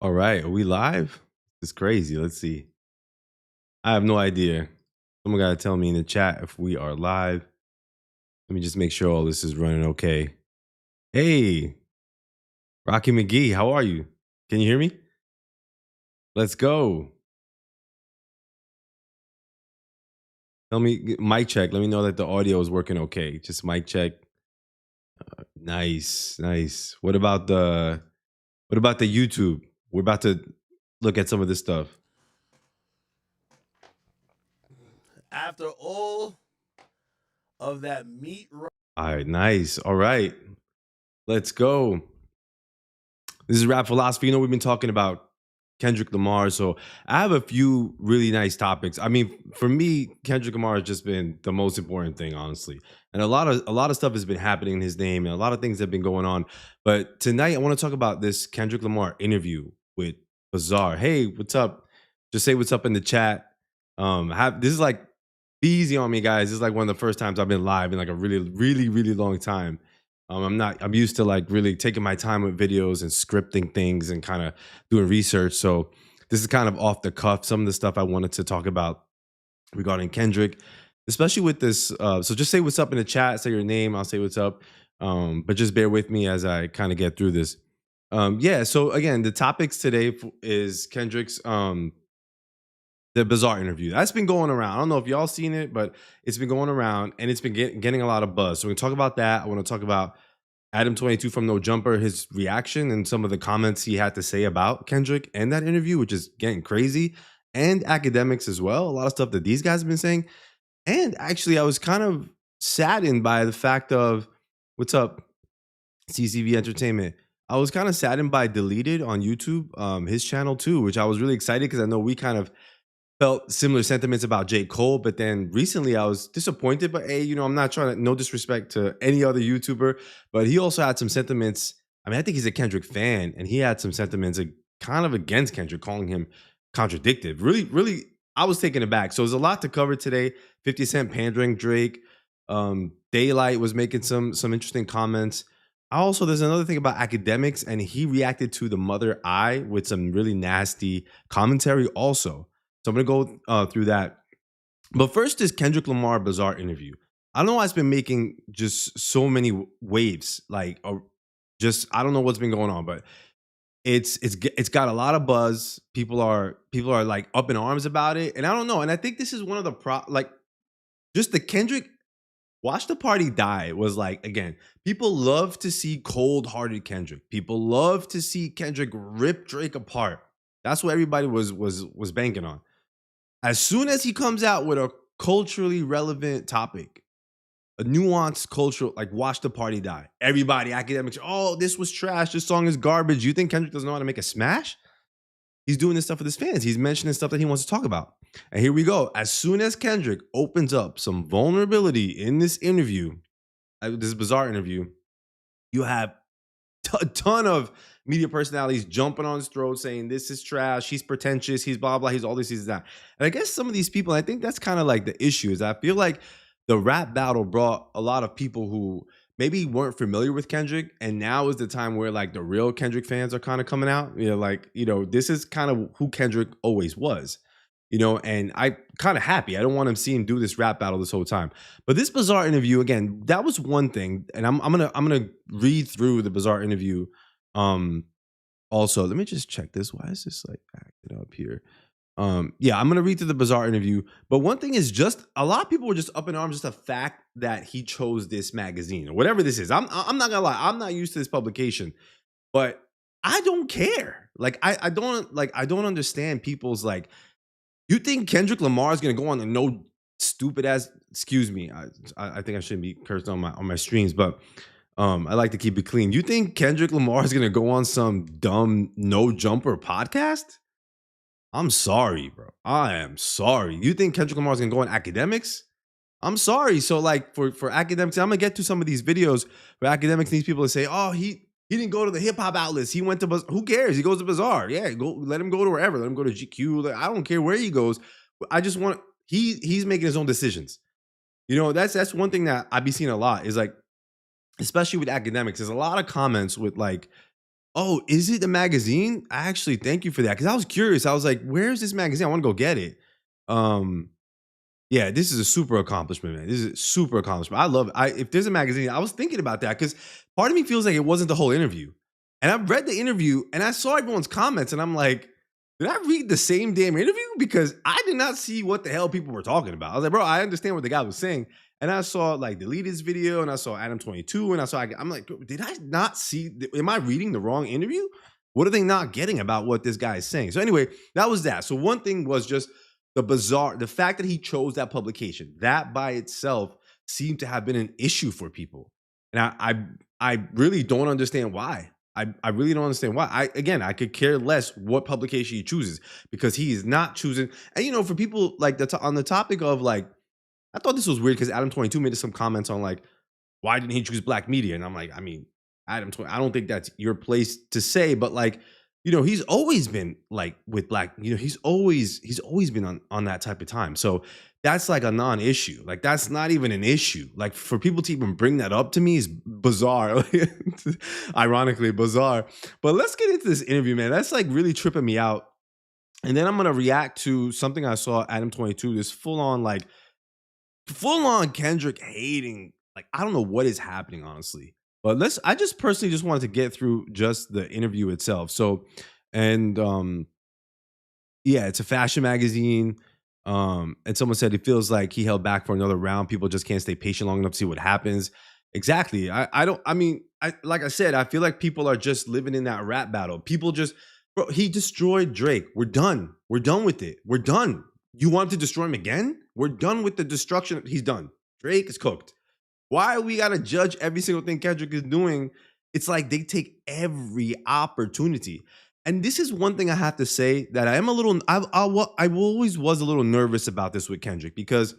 All right, are we live? It's crazy. Let's see. I have no idea. Someone got to tell me in the chat if we are live. Let me just make sure all this is running okay. Hey, Rocky McGee, how are you? Can you hear me? Let's go. Tell me, mic check. Let me know that the audio is working okay. Just mic check. Nice, nice. What about the YouTube? We're about to look at some of this stuff. After all of that meat. All right, nice. All right, let's go. This is Rap Philosophy. We've been talking about Kendrick Lamar. So I have a few really nice topics. I mean, for me, Kendrick Lamar has just been the most important thing, honestly. And a lot of stuff has been happening in his name, and a lot of things have been going on. But tonight, I want to talk about this Kendrick Lamar interview with Bizar. Hey, what's up? Just say what's up in the chat. This is like be easy on me, guys. This is like one of the first times I've been live in like a really, really, really long time. I'm used to like really taking my time with videos and scripting things and kind of doing research. So this is kind of off the cuff. Some of the stuff I wanted to talk about regarding Kendrick, especially with this. So just say what's up in the chat, say your name, I'll say what's up. But just bear with me as I kind of get through this. Yeah. So again, the topics today is Kendrick's the Bizarre interview. That's been going around. I don't know if y'all seen it, but it's been going around and it's been getting a lot of buzz. So we're gonna talk about that. I want to talk about Adam 22 from No Jumper, his reaction and some of the comments he had to say about Kendrick and that interview, which is getting crazy, and Akademiks as well. A lot of stuff that these guys have been saying. And actually, I was kind of saddened by the fact of what's up, CCV Entertainment. I was kind of saddened by Daylyt on YouTube, his channel too, which I was really excited because I know we kind of felt similar sentiments about J. Cole, but then recently I was disappointed. But hey, I'm not trying to, no disrespect to any other YouTuber, but he also had some sentiments. I mean, I think he's a Kendrick fan, and he had some sentiments kind of against Kendrick, calling him contradictive. Really, really, I was taken aback. So there's a lot to cover today. 50 Cent pandering Drake. Daylyt was making some interesting comments. Also, there's another thing about Akademiks, and he reacted to the Mother Eye with some really nasty commentary also. So I'm gonna go through that. But first is Kendrick Lamar Bazaar interview. I don't know why it's been making just so many waves. Like, just I don't know what's been going on, but it's got a lot of buzz. People are like up in arms about it, and I don't know. And I think this is one of the like just the Kendrick Watch the Party Die was like, again, people love to see cold-hearted Kendrick. People love to see Kendrick rip Drake apart. That's what everybody was banking on. As soon as he comes out with a culturally relevant topic, a nuanced cultural, like Watch the Party Die. Everybody, Akademiks, oh, this was trash. This song is garbage. You think Kendrick doesn't know how to make a smash? He's doing this stuff with his fans. He's mentioning stuff that he wants to talk about. And here we go. As soon as Kendrick opens up some vulnerability in this interview, this Bizarre interview, you have a ton of media personalities jumping on his throat saying this is trash, he's pretentious, he's blah blah, he's all this, he's that. And I guess some of these people, I think that's kind of like the issue, is I feel like the rap battle brought a lot of people who maybe weren't familiar with Kendrick, and now is the time where like the real Kendrick fans are kind of coming out. This is kind of who Kendrick always was. And I kind of happy. I don't want to see him do this rap battle this whole time. But this Bizarre interview, again, that was one thing. And I'm gonna read through the Bizarre interview. Also, let me just check this. Why is this like acting up here? Yeah, I'm gonna read through the Bizarre interview. But one thing is, just a lot of people were just up in arms, just the fact that he chose this magazine or whatever this is. I'm not gonna lie, I'm not used to this publication, but I don't care. Like I don't understand people's like. You think Kendrick Lamar is gonna go on a no stupid ass? Excuse me, I think I shouldn't be cursed on my streams, but I like to keep it clean. You think Kendrick Lamar is gonna go on some dumb No Jumper podcast? I'm sorry, bro. I am sorry. You think Kendrick Lamar is gonna go on Akademiks? I'm sorry. So like for Akademiks, I'm gonna get to some of these videos where Akademiks needs people to say, oh, he didn't go to the hip hop outlets. He went to who cares? He goes to Bizarre. Yeah, go let him go to wherever. Let him go to GQ. I don't care where he goes. I just want he's making his own decisions. That's one thing that I be seeing a lot is like, especially with Akademiks, there's a lot of comments with like Oh, is it the magazine? I actually thank you for that because I was curious. I was like, "Where's this magazine? I want to go get it." Um, yeah, this is a super accomplishment, man. This is a super accomplishment. I love it. If there's a magazine, I was thinking about that because part of me feels like it wasn't the whole interview. And I've read the interview and I saw everyone's comments and I'm like, did I read the same damn interview? Because I did not see what the hell people were talking about. I was like, bro, I understand what the guy was saying. And I saw like Daylyt's video and I saw Adam 22 and I'm like, did I not see? Am I reading the wrong interview? What are they not getting about what this guy is saying? So anyway, that was that. So one thing was just the fact that he chose that publication, that by itself seemed to have been an issue for people. And I really don't understand why. I really don't understand why. I could care less what publication he chooses because he is not choosing. And for people like on the topic of like, I thought this was weird because Adam 22 made some comments on like, why didn't he choose black media? And I'm like, I mean, Adam, I don't think that's your place to say, but like, he's always been like with black, he's always been on that type of time. So that's like a non-issue. Like that's not even an issue. Like for people to even bring that up to me is bizarre. Ironically, bizarre. But let's get into this interview, man. That's like really tripping me out. And then I'm gonna react to something I saw Adam 22, this full on Kendrick hating. Like, I don't know what is happening, honestly. But I just personally just wanted to get through just the interview itself. So, and yeah, it's a fashion magazine. And someone said it feels like he held back for another round. People just can't stay patient long enough to see what happens. Exactly. Like I said, I feel like people are just living in that rap battle. People just, bro, he destroyed Drake. We're done. We're done with it. We're done. You want to destroy him again? We're done with the destruction. He's done. Drake is cooked. Why we gotta judge every single thing Kendrick is doing? It's like they take every opportunity. And this is one thing I have to say that I am a little. I always was a little nervous about this with Kendrick because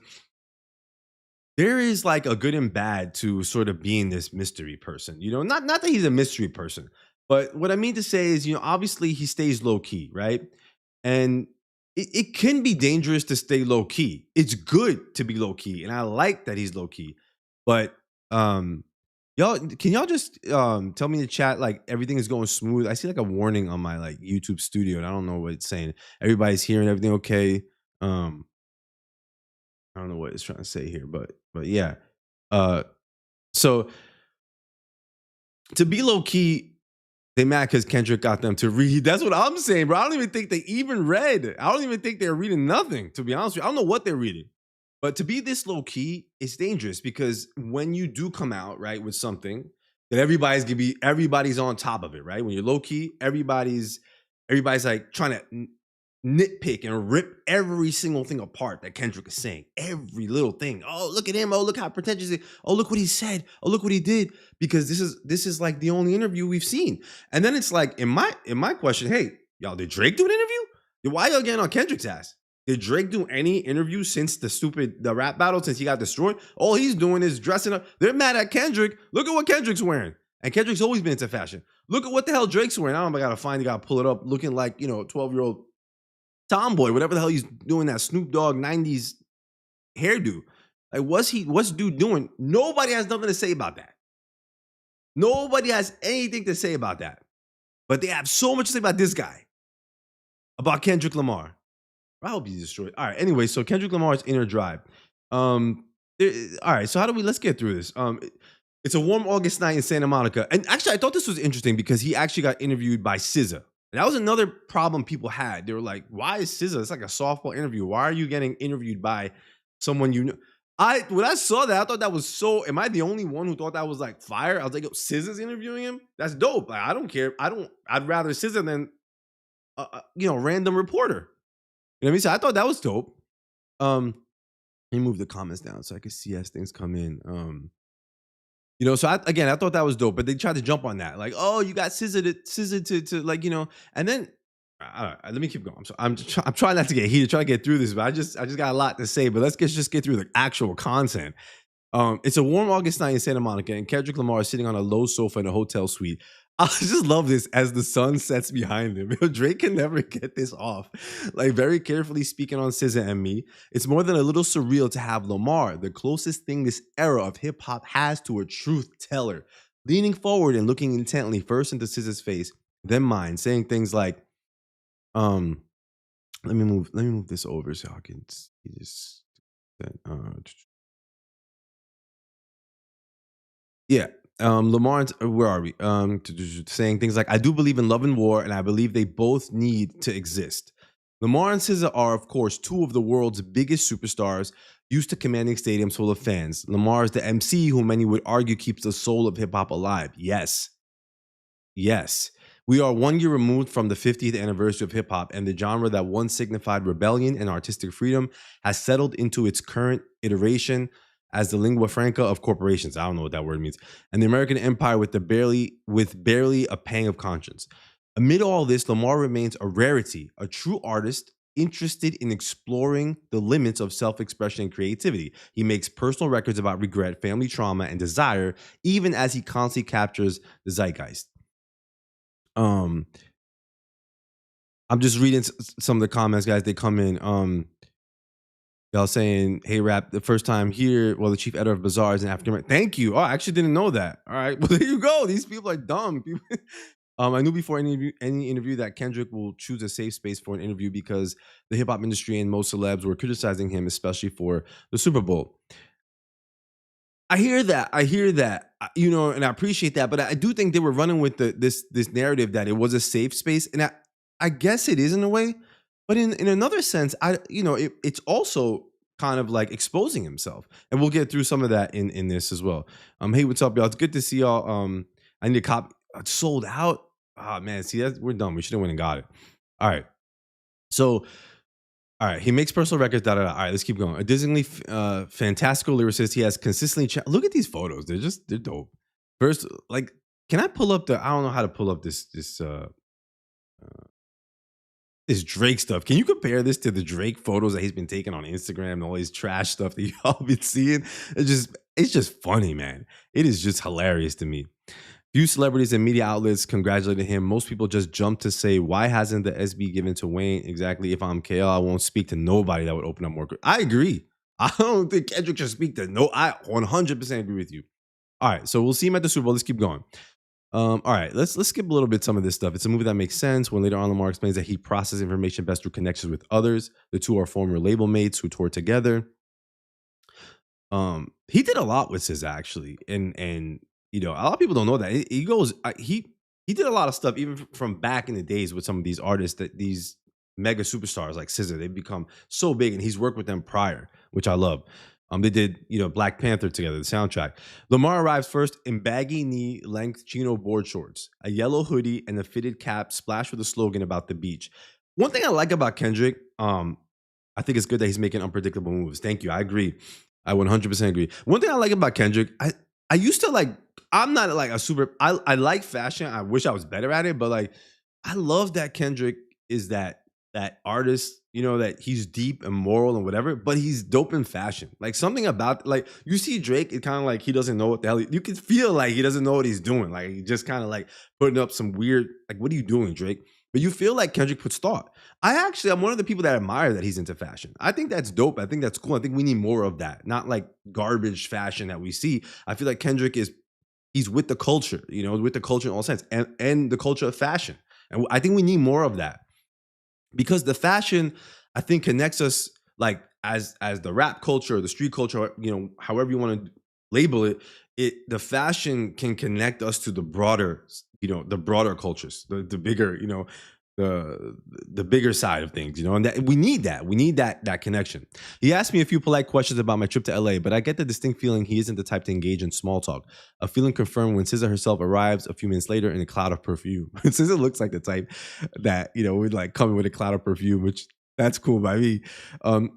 there is like a good and bad to sort of being this mystery person. Not that he's a mystery person, but what I mean to say is, obviously he stays low key, right? And it can be dangerous to stay low key. It's good to be low key, and I like that he's low key. But can y'all just tell me in the chat like everything is going smooth? I see like a warning on my like YouTube studio, and I don't know what it's saying. Everybody's hearing everything okay. I don't know what it's trying to say here, but yeah. So to be low key, they mad because Kendrick got them to read. That's what I'm saying, bro. I don't even think they even read. I don't even think they're reading nothing, to be honest with you. I don't know what they're reading. But to be this low key, it's dangerous because when you do come out, right, with something that everybody's on top of it, right? When you're low key, everybody's like trying to nitpick and rip every single thing apart that Kendrick is saying. Every little thing. Oh, look at him. Oh, look how pretentious he is. Oh, look what he said. Oh, look what he did. Because this is like the only interview we've seen. And then it's like in my question, hey, y'all, did Drake do an interview? Why y'all getting on Kendrick's ass? Did Drake do any interview since the rap battle, since he got destroyed? All he's doing is dressing up. They're mad at Kendrick. Look at what Kendrick's wearing. And Kendrick's always been into fashion. Look at what the hell Drake's wearing. I don't know if I gotta pull it up, looking like, 12-year-old tomboy, whatever the hell he's doing, that Snoop Dogg 90s hairdo. Like, what's dude doing? Nobody has nothing to say about that. Nobody has anything to say about that. But they have so much to say about this guy, about Kendrick Lamar. I hope he's destroyed. All right. Anyway, so Kendrick Lamar's Inner Drive. All right. So let's get through this. It's a warm August night in Santa Monica. And actually, I thought this was interesting because he actually got interviewed by SZA. That was another problem people had. They were like, why is SZA? It's like a softball interview. Why are you getting interviewed by someone you know? When I saw that, I thought that was so. Am I the only one who thought that was like fire? I was like, yo, SZA's interviewing him? That's dope. Like, I don't care. I'd rather SZA than random reporter. You know what I mean? So I thought that was dope. Let me move the comments down so I can see as things come in. So I thought that was dope, but they tried to jump on that. Like, oh, you got SZA to like, and then let me keep going. I'm trying not to get heated, trying to get through this, but I just got a lot to say, but let's just get through the actual content. It's a warm August night in Santa Monica, and Kendrick Lamar is sitting on a low sofa in a hotel suite. I just love this as the sun sets behind him. Drake can never get this off. Like, very carefully speaking on SZA and me, it's more than a little surreal to have Lamar, the closest thing this era of hip hop has to a truth teller, leaning forward and looking intently first into SZA's face than mine, saying things like, um, let me move this over so I can see this. Yeah. Lamar, where are we? Saying things like, I do believe in love and war, and I believe they both need to exist. Lamar and SZA are, of course, two of the world's biggest superstars, used to commanding stadiums full of fans. Lamar is the MC who many would argue keeps the soul of hip hop alive. Yes. Yes. We are 1 year removed from the 50th anniversary of hip hop, and the genre that once signified rebellion and artistic freedom has settled into its current iteration as the lingua franca of corporations. I don't know what that word means. And the American empire with barely a pang of conscience. Amid all this, Lamar remains a rarity, a true artist interested in exploring the limits of self-expression and creativity. He makes personal records about regret, family trauma, and desire, even as he constantly captures the zeitgeist. Um, I'm just reading some of the comments, guys. They come in. Y'all saying, "Hey, rap, the first time here." Well, the chief editor of Bizar is an African American. Thank you. Oh, I actually didn't know that. All right, well, there you go. These people are dumb. I knew before any interview that Kendrick will choose a safe space for an interview because the hip hop industry and most celebs were criticizing him, especially for the Super Bowl. I hear that. And I appreciate that. But I do think they were running with this narrative that it was a safe space, and I guess it is in a way. But in another sense, it's also kind of like exposing himself, and we'll get through some of that in this as well. Hey, what's up, y'all? It's good to see y'all. I need a copy. It's sold out. Oh man, see we're done. We should have went and got it. All right. So all right, he makes personal records. Da da da. All right, let's keep going. A Disney fantastical lyricist. He has consistently. Look at theythese photos. They're dope. First, like, can I pull up the? I don't know how to pull up this Drake stuff. Can you compare this to the Drake photos that he's been taking on Instagram and all his trash stuff that y'all been seeing? It's just funny, man. It is just hilarious to me. Few celebrities and media outlets congratulated him. Most people just jumped to say, why hasn't the SB given to Wayne? Exactly. If I'm KL, I won't speak to nobody that would open up more. I agree. I don't think Kendrick should speak to no. I 100% agree with you. All right. So we'll see him at the Super Bowl. Let's keep going. All right. Let's skip a little bit some of this stuff. It's a movie that makes sense when later on Lamar explains that he processes information best through connections with others. The two are former label mates who toured together. He did a lot with SZA actually, and a lot of people don't know that he did a lot of stuff even from back in the days with some of these artists that these mega superstars like SZA. They've become so big, and he's worked with them prior, which I love. They did Black Panther together, the soundtrack. Lamar arrives first in baggy knee length chino board shorts, a yellow hoodie, and a fitted cap splashed with a slogan about the beach. One thing I like about Kendrick, I think it's good that he's making unpredictable moves. Thank you. I agree. I 100% agree. One thing I like about Kendrick, I used to like, I'm not like a super, I like fashion. I wish I was better at it, but like, I love that Kendrick is that artist, that he's deep and moral and whatever, but he's dope in fashion. Like something about, like, you see Drake, it's kind of like he doesn't know what the hell, you can feel like he doesn't know what he's doing. Like he just kind of like putting up some weird, like, what are you doing, Drake? But you feel like Kendrick puts thought. I'm one of the people that admire that he's into fashion. I think that's dope. I think that's cool. I think we need more of that. Not like garbage fashion that we see. I feel like Kendrick he's with the culture, with the culture in all sense, and the culture of fashion. And I think we need more of that. Because the fashion, I think, connects us like as the rap culture, or the street culture, however you want to label it. The fashion can connect us to the broader, the broader cultures, the bigger, the bigger side of things, and that we need that connection. He asked me a few polite questions about my trip to LA, but I get the distinct feeling he isn't the type to engage in small talk. A feeling confirmed when SZA herself arrives a few minutes later in a cloud of perfume. SZA looks like the type that, would like come in with a cloud of perfume, which that's cool by me.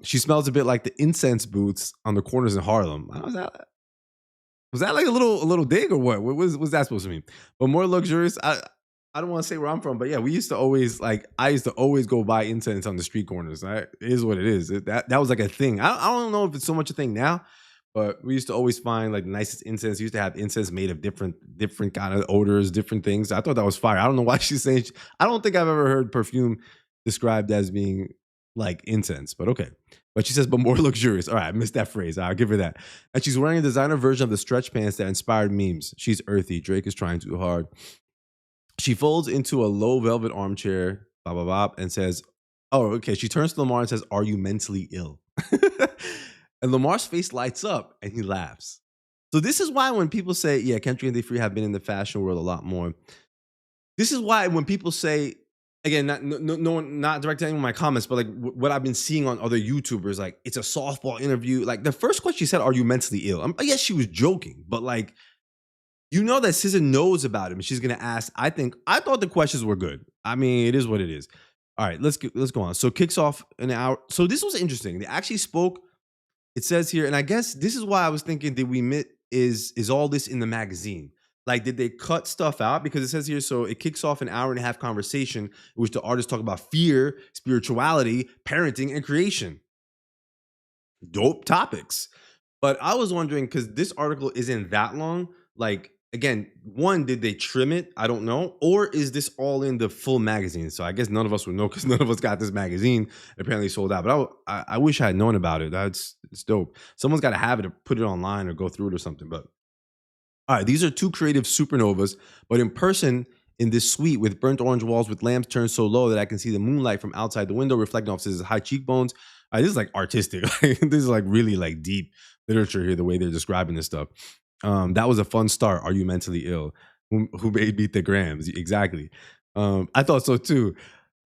She smells a bit like the incense booths on the corners in Harlem. Was that like a little dig or what? What was that supposed to mean? But more luxurious. I don't want to say where I'm from, but yeah, I used to always go buy incense on the street corners. Right? It is what it is. That was like a thing. I don't know if it's so much a thing now, but we used to always find like the nicest incense. We used to have incense made of different kind of odors, different things. I thought that was fire. I don't know why she's saying. I don't think I've ever heard perfume described as being like incense, but okay. But she says, but more luxurious. All right, I missed that phrase. I'll give her that. And she's wearing a designer version of the stretch pants that inspired memes. She's earthy. Drake is trying too hard. She folds into a low velvet armchair, blah, blah, blah, and says, oh, okay. She turns to Lamar and says, are you mentally ill? And Lamar's face lights up and he laughs. So this is why when people say, yeah, Kendrick and Day Free have been in the fashion world a lot more. This is why when people say, again, not directing anyone in my comments, but like what I've been seeing on other YouTubers, like it's a softball interview. Like the first question she said, "Are you mentally ill?" Yes, she was joking, but like you know that SZA knows about him. She's gonna ask. I thought the questions were good. I mean, it is what it is. All right, let's go on. So kicks off an hour. So this was interesting. They actually spoke. It says here, and I guess this is why I was thinking, did we admit is all this in the magazine? Like, did they cut stuff out? Because it says here, so it kicks off an hour and a half conversation in which the artists talk about fear, spirituality, parenting, and creation. Dope topics. But I was wondering, because this article isn't that long, like, again, one, did they trim it? I don't know. Or is this all in the full magazine? So I guess none of us would know because none of us got this magazine. Apparently sold out. But I wish I had known about it. It's dope. Someone's got to have it or put it online or go through it or something. But all right, these are two creative supernovas, but in person in this suite with burnt orange walls with lamps turned so low that I can see the moonlight from outside the window reflecting off his high cheekbones. This is like artistic. This is like really like deep literature here, the way they're describing this stuff. That was a fun start. Are you mentally ill? Who made beat the grams? Exactly. I thought so too.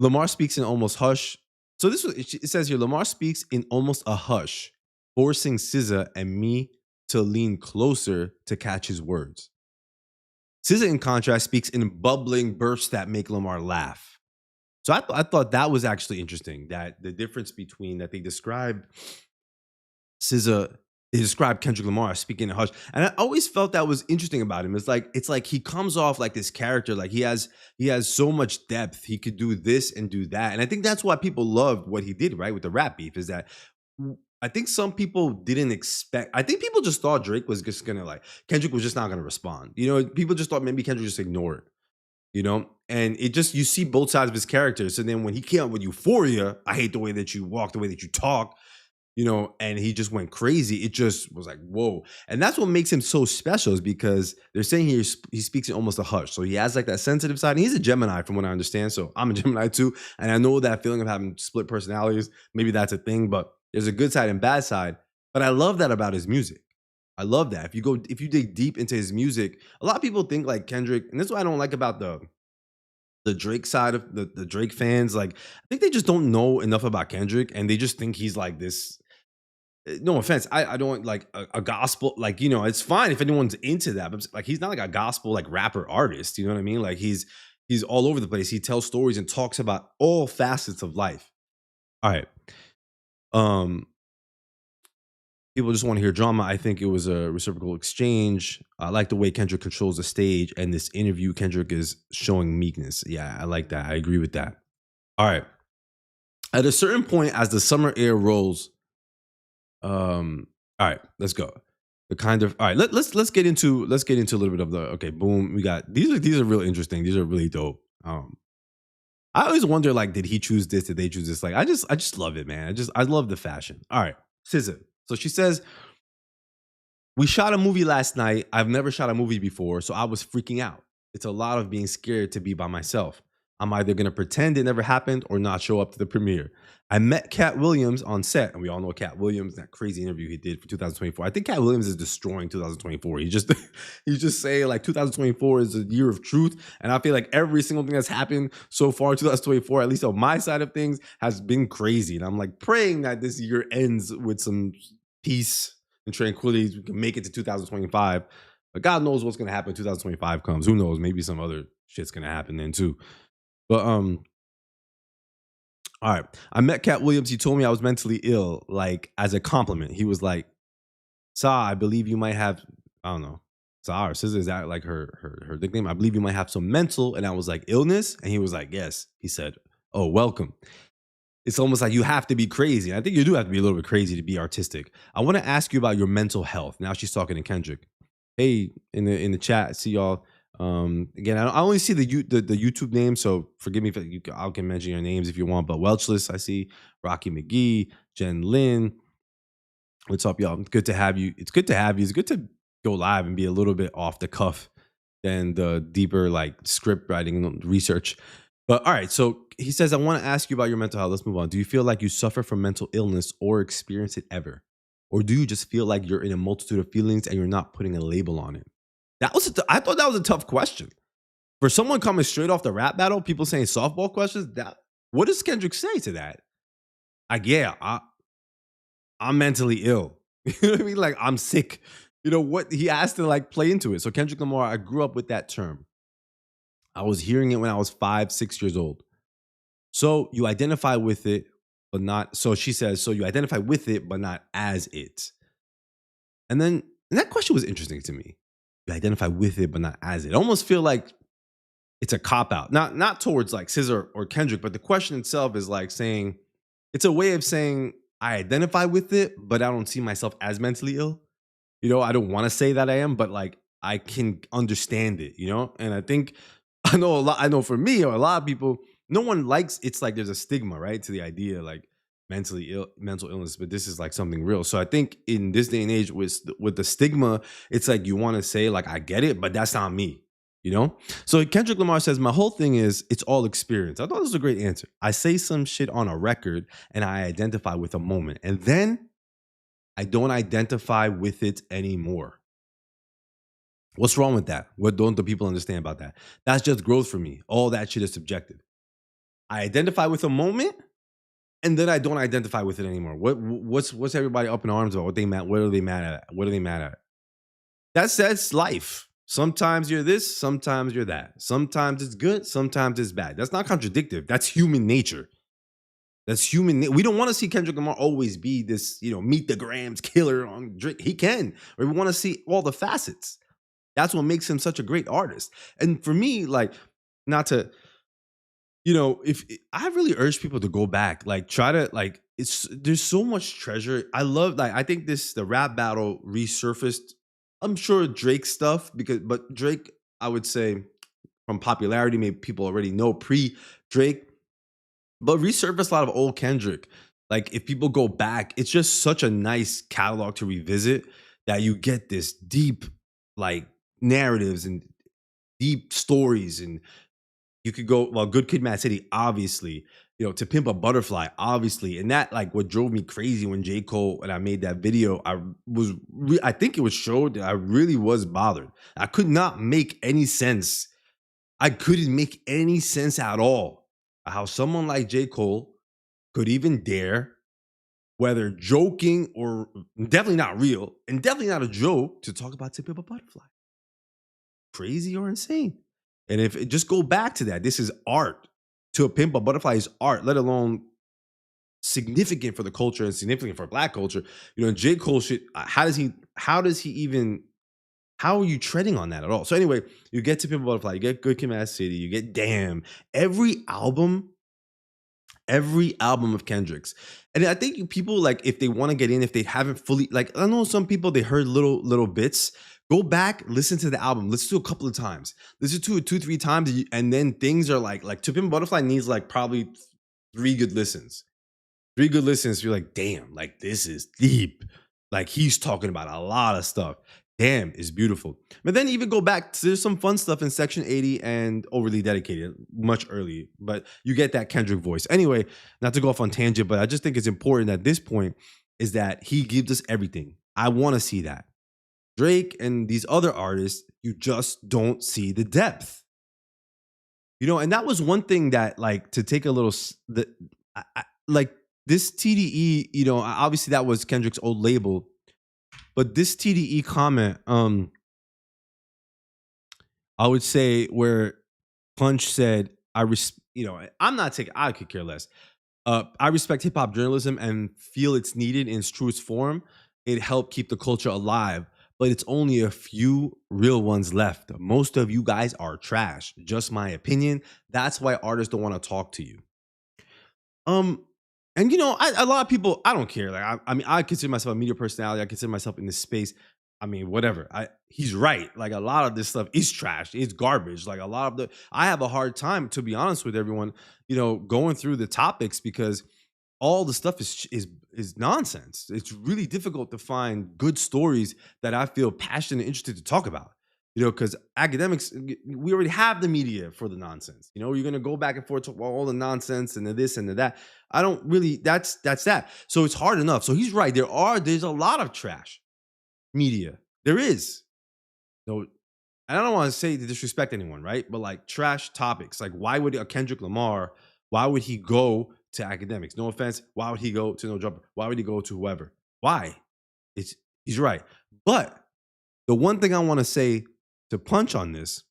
Lamar speaks in almost hush. So it says here, Lamar speaks in almost a hush, forcing SZA and me to lean closer to catch his words. SZA, in contrast, speaks in bubbling bursts that make Lamar laugh. So I thought that was actually interesting, that the difference between that they described SZA, they described Kendrick Lamar as speaking in hush. And I always felt that was interesting about him. It's like he comes off like this character, like he has so much depth. He could do this and do that. And I think that's why people loved what he did, right? With the rap beef, is that I think some people didn't expect. I think people just thought Drake was just gonna like Kendrick was just not gonna respond. You know, people just thought maybe Kendrick just ignore it. You know, and it just you see both sides of his character. So then when he came up with Euphoria, I hate the way that you walk, the way that you talk. You know, and he just went crazy. It just was like, whoa. And that's what makes him so special, is because they're saying he speaks in almost a hush. So he has like that sensitive side. And he's a Gemini from what I understand. So I'm a Gemini too. And I know that feeling of having split personalities. Maybe that's a thing, but there's a good side and bad side. But I love that about his music. I love that. If you dig deep into his music, a lot of people think like Kendrick, and this is what I don't like about the Drake side of the Drake fans. Like, I think they just don't know enough about Kendrick, and they just think he's like this. No offense, I don't like a gospel, like, you know, it's fine if anyone's into that, but like he's not like a gospel like rapper artist, you know what I mean? Like he's all over the place. He tells stories and talks about all facets of life. All right. Um People just want to hear drama. I think it was a reciprocal exchange. I like the way Kendrick controls the stage, and this interview, Kendrick is showing meekness. Yeah, I like that. I agree with that. All right. At a certain point, as the summer air rolls, all right, let's go. The kind of all right, let's get into a little bit of the okay, boom. We got these are real interesting. These are really dope. I always wonder, like, did he choose this? Did they choose this? Like, I just love it, man. I love the fashion. All right, SZA. So she says, we shot a movie last night. I've never shot a movie before, so I was freaking out. It's a lot of being scared to be by myself. I'm either going to pretend it never happened or not show up to the premiere. I met Cat Williams on set, and we all know Cat Williams, that crazy interview he did for 2024. I think Cat Williams is destroying 2024. He's just saying like 2024 is a year of truth, and I feel like every single thing that's happened so far in 2024, at least on my side of things, has been crazy. And I'm like praying that this year ends with some peace and tranquility. So we can make it to 2025. But God knows what's going to happen when 2025 comes. Who knows? Maybe some other shit's going to happen then too. But all right. I met Cat Williams. He told me I was mentally ill, like as a compliment. He was like, "Sa, I believe you might have, I don't know, Sa or SZA, is that like her nickname? I believe you might have some mental." And I was like, "Illness?" And he was like, "Yes." He said, "Oh, welcome." It's almost like you have to be crazy. I think you do have to be a little bit crazy to be artistic. I want to ask you about your mental health. Now she's talking to Kendrick. Hey, in the chat, see y'all. Again, I only see the YouTube name, so forgive me if I can mention your names if you want. But Welchless, I see Rocky McGee, Jen Lynn. What's up, y'all? Good to have you. It's good to have you. It's good to go live and be a little bit off the cuff. than the deeper like script writing and research. But all right, so he says, I want to ask you about your mental health. Let's move on. Do you feel like you suffer from mental illness or experience it ever? Or do you just feel like you're in a multitude of feelings and you're not putting a label on it? I thought that was a tough question. For someone coming straight off the rap battle, people saying softball questions, what does Kendrick say to that? Like, yeah, I'm mentally ill. You know what I mean? Like, I'm sick. You know what? He has to like play into it. So Kendrick Lamar, I grew up with that term. I was hearing it when I was 5, 6 years old. So you identify with it, but not. So she says, so you identify with it, but not as it. And that question was interesting to me. You identify with it, but not as it. I almost feel like it's a cop out, not towards like Scissor or Kendrick, but the question itself is like saying it's a way of saying I identify with it, but I don't see myself as mentally ill. You know, I don't want to say that I am, but like I can understand it, you know? And I think I know for me or a lot of people, no one likes it's like there's a stigma, right? To the idea like mental illness, but this is like something real. So I think in this day and age with the stigma, it's like you want to say like I get it, but that's not me, you know? So Kendrick Lamar says, my whole thing is it's all experience. I thought this was a great answer. I say some shit on a record and I identify with a moment. And then I don't identify with it anymore. What's wrong with that? What don't the people understand about that? That's just growth for me. All that shit is subjective. I identify with a moment, and then I don't identify with it anymore. What's everybody up in arms about? What are they mad at? What are they mad at? That's life. Sometimes you're this, sometimes you're that. Sometimes it's good, sometimes it's bad. That's not contradictory. That's human nature. That's human. We don't want to see Kendrick Lamar always be this, meet the grams killer on Drake. He can. Or we want to see all the facets. That's what makes him such a great artist. And for me, like, not to, if I really urge people to go back, like, try to, like, there's so much treasure. I think the rap battle resurfaced, I'm sure Drake stuff, but Drake, I would say, from popularity, maybe people already know pre Drake, but resurface a lot of old Kendrick. Like if people go back, it's just such a nice catalog to revisit that you get this deep like narratives and deep stories. And you could go, well, Good Kid, Mad City, obviously, To Pimp a Butterfly, obviously. And that like what drove me crazy when J. Cole and I made that video, I think it was showed that I really was bothered. I could not make any sense. I couldn't make any sense at all how someone like J. Cole could even dare, whether joking or definitely not real, and definitely not a joke, to talk about To Pimp a Butterfly. Crazy or insane. And just go back to that. This is art. To Pimp a Butterfly is art, let alone significant for the culture and significant for Black culture. J. Cole shit, how are you treading on that at all? So anyway, you get To Pimp a Butterfly, you get Good Kid, Mad City, you get Damn. Every album of Kendrick's. And I think people, like, if they want to get in, if they haven't fully, like, I know some people, they heard little bits. Go back, listen to the album. Listen to it a couple of times. Listen to it 2-3 times, and then things are like To Pimp a Butterfly needs like probably 3 good listens. 3 good listens, you're like, damn, like this is deep. Like he's talking about a lot of stuff. Damn, is beautiful. But then even go back, there's some fun stuff in Section 80 and Overly Dedicated, much earlier. But you get that Kendrick voice. Anyway, not to go off on tangent, but I just think it's important at this point is that he gives us everything. I want to see that. Drake and these other artists, you just don't see the depth. And that was one thing that, like, to take a little, like this TDE, obviously that was Kendrick's old label. But this TDE comment, I would say where Punch said, I could care less. I respect hip hop journalism and feel it's needed in its truest form. It helped keep the culture alive, but it's only a few real ones left. Most of you guys are trash. Just my opinion. That's why artists don't want to talk to you. And a lot of people, I don't care. Like, I consider myself a media personality. I consider myself in this space. I mean, whatever. He's right. Like a lot of this stuff is trash. It's garbage. Like I have a hard time, to be honest with everyone, going through the topics because all the stuff is nonsense. It's really difficult to find good stories that I feel passionate and interested to talk about. Because academics, we already have the media for the nonsense. You're gonna go back and forth to all the nonsense and the this and the that. I don't really. That's that. So it's hard enough. So he's right. There's a lot of trash media. There is. So, and I don't want to say to disrespect anyone, right? But like trash topics, like why would a Kendrick Lamar? Why would he go to academics? No offense. Why would he go to No Jumper? Why would he go to whoever? Why? It's He's right. But the one thing I want to say to punch on this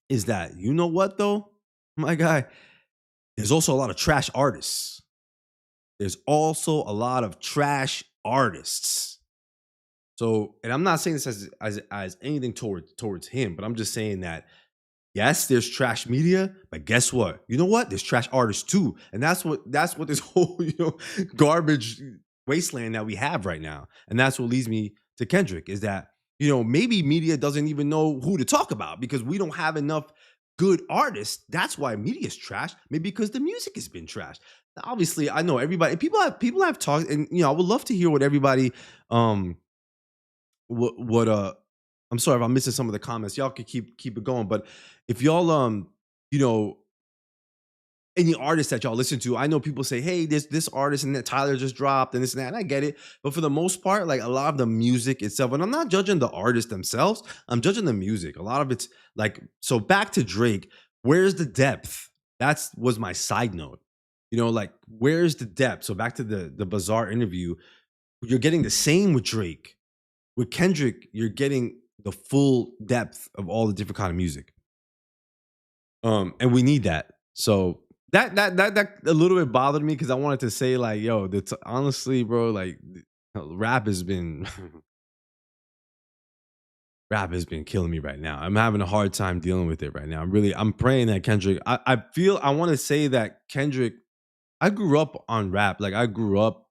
is that, you know what though, my guy, there's also a lot of trash artists. There's also a lot of trash artists. So, and I'm not saying this as anything towards him, but I'm just saying that yes, there's trash media, but guess what? You know what? There's trash artists too, and that's what this whole garbage wasteland that we have right now, and that's what leads me to Kendrick is that maybe media doesn't even know who to talk about because we don't have enough good artists. That's why media is trash. Maybe because the music has been trashed. Obviously, I know everybody. People have talked, and I would love to hear what everybody what I'm sorry if I'm missing some of the comments. Y'all could keep it going, but if y'all you know any artists that y'all listen to, I know people say, "Hey, this artist and that Tyler just dropped and this and that," and I get it. But for the most part, like a lot of the music itself, and I'm not judging the artists themselves, I'm judging the music. A lot of it's like so. Back to Drake, where's the depth? That was my side note. Like where's the depth? So back to the Bazaar interview, you're getting the same with Drake. With Kendrick, you're getting the full depth of all the different kind of music. And we need that. So that a little bit bothered me because I wanted to say like, yo, that's honestly, bro, like rap has been rap has been killing me right now. I'm having a hard time dealing with it right now. I'm praying that Kendrick. I want to say that Kendrick. I grew up on rap. Like I grew up.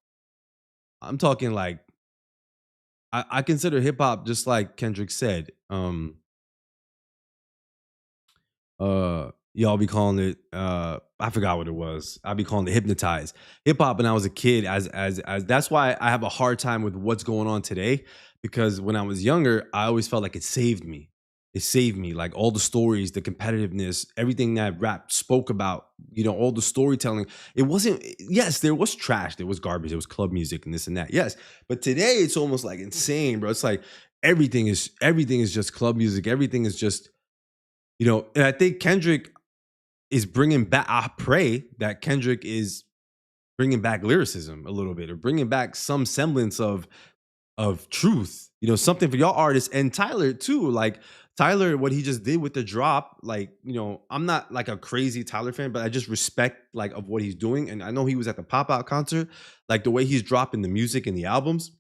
I'm talking like I consider hip hop just like Kendrick said. Y'all be calling it I forgot what it was. I'll be calling it hypnotized. Hip hop when I was a kid, as that's why I have a hard time with what's going on today. Because when I was younger, I always felt like it saved me. It saved me. Like all the stories, the competitiveness, everything that rap spoke about, all the storytelling. It wasn't, yes, there was trash, there was garbage, there was club music and this and that. Yes. But today it's almost like insane, bro. It's like everything is just club music. Everything is just and I think Kendrick is bringing back. I pray that Kendrick is bringing back lyricism a little bit, or bringing back some semblance of truth. Something for y'all artists and Tyler too. Like Tyler, what he just did with the drop. Like I'm not like a crazy Tyler fan, but I just respect like of what he's doing. And I know he was at the Pop Out concert. Like the way he's dropping the music and the albums.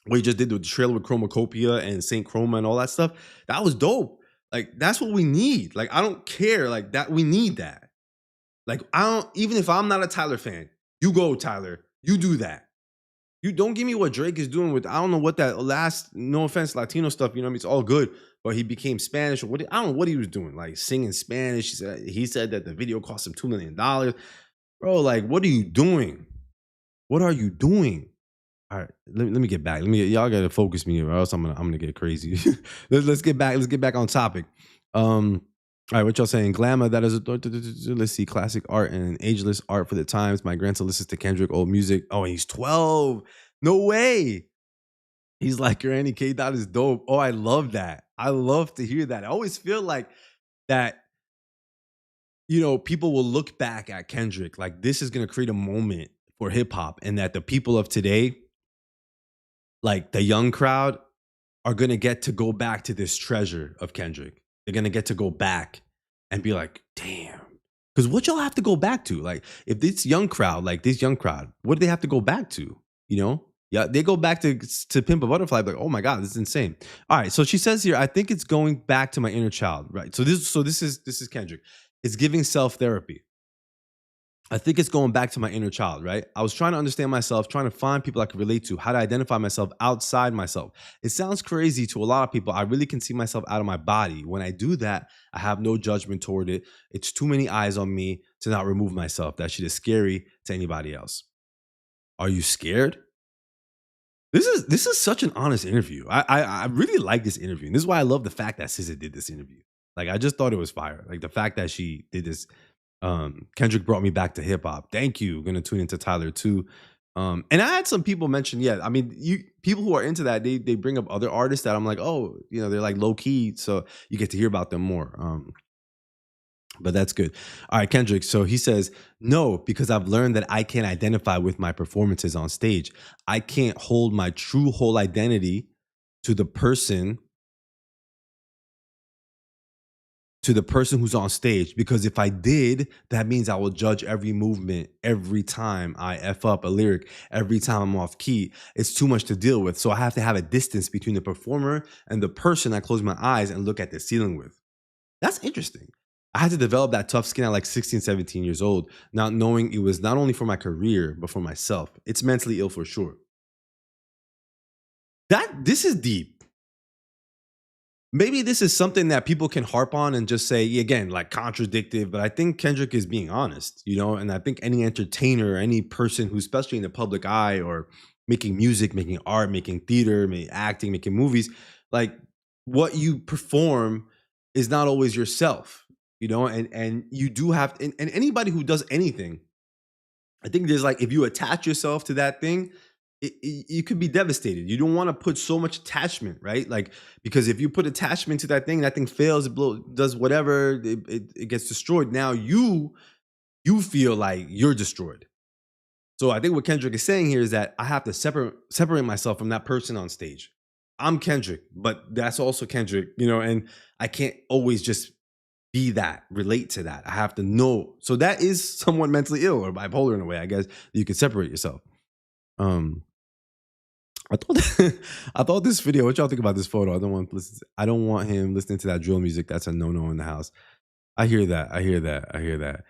What he just did with the trailer with Chromacopia and Saint Chroma and all that stuff. That was dope. Like that's what we need. Like I don't care. Like that we need that. Like I don't. Even if I'm not a Tyler fan, you go Tyler. You do that. You don't give me what Drake is doing with. I don't know what that last. No offense, Latino stuff. I mean, it's all good. But he became Spanish or what? I don't know what he was doing. Like singing Spanish. He said that the video cost him $2 million. Bro, like what are you doing? What are you doing? All right, let me get back. Y'all gotta focus me, or else I'm gonna get crazy. Let's get back. Let's get back on topic. All right, what y'all saying? Glamour, that is a let's see, classic art and ageless art for the times. My grandson listens to Kendrick, old music. Oh, he's 12. No way. He's like, Granny K Dot is dope. Oh, I love that. I love to hear that. I always feel like that, people will look back at Kendrick like this is gonna create a moment for hip hop, and that the people of today, like the young crowd, are going to get to go back to this treasure of Kendrick. They're going to get to go back and be like, damn. Because what y'all have to go back to? Like, if this young crowd, what do they have to go back to? Yeah, they go back to Pimp a Butterfly, like, oh my God, this is insane. All right, so she says here, I think it's going back to my inner child, right? So this is Kendrick. It's giving self-therapy. I think it's going back to my inner child, right? I was trying to understand myself, trying to find people I could relate to, how to identify myself outside myself. It sounds crazy to a lot of people. I really can see myself out of my body. When I do that, I have no judgment toward it. It's too many eyes on me to not remove myself. That shit is scary to anybody else. Are you scared? This is such an honest interview. I really like this interview. And this is why I love the fact that SZA did this interview. Like I just thought it was fire. Like the fact that she did this. Kendrick brought me back to hip hop. Thank you. Gonna tune into Tyler too. And I had some people mention, yeah, I mean, you people who are into that, they bring up other artists that I'm like, oh, they're like low key, so you get to hear about them more. But that's good. All right, Kendrick. So he says, no, because I've learned that I can't identify with my performances on stage. I can't hold my true whole identity to the person who's on stage, because if I did, that means I will judge every movement every time I F up a lyric, every time I'm off key. It's too much to deal with. So I have to have a distance between the performer and the person I close my eyes and look at the ceiling with. That's interesting. I had to develop that tough skin at like 16, 17 years old, not knowing it was not only for my career, but for myself. It's mentally ill for sure. This is deep. Maybe this is something that people can harp on and just say, again, like contradictive, but I think Kendrick is being honest, and I think any entertainer, any person who's especially in the public eye or making music, making art, making theater, acting, making movies, like what you perform is not always yourself, and you do have, and anybody who does anything, I think there's like, if you attach yourself to that thing, you could be devastated. You don't want to put so much attachment, right? Like, because if you put attachment to that thing fails, it does whatever, it gets destroyed. Now you feel like you're destroyed. So I think what Kendrick is saying here is that I have to separate myself from that person on stage. I'm Kendrick, but that's also Kendrick, and I can't always just be that, relate to that. I have to know. So that is somewhat mentally ill or bipolar in a way, I guess. You can separate yourself. I thought this video. What y'all think about this photo? I don't want him listening to that drill music. That's a no in the house. I hear that.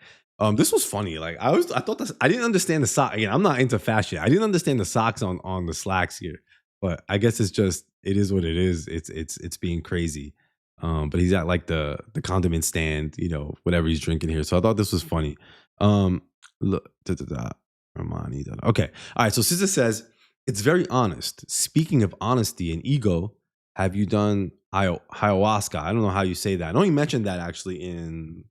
This was funny. Like I thought this. I didn't understand the sock. Again, I'm not into fashion. I didn't understand the socks on the slacks here. But I guess it is what it is. It's being crazy. But he's at like the condiment stand, whatever he's drinking here. So I thought this was funny. Look, Armani. Okay. All right. So Sister says, it's very honest. Speaking of honesty and ego, have you done ayahuasca? I don't know how you say that. I know you mentioned that actually in,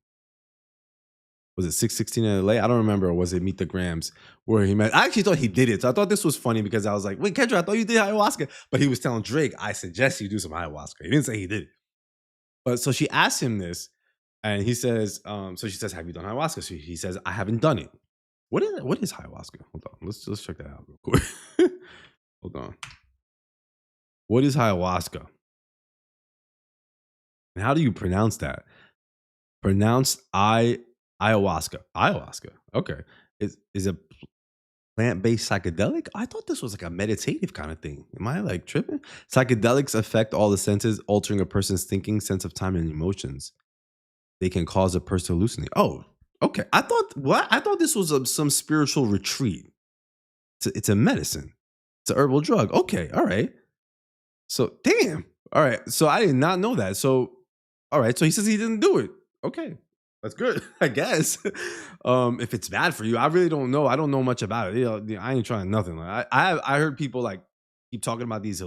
was it 616 in LA? I don't remember. Or was it Meet the Grams where he met? I actually thought he did it. So I thought this was funny because I was like, wait, Kendra, I thought you did ayahuasca. But he was telling Drake, I suggest you do some ayahuasca. He didn't say he did it. But so she asked him this and he says, so she says, have you done ayahuasca? So he says, I haven't done it. What is ayahuasca? Hold on. Let's check that out real quick. Hold on. What is ayahuasca? And how do you pronounce that? Pronounce ayahuasca. Ayahuasca. Okay. Is a plant-based psychedelic? I thought this was like a meditative kind of thing. Am I like tripping? Psychedelics affect all the senses, altering a person's thinking, sense of time, and emotions. They can cause a person to hallucinate. Oh, okay. I thought this was some spiritual retreat. It's a medicine. It's an herbal drug. Okay. All right. So damn. All right. So I did not know that. So all right. So he says he didn't do it. Okay. That's good, I guess. If it's bad for you, I really don't know. I don't know much about it. I ain't trying nothing. Like, I heard people like keep talking about these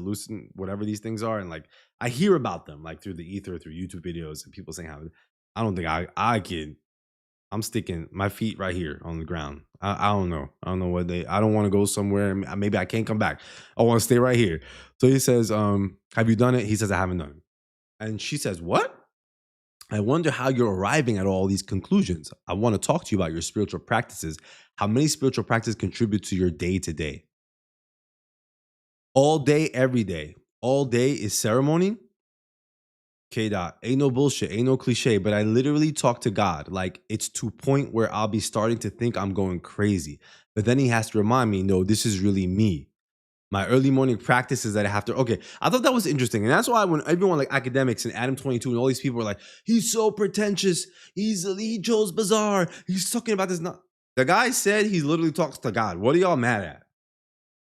whatever these things are, and like I hear about them like through the ether, through YouTube videos, and people saying how. I don't think I can. I'm sticking my feet right here on the ground. I don't know. I don't know what I don't want to go somewhere. Maybe I can't come back. I want to stay right here. So he says, have you done it? He says, I haven't done it. And she says, what? I wonder how you're arriving at all these conclusions. I want to talk to you about your spiritual practices. How many spiritual practices contribute to your day to day? All day, every day. All day is ceremony. K-Dot, ain't no bullshit, ain't no cliche, but I literally talk to God. Like, it's to a point where I'll be starting to think I'm going crazy. But then he has to remind me, no, this is really me. My early morning practices that I have to, okay. I thought that was interesting. And that's why when everyone like Akademiks and Adam 22 and all these people are like, he's so pretentious. He chose Bizar. He's talking about this. The guy said he literally talks to God. What are y'all mad at?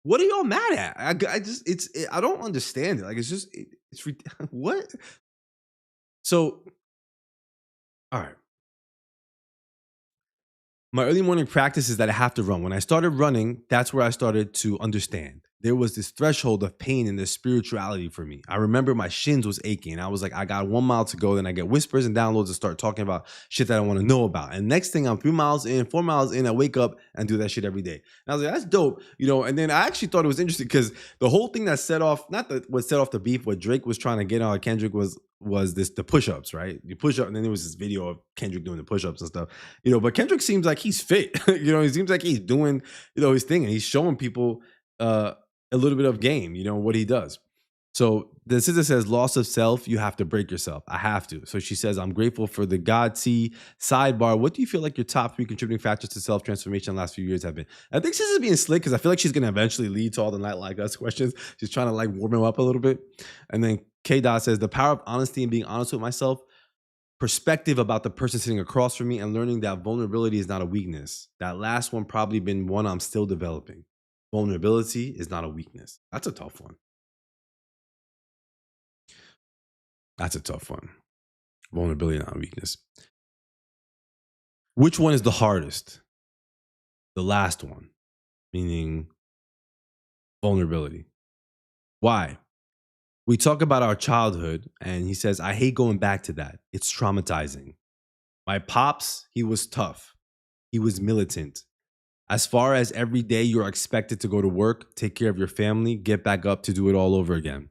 What are y'all mad at? I don't understand it. Like, it's what? So, all right. My early morning practice is that I have to run. When I started running, that's where I started to understand. there was this threshold of pain and this spirituality for me. I remember my shins was aching. I was like, I got 1 mile to go. Then I get whispers and downloads and start talking about shit that I want to know about. And next thing I'm 3 miles in, 4 miles in, I wake up and do that shit every day. And I was like, that's dope. And then I actually thought it was interesting because the whole thing that set off, not that what set off the beef, what Drake was trying to get on Kendrick was the push-ups, right? You push up, and then there was this video of Kendrick doing the push-ups and stuff. But Kendrick seems like he's fit. He seems like he's doing, his thing, and he's showing people a little bit of game, what he does. So the sister says, loss of self, you have to break yourself. I have to. So she says, I'm grateful for the God see sidebar. What do you feel like your top 3 contributing factors to self-transformation in the last few years have been? I think she's being slick because I feel like she's going to eventually lead to all the Night Like Us questions. She's trying to warm him up a little bit. And then K. Dot says, the power of honesty and being honest with myself, perspective about the person sitting across from me, and learning that vulnerability is not a weakness. That last one probably been one I'm still developing. Vulnerability is not a weakness. That's a tough one. Vulnerability, not a weakness. Which one is the hardest? The last one, meaning vulnerability. Why? We talk about our childhood, and he says, I hate going back to that. It's traumatizing. My pops, he was tough. He was militant. As far as every day you're expected to go to work, take care of your family, get back up to do it all over again.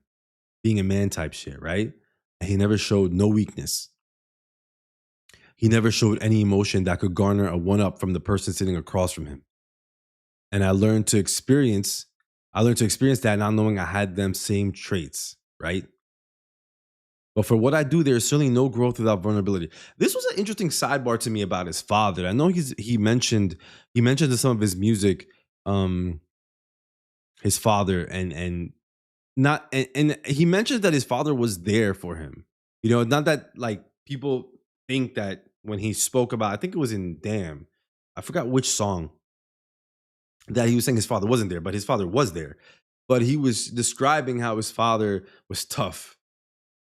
Being a man type shit, right? And he never showed no weakness. He never showed any emotion that could garner a one-up from the person sitting across from him. And I learned to experience that not knowing I had them same traits, right? But for what I do, there's certainly no growth without vulnerability. This was an interesting sidebar to me about his father. I know he mentioned in some of his music, his father and he mentioned that his father was there for him. Not that people think that when he spoke about, I think it was in Damn, I forgot which song, that he was saying his father wasn't there, but his father was there. But he was describing how his father was tough,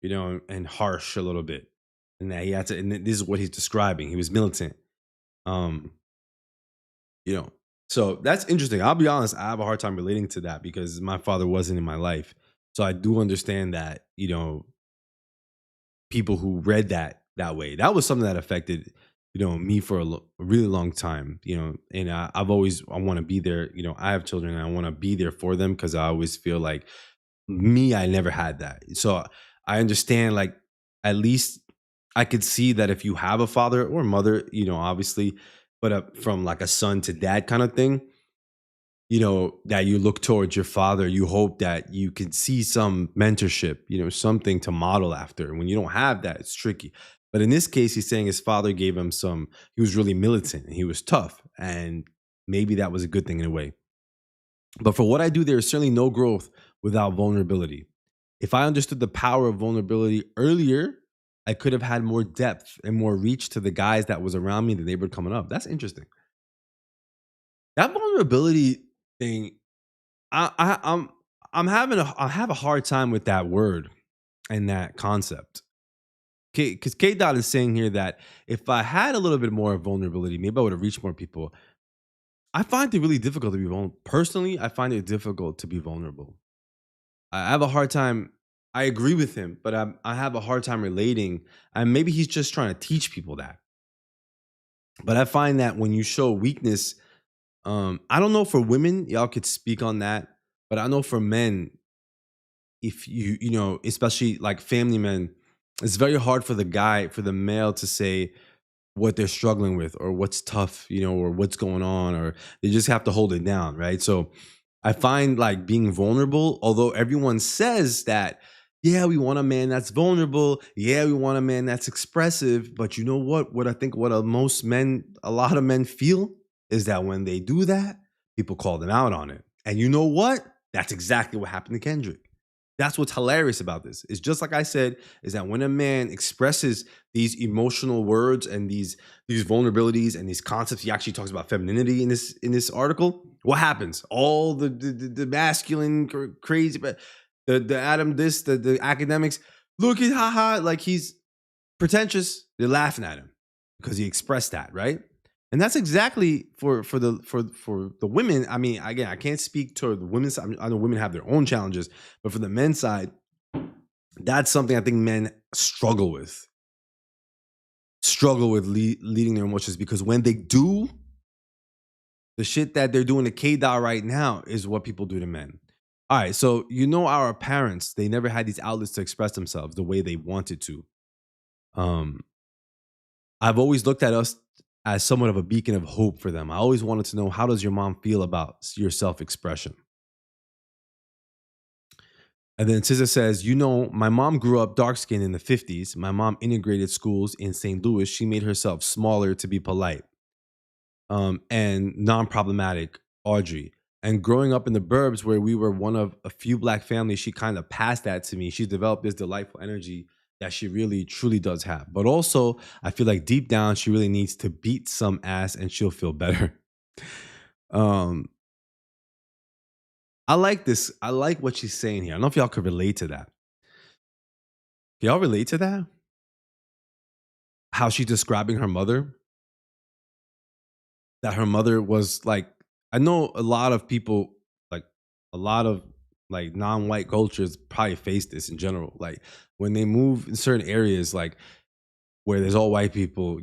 and harsh a little bit. And that he had to, and this is what he's describing. He was militant. So that's interesting. I'll be honest, I have a hard time relating to that because my father wasn't in my life. So I do understand that, people who read that way, that was something that affected, me for a really long time, and I want to be there. I have children and I want to be there for them because I always feel like I never had that. So I understand, at least I could see that if you have a father or mother, obviously, but from a son to dad kind of thing, that you look towards your father, you hope that you can see some mentorship, something to model after. And when you don't have that, it's tricky. But in this case, he's saying his father gave him he was really militant and he was tough. And maybe that was a good thing in a way. But for what I do, there is certainly no growth without vulnerability. If I understood the power of vulnerability earlier, I could have had more depth and more reach to the guys that was around me, the neighborhood coming up. That's interesting. That vulnerability thing, I have a hard time with that word and that concept. Because K. Dot is saying here that if I had a little bit more vulnerability, maybe I would have reached more people. I find it really difficult to be vulnerable. Personally, I find it difficult to be vulnerable. I have a hard time. I agree with him, but I have a hard time relating. And maybe he's just trying to teach people that. But I find that when you show weakness, I don't know for women, y'all could speak on that, but I know for men, if especially family men, it's very hard for the male to say what they're struggling with or what's tough, or what's going on, or they just have to hold it down, right? So I find being vulnerable, although everyone says that, yeah, we want a man that's vulnerable, yeah, we want a man that's expressive, but you know what I think a lot of men feel is that when they do that, people call them out on it. And you know what? That's exactly what happened to Kendrick. That's what's hilarious about this. It's just like I said, is that when a man expresses these emotional words and these vulnerabilities and these concepts, he actually talks about femininity in this article. What happens? All the masculine crazy, but the Adam this, the academics, look at haha, like he's pretentious. They're laughing at him because he expressed that, right? And that's exactly for the women. I mean, again, I can't speak to the women's side. I know women have their own challenges, but for the men's side, that's something I think men struggle with leading their emotions, because when they do, the shit that they're doing to K Dot right now is what people do to men. All right, so our parents, they never had these outlets to express themselves the way they wanted to. Um, I've always looked at us as somewhat of a beacon of hope for them. I always wanted to know, how does your mom feel about your self-expression? And then Scissor says, my mom grew up dark skinned in the 50s. My mom integrated schools in St. Louis. She made herself smaller to be polite and non problematic, Audrey. And growing up in the burbs where we were one of a few black families, she kind of passed that to me. She's developed this delightful energy that she really, truly does have. But also, I feel like deep down, she really needs to beat some ass and she'll feel better. Um, I like this. I like what she's saying here. I don't know if y'all could relate to that. Y'all relate to that? How she's describing her mother? That her mother was like, I know a lot of people, like a lot of like non-white cultures probably face this in general. Like when they move in certain areas, like where there's all white people,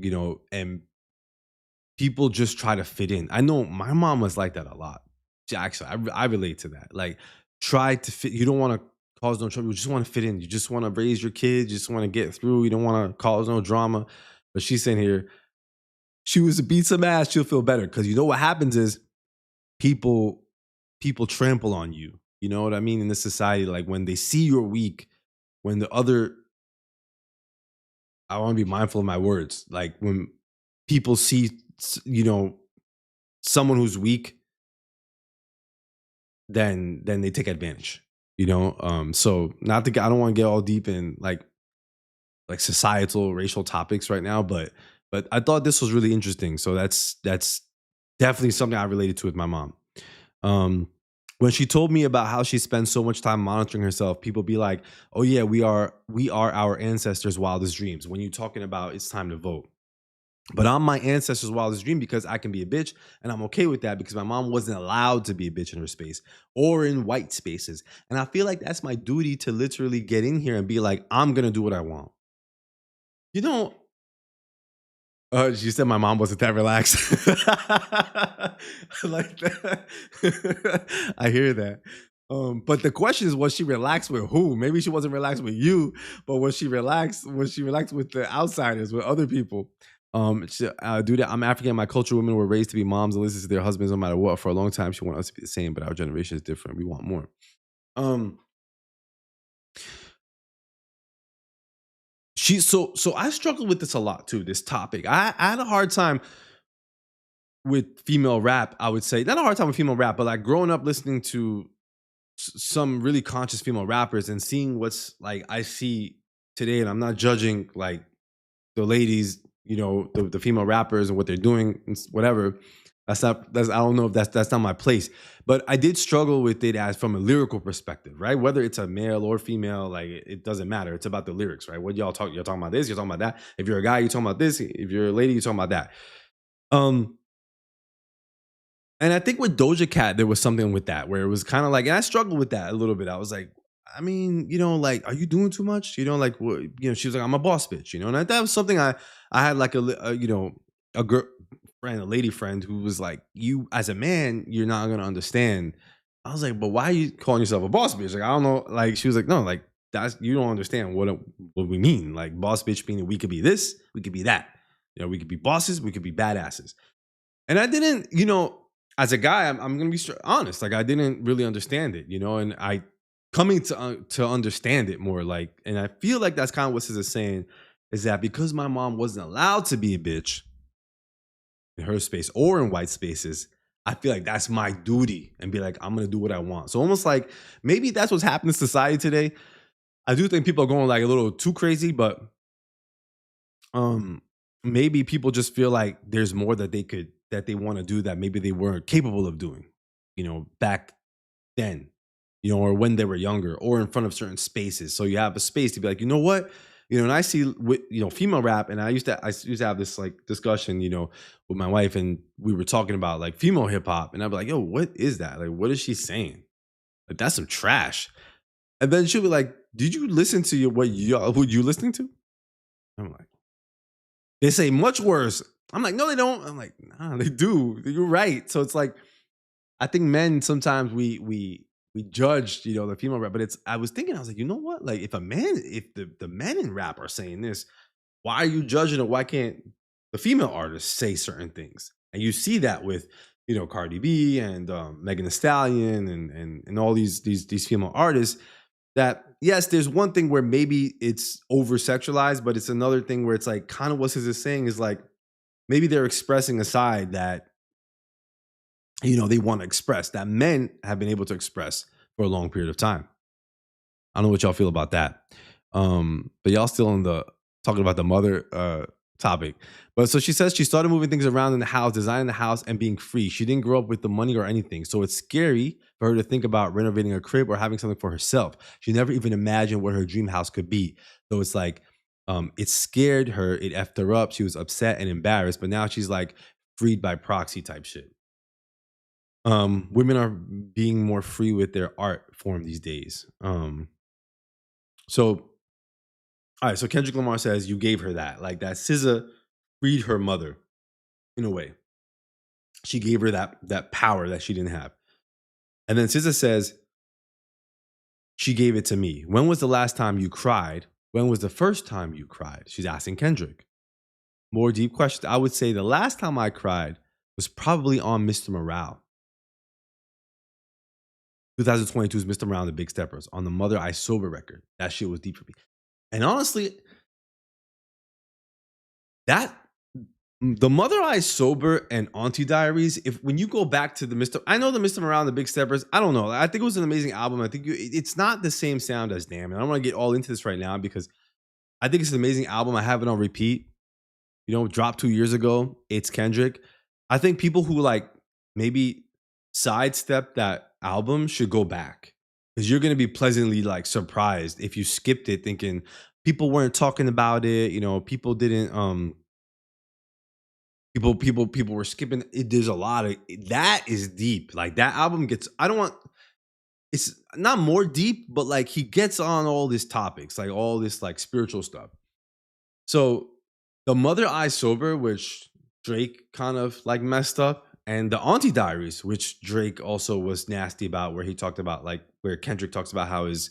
and people just try to fit in. I know my mom was like that a lot. Actually, I relate to that. Like, try to fit. You don't want to cause no trouble. You just want to fit in. You just want to raise your kids. You just want to get through. You don't want to cause no drama. But she's saying here, she was to beat some ass, she'll feel better. Because what happens is people people trample on you. You know what I mean? In this society, like when they see you're weak, when the other, I want to be mindful of my words. Like when people see, someone who's weak, then they take advantage. So not to, I don't want to get all deep in like societal racial topics right now, but I thought this was really interesting. So that's definitely something I related to with my mom. Um, when she told me about how she spends so much time monitoring herself, people be like, "Oh yeah, we are our ancestors' wildest dreams." When you're talking about it's time to vote, but I'm my ancestors' wildest dream because I can be a bitch, and I'm okay with that because my mom wasn't allowed to be a bitch in her space or in white spaces, and I feel like that's my duty to literally get in here and be like, "I'm gonna do what I want." You know, she said my mom wasn't that relaxed. Like that. I hear that. But the question is, was she relaxed with who? Maybe she wasn't relaxed with you, but was she relaxed? Was she relaxed with the outsiders, with other people? Do that. I'm African. My culture, women were raised to be moms and listen to their husbands no matter what. For a long time, she wanted us to be the same, but our generation is different. We want more. Um, so I struggle with this a lot too. This topic, I had a hard time with female rap. I would say not a hard time with female rap, but like growing up listening to some really conscious female rappers and seeing what's like I see today, and I'm not judging like the ladies, the female rappers and what they're doing, and whatever. That's I don't know if that's not my place, but I did struggle with it as from a lyrical perspective, right? Whether it's a male or female, like it doesn't matter. It's about the lyrics, right? What y'all talk, you're talking about this, you're talking about that. If you're a guy, you're talking about this. If you're a lady, you're talking about that. Um, and I think with Doja Cat, there was something with that where it was kind of like, and I struggled with that a little bit. I was like, I mean, like, are you doing too much? Like, what, she was like, I'm a boss bitch, and that was something I had like a girl friend, a lady friend who was like, you as a man, you're not gonna understand. I was like, but why are you calling yourself a boss bitch? Like, I don't know. Like, she was like, no, like that's you don't understand what we mean. Like, boss bitch meaning we could be this, we could be that. We could be bosses, we could be badasses. And I didn't, as a guy, I'm gonna be honest. Like I didn't really understand it, and I coming to understand it more. Like, and I feel like that's kind of what Sis is saying is that because my mom wasn't allowed to be a bitch in her space or in white spaces, I feel like that's my duty and be like, I'm gonna do what I want. So almost like maybe that's what's happening in society today. I do think people are going like a little too crazy, but um maybe people just feel like there's more that they want to do that maybe they weren't capable of doing back then, or when they were younger or in front of certain spaces. So you have a space to be like, you know what, And I see female rap, and I used to have this like discussion, with my wife, and we were talking about like female hip hop, and I'd be like, yo, what is that? Like, what is she saying? Like, that's some trash. And then she'll be like, did you listen to who you listening to? I'm like, they say much worse. I'm like, no, they don't. I'm like, nah, they do. You're right. So it's like, I think men sometimes we judge, the female rap, but I was thinking, I was like, you know what? Like, if the men in rap are saying this, why are you judging it? Why can't the female artists say certain things? And you see that with, Cardi B and Megan Thee Stallion and all these female artists. That, yes, there's one thing where maybe it's over sexualized, but it's another thing where it's like kind of what this is saying is like maybe they're expressing a side that they want to express, that men have been able to express for a long period of time. I don't know what y'all feel about that. But y'all still on the talking about the mother topic. But so she says she started moving things around in the house, designing the house, and being free. She didn't grow up with the money or anything. So it's scary for her to think about renovating a crib or having something for herself. She never even imagined what her dream house could be. So it's like it scared her, it effed her up. She was upset and embarrassed, but now she's like freed by proxy type shit. Women are being more free with their art form these days. So all right, so Kendrick Lamar says you gave her that, like that SZA freed her mother in a way. She gave her that power that she didn't have. And then SZA says she gave it to me. When was the last time you cried? When was the first time you cried? She's asking Kendrick. More deep questions. I would say the last time I cried was probably on Mr. Morale. 2022's Mr. Morale and the Big Steppers on the Mother I Sober record. That shit was deep for me. And honestly, that the Mother I Sober and Auntie Diaries, when you go back to I know the Mr. Morale and the Big Steppers, I don't know. I think it was an amazing album. I think it's not the same sound as Damn. And I don't want to get all into this right now because I think it's an amazing album. I have it on repeat. Dropped 2 years ago. It's Kendrick. I think people who like maybe sidestep that album should go back because you're going to be pleasantly like surprised if you skipped it thinking people weren't talking about it. People didn't. People were skipping it. There's a lot of that is deep. Like that album gets. I don't want. It's not more deep, but like he gets on all these topics, like all this like spiritual stuff. So the Mother I Sober, which Drake kind of like messed up, and the Auntie Diaries, which Drake also was nasty about, where he talked about like where Kendrick talks about how his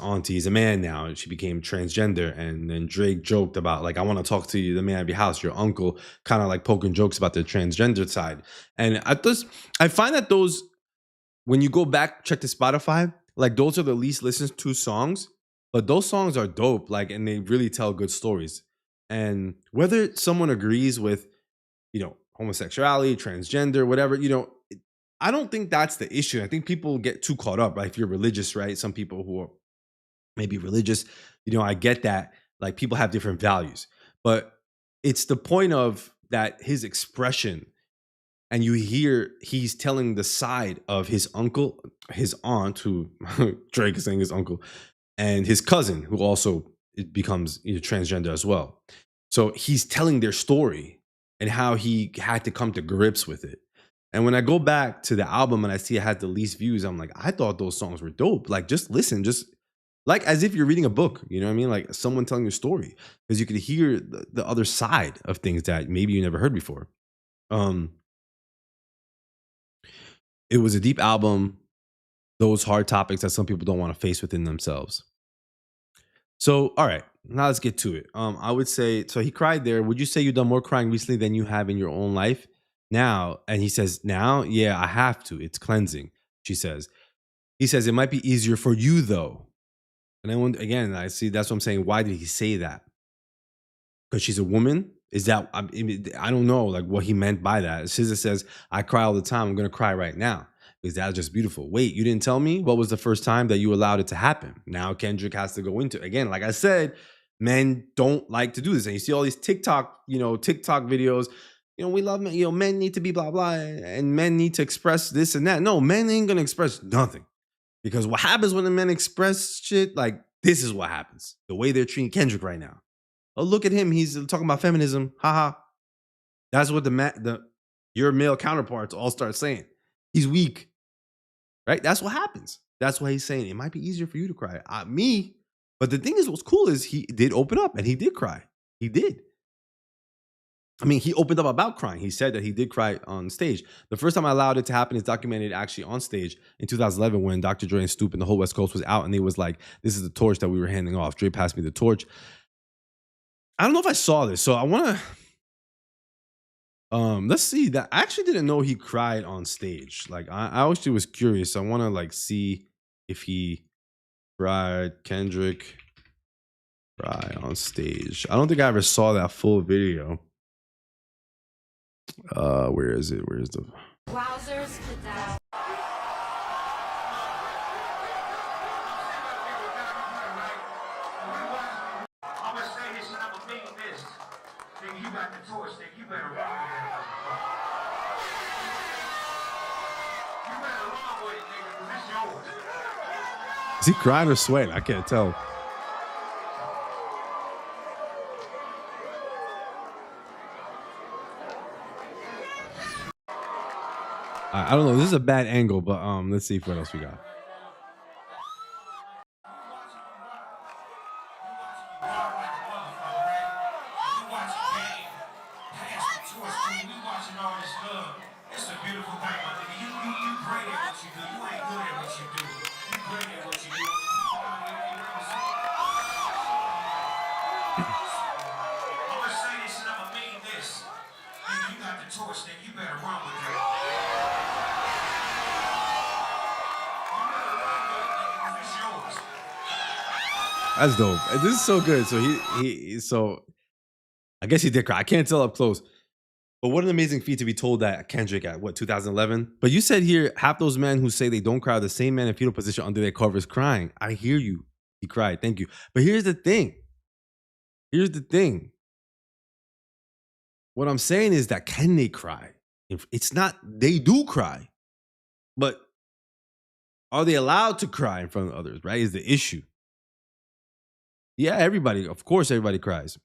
auntie is a man now and she became transgender, and then Drake joked about like I want to talk to you, the man of your house, your uncle, kind of like poking jokes about the transgender side. And I find that those, when you go back check the Spotify, like those are the least listened to songs, but those songs are dope, like, and they really tell good stories. And whether someone agrees with homosexuality, transgender, whatever, I don't think that's the issue. I think people get too caught up, right? If you're religious, right? Some people who are maybe religious, I get that. Like people have different values, but it's the point of that his expression, and you hear he's telling the side of his uncle, his aunt, who Drake is saying his uncle, and his cousin, who also becomes transgender as well. So he's telling their story and how he had to come to grips with it. And when I go back to the album and I see it had the least views, I'm like, I thought those songs were dope. Like, just listen, just like as if you're reading a book, you know what I mean? Like someone telling your story, because you could hear the other side of things that maybe you never heard before. It was a deep album, those hard topics that some people don't want to face within themselves. So, all right, now let's get to it. I would say, so he cried there. Would you say you've done more crying recently than you have in your own life? Now, and he says, now, yeah, I have to. It's cleansing, she says. He says, it might be easier for you though. And then again, I see, that's what I'm saying. Why did he say that? Because she's a woman? Is that, I don't know like what he meant by that. SZA says, I cry all the time. I'm going to cry right now. Because that's just beautiful. Wait, you didn't tell me what was the first time that you allowed it to happen? Now Kendrick has to go into it. Again, like I said, men don't like to do this. And you see all these TikTok videos. We love men. Men need to be blah, blah. And men need to express this and that. No, men ain't going to express nothing. Because what happens when the men express shit, like This is what happens. The way they're treating Kendrick right now. Oh, look at him. He's talking about feminism. Haha. That's what your male counterparts all start saying. He's weak. Right? That's what happens. That's why he's saying it might be easier for you to cry. Me. But the thing is, what's cool is he did open up and he did cry. He did. I mean, he opened up about crying. He said that he did cry on stage. The first time I allowed it to happen is documented actually on stage in 2011 when Dr. Dre and Snoop and the whole West Coast was out, and he was like, "This is the torch that we were handing off." Dre passed me the torch. I don't know if I saw this, so I want to. Let's see. That I actually didn't know he cried on stage. Like I actually was curious. I want to like see if he cried. Kendrick cry on stage. I don't think I ever saw that full video. Where is it? Where's the Wowzers with that. I'm gonna say this and I'm gonna mean this. Nigga, you got the torch, nigga. You better run with it. You better run with it, nigga, because it's yours. Is he crying or sweating? I can't tell. I don't know. This is a bad angle, but let's see what else we got. That's dope. This is so good. So so I guess he did cry. I can't tell up close. But what an amazing feat to be told that Kendrick at what 2011. But you said here half those men who say they don't cry are the same men in fetal position under their covers crying. I hear you. He cried. Thank you. But here's the thing. Here's the thing. What I'm saying is that can they cry? It's not, they do cry. But are they allowed to cry in front of others, right? Is the issue. Yeah, everybody. Of course, everybody cries.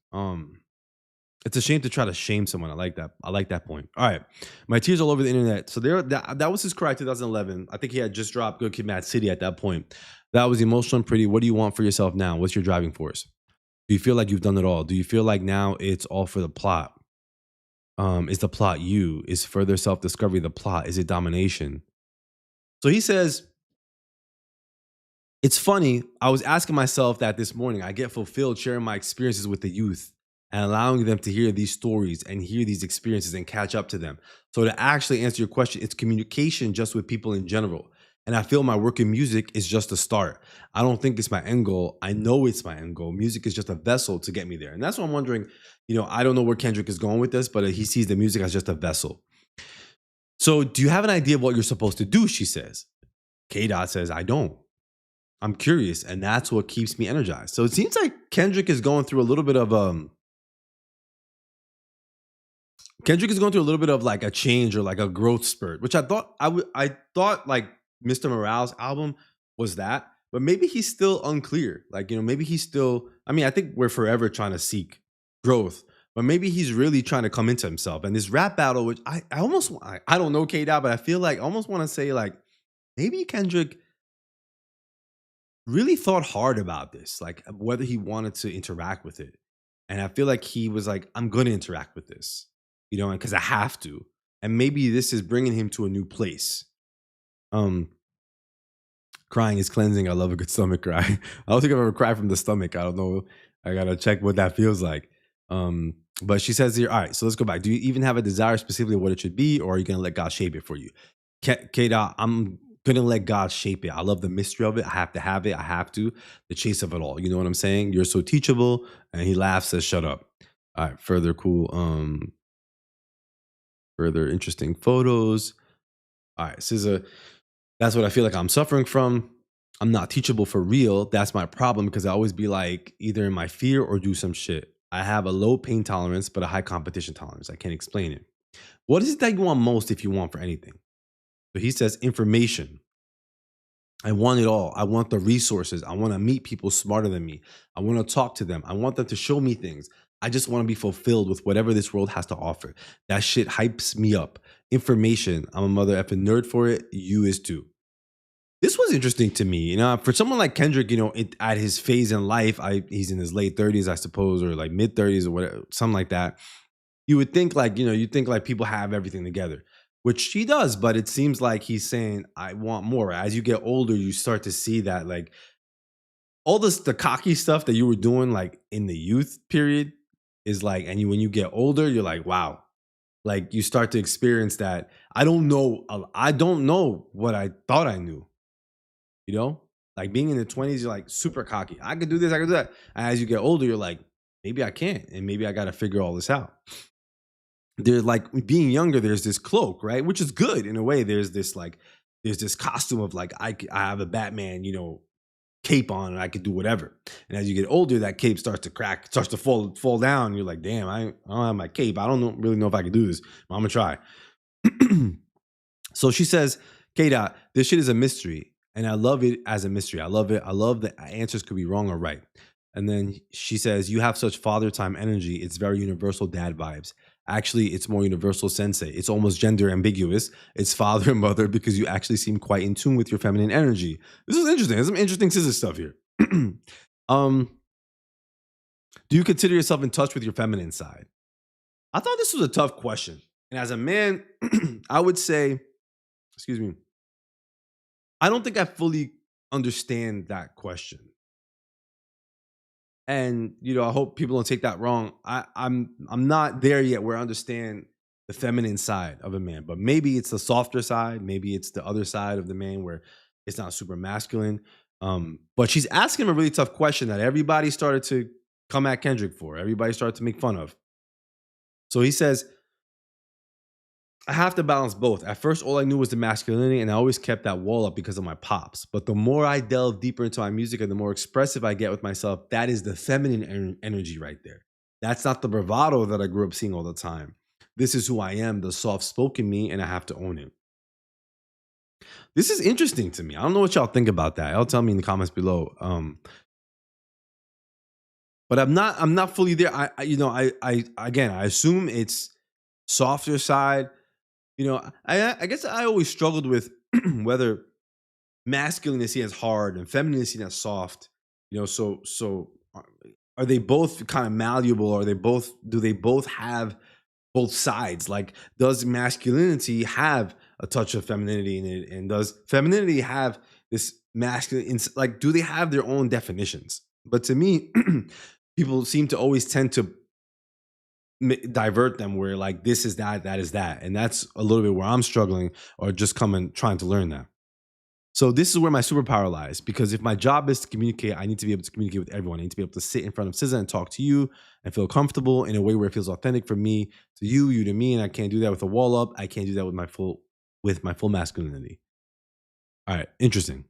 It's a shame to try to shame someone. I like that. I like that point. All right, my tears all over the internet. So that was his cry. 2011. I think he had just dropped Good Kid, Mad City at that point. That was emotional and pretty. What do you want for yourself now? What's your driving force? Do you feel like you've done it all? Do you feel like now it's all for the plot? Is the plot you? Is further self-discovery the plot? Is it domination? So he says, it's funny, I was asking myself that this morning. I get fulfilled sharing my experiences with the youth and allowing them to hear these stories and hear these experiences and catch up to them. So to actually answer your question, it's communication just with people in general. And I feel my work in music is just a start. I don't think it's my end goal. I know it's my end goal. Music is just a vessel to get me there. And that's what I'm wondering, I don't know where Kendrick is going with this, but he sees the music as just a vessel. So do you have an idea of what you're supposed to do, she says. K-Dot says, I don't. I'm curious, and that's what keeps me energized. So it seems like Kendrick is going through a little bit of like a change or like a growth spurt, which I thought like Mr. Morale's album was that, but maybe he's still unclear. Like, maybe he's still, I think we're forever trying to seek growth, but maybe he's really trying to come into himself. And this rap battle, which I don't know K-Dot, but I feel like I almost want to say like maybe Kendrick really thought hard about this, like whether he wanted to interact with it. And I feel like he was like, I'm going to interact with this, because I have to. And maybe this is bringing him to a new place. Crying is cleansing. I love a good stomach cry. I don't think I've ever cried from the stomach. I don't know. I got to check what that feels like. But she says here, all right, so let's go back. Do you even have a desire specifically what it should be, or are you going to let God shape it for you? K-Dot, I'm going to let God shape it. I love the mystery of it. I have to have it. I have to. The chase of it all. You know what I'm saying? You're so teachable. And he laughs, says, shut up. All right, further cool. Further interesting photos. All right, that's what I feel like I'm suffering from. I'm not teachable for real. That's my problem, because I always be like either in my fear or do some shit. I have a low pain tolerance, but a high competition tolerance. I can't explain it. What is it that you want most if you want for anything? So he says information. I want it all. I want the resources. I want to meet people smarter than me. I want to talk to them. I want them to show me things. I just want to be fulfilled with whatever this world has to offer. That shit hypes me up. Information. I'm a mother effing nerd for it. You is too. This was interesting to me. For someone like Kendrick, at his phase in life, he's in his late 30s, I suppose, or like mid 30s or whatever, something like that. You would think like people have everything together, which he does, but it seems like he's saying, I want more. As you get older, you start to see that like all the cocky stuff that you were doing like in the youth period is like, and when you get older, you're like, wow. Like you start to experience that. I don't know what I thought I knew, like being in the 20s, you're like super cocky. I could do this, I could do that. And as you get older, you're like, maybe I can't, and maybe I got to figure all this out. There's like being younger, there's this cloak, right? Which is good in a way. There's this costume of like, I have a Batman, cape on and I could do whatever. And as you get older, that cape starts to crack, starts to fall down. You're like, damn, I don't have my cape. I don't really know if I can do this, but I'm gonna try. So she says, K-Dot, this shit is a mystery. And I love it as a mystery. I love it. I love that answers could be wrong or right. And then she says, you have such father time energy. It's very universal dad vibes. Actually, it's more universal sensei. It's almost gender ambiguous. It's father and mother because you actually seem quite in tune with your feminine energy. This is interesting. There's some interesting scissor stuff here. Do you consider yourself in touch with your feminine side? I thought this was a tough question. And as a man, I would say, excuse me, I don't think I fully understand that question. And I hope people don't take that wrong. I'm not there yet where I understand the feminine side of a man, but maybe it's the softer side, maybe it's the other side of the man where it's not super masculine. But she's asking him a really tough question that everybody started to come at Kendrick for. Everybody started to make fun of. So he says, I have to balance both. At first, all I knew was the masculinity, and I always kept that wall up because of my pops. But the more I delve deeper into my music and the more expressive I get with myself, that is the feminine energy right there. That's not the bravado that I grew up seeing all the time. This is who I am, the soft-spoken me, and I have to own it. This is interesting to me. I don't know what y'all think about that. Y'all tell me in the comments below. But I'm not fully there. I assume it's softer side. I guess I always struggled with whether masculine is seen as hard and feminine is seen as soft. So are they both kind of malleable? Or do they both have both sides? Like, does masculinity have a touch of femininity in it? And does femininity have this masculine? Like, do they have their own definitions? But to me, people seem to always tend to divert them where like this is that is that, and that's a little bit where I'm struggling or just trying to learn that. So this is where my superpower lies, because if my job is to communicate, I need to be able to communicate with everyone. I need to be able to sit in front of SZA and talk to you and feel comfortable in a way where it feels authentic for me to you, you to me, and I can't do that with a wall up. I can't do that with my full masculinity. All right, interesting.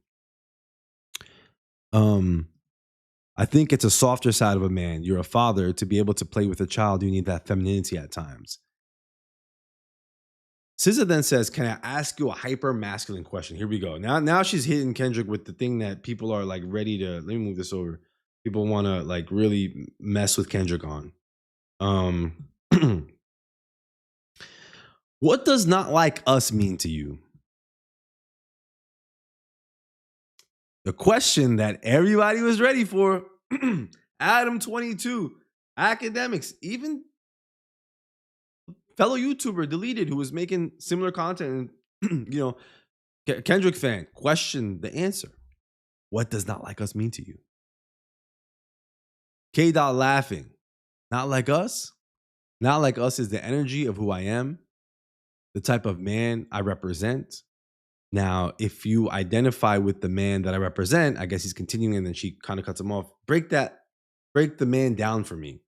I think it's a softer side of a man. You're a father. To be able to play with a child, you need that femininity at times. SZA then says, can I ask you a hyper masculine question? Here we go. Now she's hitting Kendrick with the thing that people are like ready to, let me move this over. People want to like really mess with Kendrick on. What does not like us mean to you? The question that everybody was ready for. Adam 22, Akademiks, even fellow YouTuber Daylyt, who was making similar content, and Kendrick fan, question the answer. What does not like us mean to you? K-Dot laughing. Not like us? Not like us is the energy of who I am, the type of man I represent. Now, if you identify with the man that I represent, I guess he's continuing, and then she kind of cuts him off. Break the man down for me.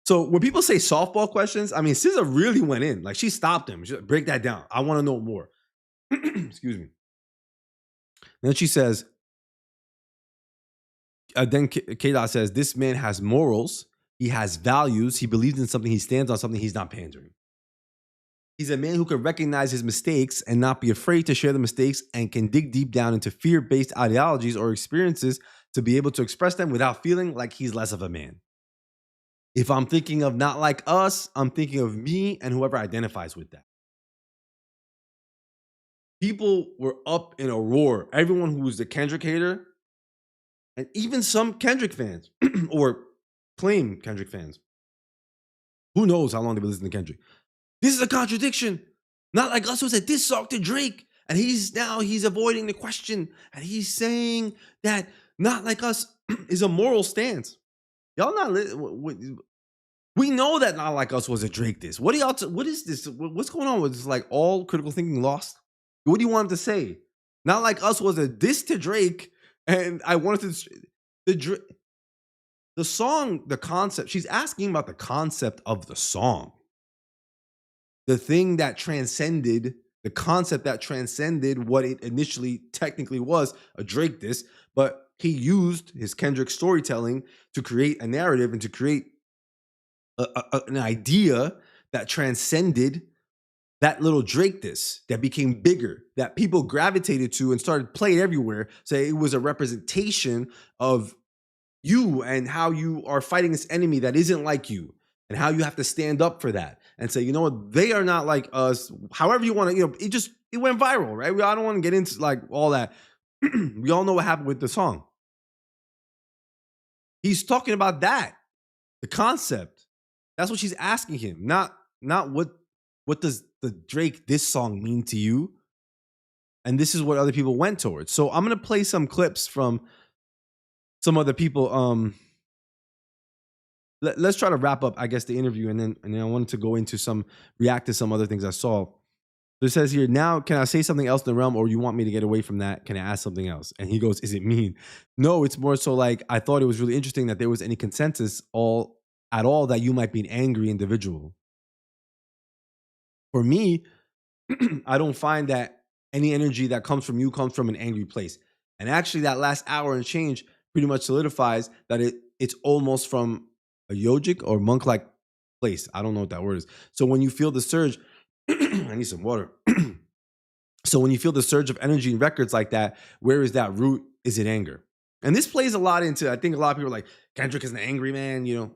So when people say softball questions, I mean, SZA really went in. Like, she stopped him. She, break that down. I want to know more. Excuse me. And then she says, then K-Dot says, this man has morals. He has values. He believes in something. He stands on something. He's not pandering. He's a man who can recognize his mistakes and not be afraid to share the mistakes and can dig deep down into fear-based ideologies or experiences to be able to express them without feeling like he's less of a man. If I'm thinking of not like us, I'm thinking of me and whoever identifies with that. People were up in a roar. Everyone who was the Kendrick hater, and even some Kendrick fans or claim Kendrick fans. Who knows how long they've been listening to Kendrick? This is a contradiction. Not like us was a diss song to Drake. And he's avoiding the question. And he's saying that Not Like Us is a moral stance. Y'all not we know that Not Like Us was a Drake diss. What is this? What's going on with this? Like all critical thinking lost? What do you want him to say? Not Like Us was a diss to Drake. And I wanted to the song, the concept. She's asking about the concept of the song. The thing that transcended, the concept that transcended what it initially technically was, a Drake diss, but he used his Kendrick storytelling to create a narrative and to create an idea that transcended that little Drake diss that became bigger, that people gravitated to and started playing everywhere. Say it was a representation of you and how you are fighting this enemy that isn't like you and how you have to stand up for that and say, you know what, they are not like us. However you want to, it went viral, right? I don't want to get into like all that. We all know what happened with the song. He's talking about that, the concept. That's what she's asking him. Not what does the Drake this song mean to you? And this is what other people went towards. So I'm gonna play some clips from some other people. Let's try to wrap up, I guess, the interview, and then I wanted to go into react to some other things I saw. So it says here, now, can I say something else in the realm, or you want me to get away from that? Can I ask something else? And he goes, is it mean? No, it's more so like, I thought it was really interesting that there was any consensus at all that you might be an angry individual. For me, I don't find that any energy that comes from you comes from an angry place. And actually that last hour and change pretty much solidifies that it's almost from a yogic or monk-like place. I don't know what that word is. So when you feel the surge, I need some water. So when you feel the surge of energy in records like that, where is that root? Is it anger? And this plays a lot into, I think a lot of people are like, Kendrick is an angry man,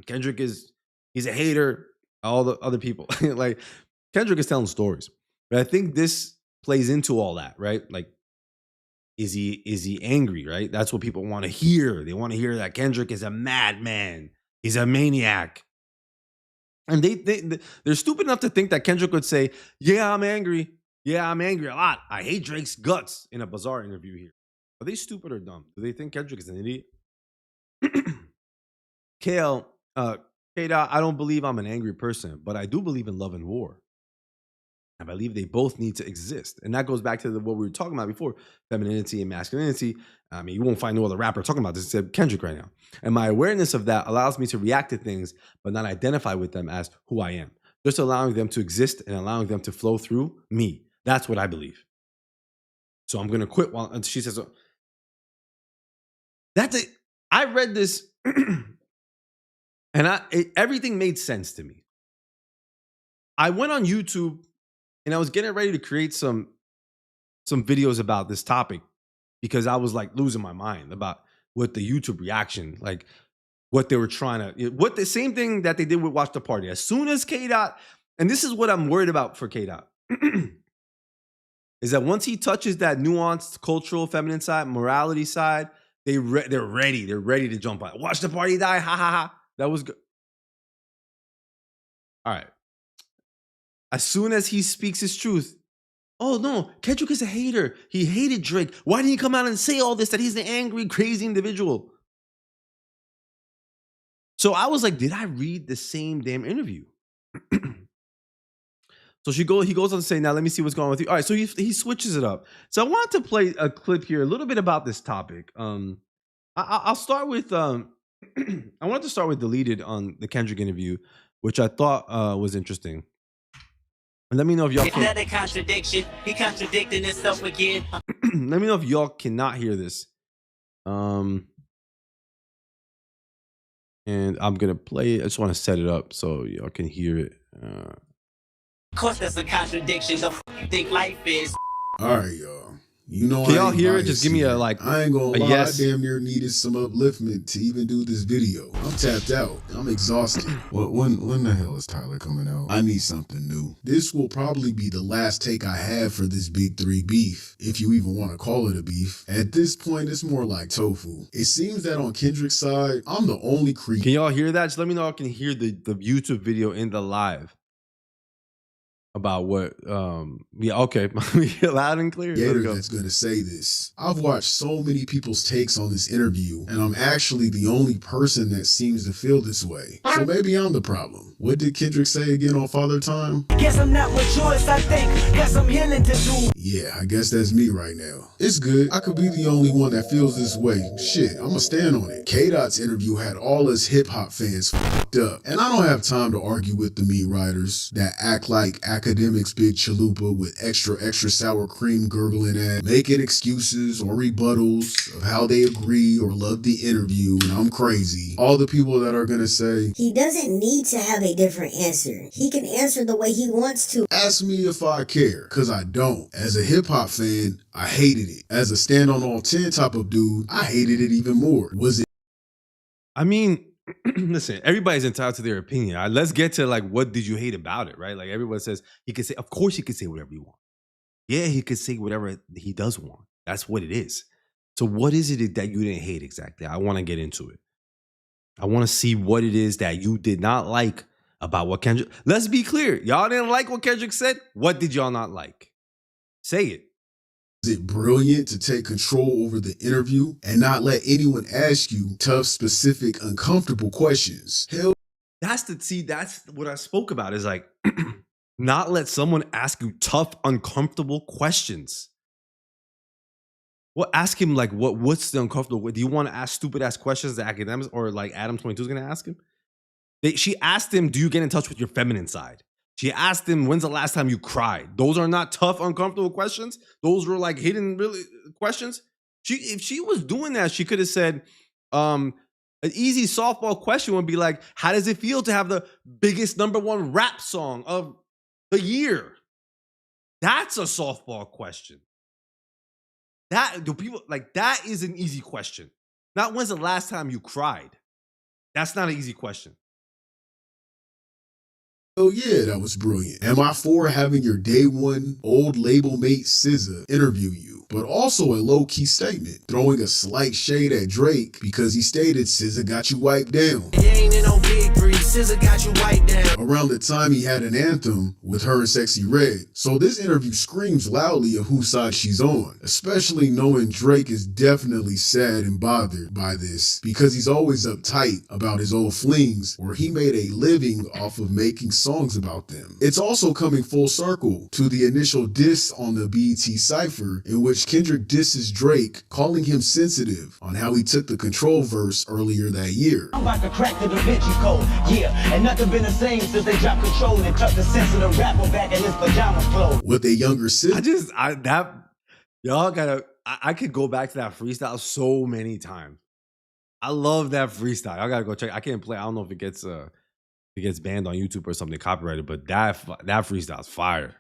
Kendrick he's a hater, all the other people. Like Kendrick is telling stories. But I think this plays into all that, right? Like, is he angry, right? That's what people want to hear. They want to hear that Kendrick is a madman. He's a maniac. And they're stupid enough to think that Kendrick would say, yeah, I'm angry. Yeah, I'm angry a lot. I hate Drake's guts in a Bazaar interview here. Are they stupid or dumb? Do they think Kendrick is an idiot? Kale, K-Dot, I don't believe I'm an angry person, but I do believe in love and war. I believe they both need to exist. And that goes back to what we were talking about before, femininity and masculinity. I mean, you won't find no other rapper talking about this except Kendrick right now. And my awareness of that allows me to react to things, but not identify with them as who I am. Just allowing them to exist and allowing them to flow through me. That's what I believe. So I'm going to quit while she says, that's it. I read this and everything made sense to me. I went on YouTube and I was getting ready to create some videos about this topic because I was like losing my mind about what the YouTube reaction, like what they were trying to, what the same thing that they did with Watch the Party. As soon as K-Dot, and this is what I'm worried about for K-Dot, is that once he touches that nuanced cultural feminine side, morality side, they're ready. They're ready to jump on. Watch the party die. Ha ha ha. That was good. All right. As soon as he speaks his truth, oh no, Kendrick is a hater. He hated Drake. Why didn't he come out and say all this, that he's an angry, crazy individual? So I was like, did I read the same damn interview? So he goes on to say, now let me see what's going on with you. All right, so he switches it up. So I want to play a clip here, a little bit about this topic. I'll start with, I wanted to start with Daylyt on the Kendrick interview, which I thought was interesting. And let me know if y'all can. Another contradiction. He contradicting himself again. Let me know if y'all cannot hear this. And I'm gonna play it. I just want to set it up so y'all can hear it. Of course, that's a contradiction. The f you think life is? All right, y'all. You know, Can I y'all ain't hear it? biased Just give me here. a like. I ain't gonna a lie, yes. I damn near needed some upliftment to even do this video. I'm tapped out. I'm exhausted. When the hell is Tyler coming out? I need something new. This will probably be the last take I have for this Big 3 beef, if you even want to call it a beef. At this point, it's more like tofu. It seems that on Kendrick's side, I'm the only creep. Can y'all hear that? Just let me know I can hear the YouTube video in the live. About what? Yeah, okay. Loud and clear. Let it Gator go. that's gonna say this. I've watched so many people's takes on this interview, and I'm actually the only person that seems to feel this way. So maybe I'm the problem. What did Kendrick say again on Father Time? Guess I'm not mature as I think. Got some healing to do. Yeah, I guess that's me right now. It's good. I could be the only one that feels this way. Shit, I'ma stand on it. K-Dot's interview had all us hip-hop fans f***ed up. And I don't have time to argue with the meat writers that act like Akademiks big chalupa with extra sour cream gurgling at, making excuses or rebuttals of how they agree or love the interview, and I'm crazy. All the people that are gonna say, he doesn't need to have a different answer. He can answer the way he wants to. ask me if I care, cause I don't. As a hip-hop fan, I hated it. As a stand on all 10 type of dude, I hated it even more. Was it? I mean, listen, everybody's entitled to their opinion. Let's get to like, what did you hate about it, right? Like everyone says he can say, of course he can say whatever he wants. Yeah, he could say whatever he does want. That's what it is. So what is it that you didn't hate exactly? I want to get into it. I want to see what it is that you did not like about what Kendrick. Let's be clear. Y'all didn't like what Kendrick said. What did y'all not like? Say it. Is it brilliant to take control over the interview and not let anyone ask you tough, specific, uncomfortable questions? Hell, That's what I spoke about is like, not let someone ask you tough, uncomfortable questions. Well, ask him like, what's the uncomfortable? Do you want to ask stupid ass questions that Akademiks or like Adam 22 is going to ask him? She asked him, do you get in touch with your feminine side? She asked him, when's the last time you cried? Those are not tough, uncomfortable questions. Those were like hidden really questions. If she was doing that, she could have said, an easy softball question would be like, how does it feel to have the biggest #1 rap song of the year? That's a softball question. That is an easy question. Not when's the last time you cried. That's not an easy question. oh yeah, that was brilliant. Am I for having your day one old label mate SZA interview you? But also a low-key statement, throwing a slight shade at Drake because he stated SZA got you wiped down. You ain't in no big 3. SZA got you wiped down. Around the time he had an anthem with her and Sexy Red. So this interview screams loudly of whose side she's on, especially knowing Drake is definitely sad and bothered by this because he's always uptight about his old flings where he made a living off of making songs about them. It's also coming full circle to the initial diss on the BET Cypher in which Kendrick disses Drake, calling him sensitive on how he took the Control verse earlier that year. I'm about to crack the Da Vinci Code. Yeah, and nothing been the same since they dropped Control and tucked the sensitive rapper back in his pajamas clothes. With a younger sister. I could go back to that freestyle so many times. I love that freestyle. I gotta go check. I can't play. I don't know if it gets banned on YouTube or something copyrighted, but that freestyle is fire.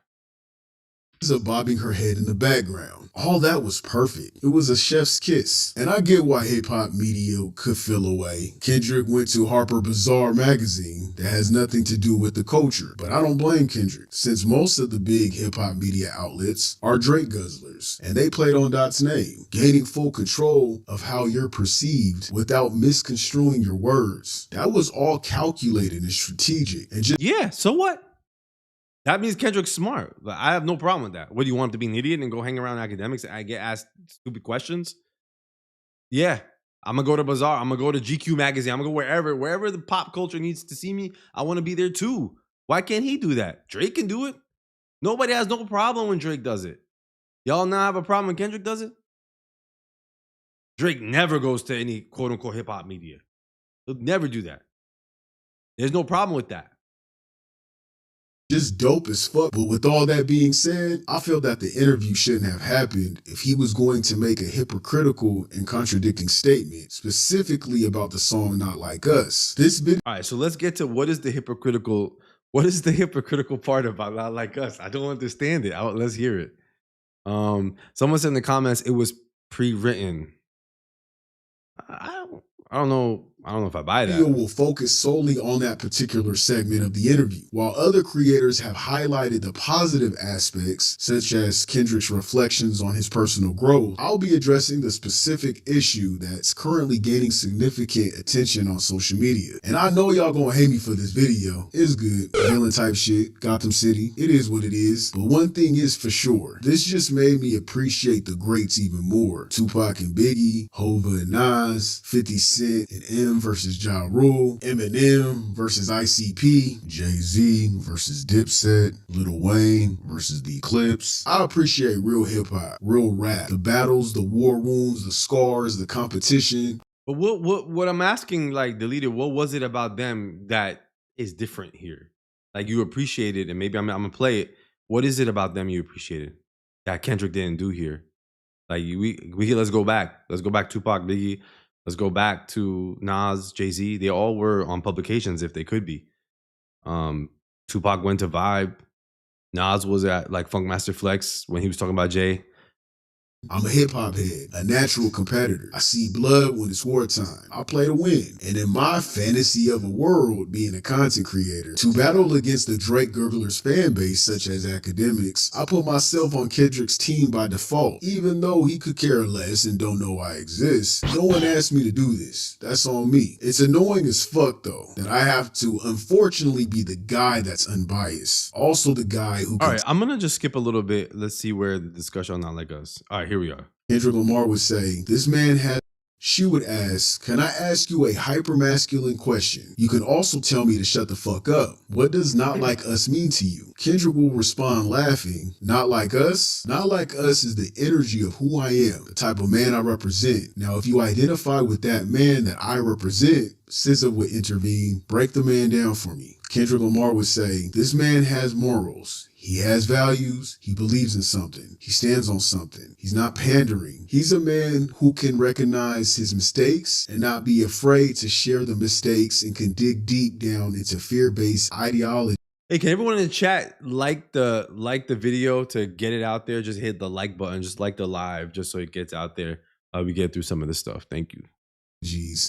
Bobbing her head in the background. All that was perfect. It was a chef's kiss. And I get why hip-hop media could feel away. Kendrick went to Harper Bazaar magazine that has nothing to do with the culture. But I don't blame Kendrick, since most of the big hip-hop media outlets are Drake guzzlers. And they played on Dot's name, gaining full control of how you're perceived without misconstruing your words. That was all calculated and strategic. And just Yeah, so what? That means Kendrick's smart. Like, I have no problem with that. What, do you want him to be an idiot and go hang around Akademiks and get asked stupid questions? Yeah, I'm going to go to Bizar. I'm going to go to GQ magazine. I'm going to go wherever the pop culture needs to see me. I want to be there too. Why can't he do that? Drake can do it. Nobody has no problem when Drake does it. Y'all not have a problem when Kendrick does it? Drake never goes to any quote unquote hip hop media. He'll never do that. There's no problem with that. Just dope as fuck. But with all that being said, I feel that the interview shouldn't have happened if he was going to make a hypocritical and contradicting statement, specifically about the song Not Like Us. This video All right, so let's get to what is the hypocritical What is the hypocritical part about not like us? I don't understand it. Let's hear it. Someone said in the comments it was pre-written. I don't know. I don't know if I buy Video that. will focus solely on that particular segment of the interview, while other creators have highlighted the positive aspects, such as Kendrick's reflections on his personal growth. I'll be addressing the specific issue that's currently gaining significant attention on social media. And I know y'all gonna hate me for this video. It's good. Villain type shit. Gotham City. It is what it is. But one thing is for sure. This just made me appreciate the greats even more. Tupac and Biggie, Hova and Nas, 50 Cent and M versus Ja Rule, Eminem versus ICP, Jay-Z versus Dipset, Lil Wayne versus The Eclipse. I appreciate real hip-hop, real rap, the battles, the war wounds, the scars, the competition. But what I'm asking, like, Daylyt, what was it about them that is different here? Like, you appreciate it, and maybe I'm gonna play it. What is it about them you appreciated that Kendrick didn't do here? Like, let's go back. Let's go back Tupac, Biggie. Let's go back to Nas, Jay-Z. They all were on publications if they could be. Tupac went to Vibe. Nas was at like Funkmaster Flex when he was talking about Jay. I'm a hip-hop head, a natural competitor. I see blood when it's wartime. I play to win. And in my fantasy of a world, being a content creator, to battle against the Drake Gurglers fan base, such as Akademiks, I put myself on Kendrick's team by default. Even though he could care less and don't know I exist, no one asked me to do this. That's on me. It's annoying as fuck, though, that I have to unfortunately be the guy that's unbiased. Also the guy who... All right, I'm going to just skip a little bit. Let's see where the discussion on Not Like Us. All right, here we are. Kendrick Lamar would say, this man has... She would ask, can I ask you a hyper-masculine question? You can also tell me to shut the fuck up. What does not like us mean to you? Kendrick will respond laughing, not like us? Not like us is the energy of who I am, the type of man I represent. Now, if you identify with that man that I represent, SZA would intervene, break the man down for me. Kendrick Lamar would say, this man has morals. He has values. He believes in something. He stands on something. He's not pandering. He's a man who can recognize his mistakes and not be afraid to share the mistakes and can dig deep down into fear-based ideology. Hey, can everyone in the chat like the video to get it out there? Just hit the like button. Just like the live, just so it gets out there. We get through some of this stuff. Thank you.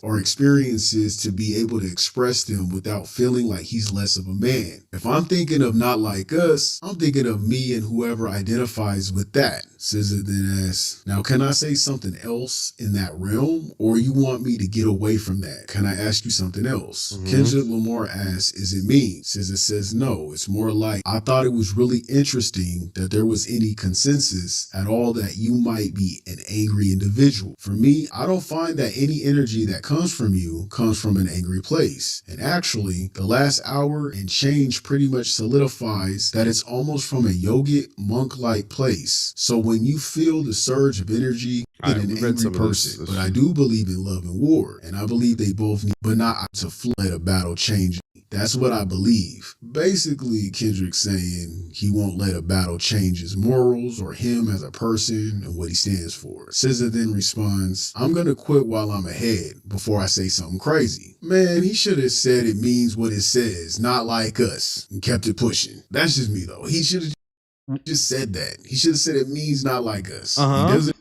Or experiences to be able to express them without feeling like he's less of a man. If I'm thinking of Not Like Us, I'm thinking of me and whoever identifies with that. SZA then asks, now can I say something else in that realm, or you want me to get away from that? Can I ask you something else? Kendrick Lamar asks, is it mean? SZA says no, it's more like, I thought it was really interesting that there was any consensus at all that you might be an angry individual. For me, I don't find that any energy that comes from you comes from an angry place. And actually, the last hour and change pretty much solidifies that it's almost from a yogic, monk-like place. So when you feel the surge of energy in an angry person, but I do believe in love and war, and I believe they both need, but not to let a battle change. That's what I believe. Basically, Kendrick's saying he won't let a battle change his morals or him as a person and what he stands for. SZA then responds, I'm gonna quit while I'm ahead before I say something crazy. Man, he should have said it means what it says, not like us, and kept it pushing. That's just me though. He should have just said that. He should have said it means not like us. He doesn't.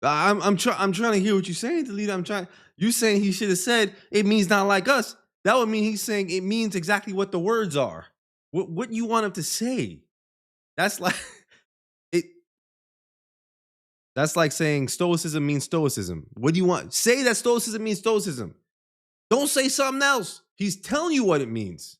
I'm trying to hear what you're saying, Daylyt. You saying he should have said it means not like us. That would mean he's saying it means exactly what the words are. What you want him to say? That's like it. That's like saying stoicism means stoicism. What do you want? Say that stoicism means stoicism. Don't say something else. He's telling you what it means.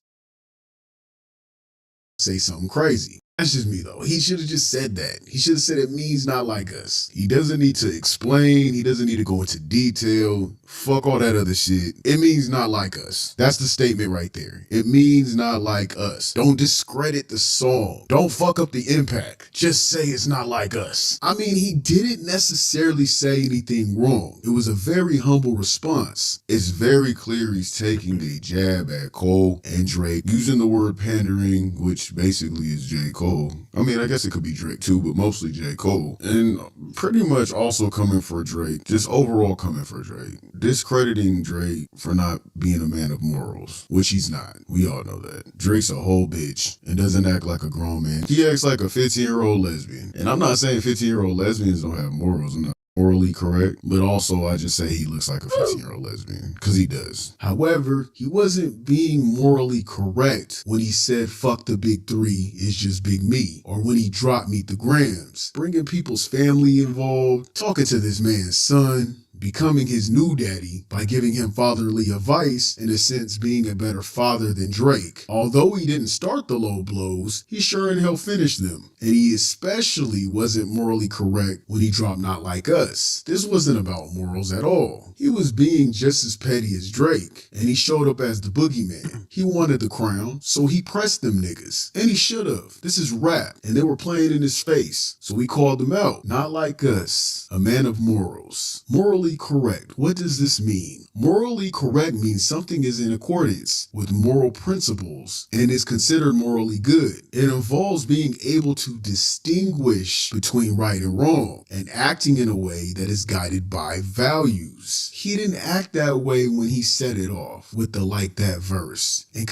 Say something crazy. That's just me though. He should have just said that. He should have said it means not like us. He doesn't need to explain. He doesn't need to go into detail. Fuck all that other shit. It means not like us. That's the statement right there. It means not like us. Don't discredit the song. Don't fuck up the impact. Just say it's not like us. I mean, he didn't necessarily say anything wrong. It was a very humble response. It's very clear he's taking a jab at Cole and Drake, using the word pandering, which basically is J. Cole. Cole. I mean, I guess it could be Drake too, but mostly J. Cole. And pretty much also coming for Drake, just overall coming for Drake. Discrediting Drake for not being a man of morals, which he's not. We all know that. Drake's a whole bitch and doesn't act like a grown man. He acts like a 15-year-old lesbian. And I'm not saying 15-year-old lesbians don't have morals. I'm not morally correct, but also I just say he looks like a 15-year-old lesbian, because he does. However, he wasn't being morally correct when he said fuck the big three, it's just big me, or when he dropped Meet the Grams, bringing people's family involved, talking to this man's son, becoming his new daddy by giving him fatherly advice, in a sense being a better father than Drake. Although he didn't start the low blows, he sure in hell finished them. And he especially wasn't morally correct when he dropped Not Like Us. This wasn't about morals at all. He was being just as petty as Drake, and he showed up as the boogeyman. He wanted the crown, so he pressed them niggas. And he should've. This is rap, and they were playing in his face, so he called them out. Not Like Us, a man of morals. Morally correct. What does this mean? Morally correct means something is in accordance with moral principles and is considered morally good. It involves being able to distinguish between right and wrong and acting in a way that is guided by values. He didn't act that way when he set it off with the Like That verse and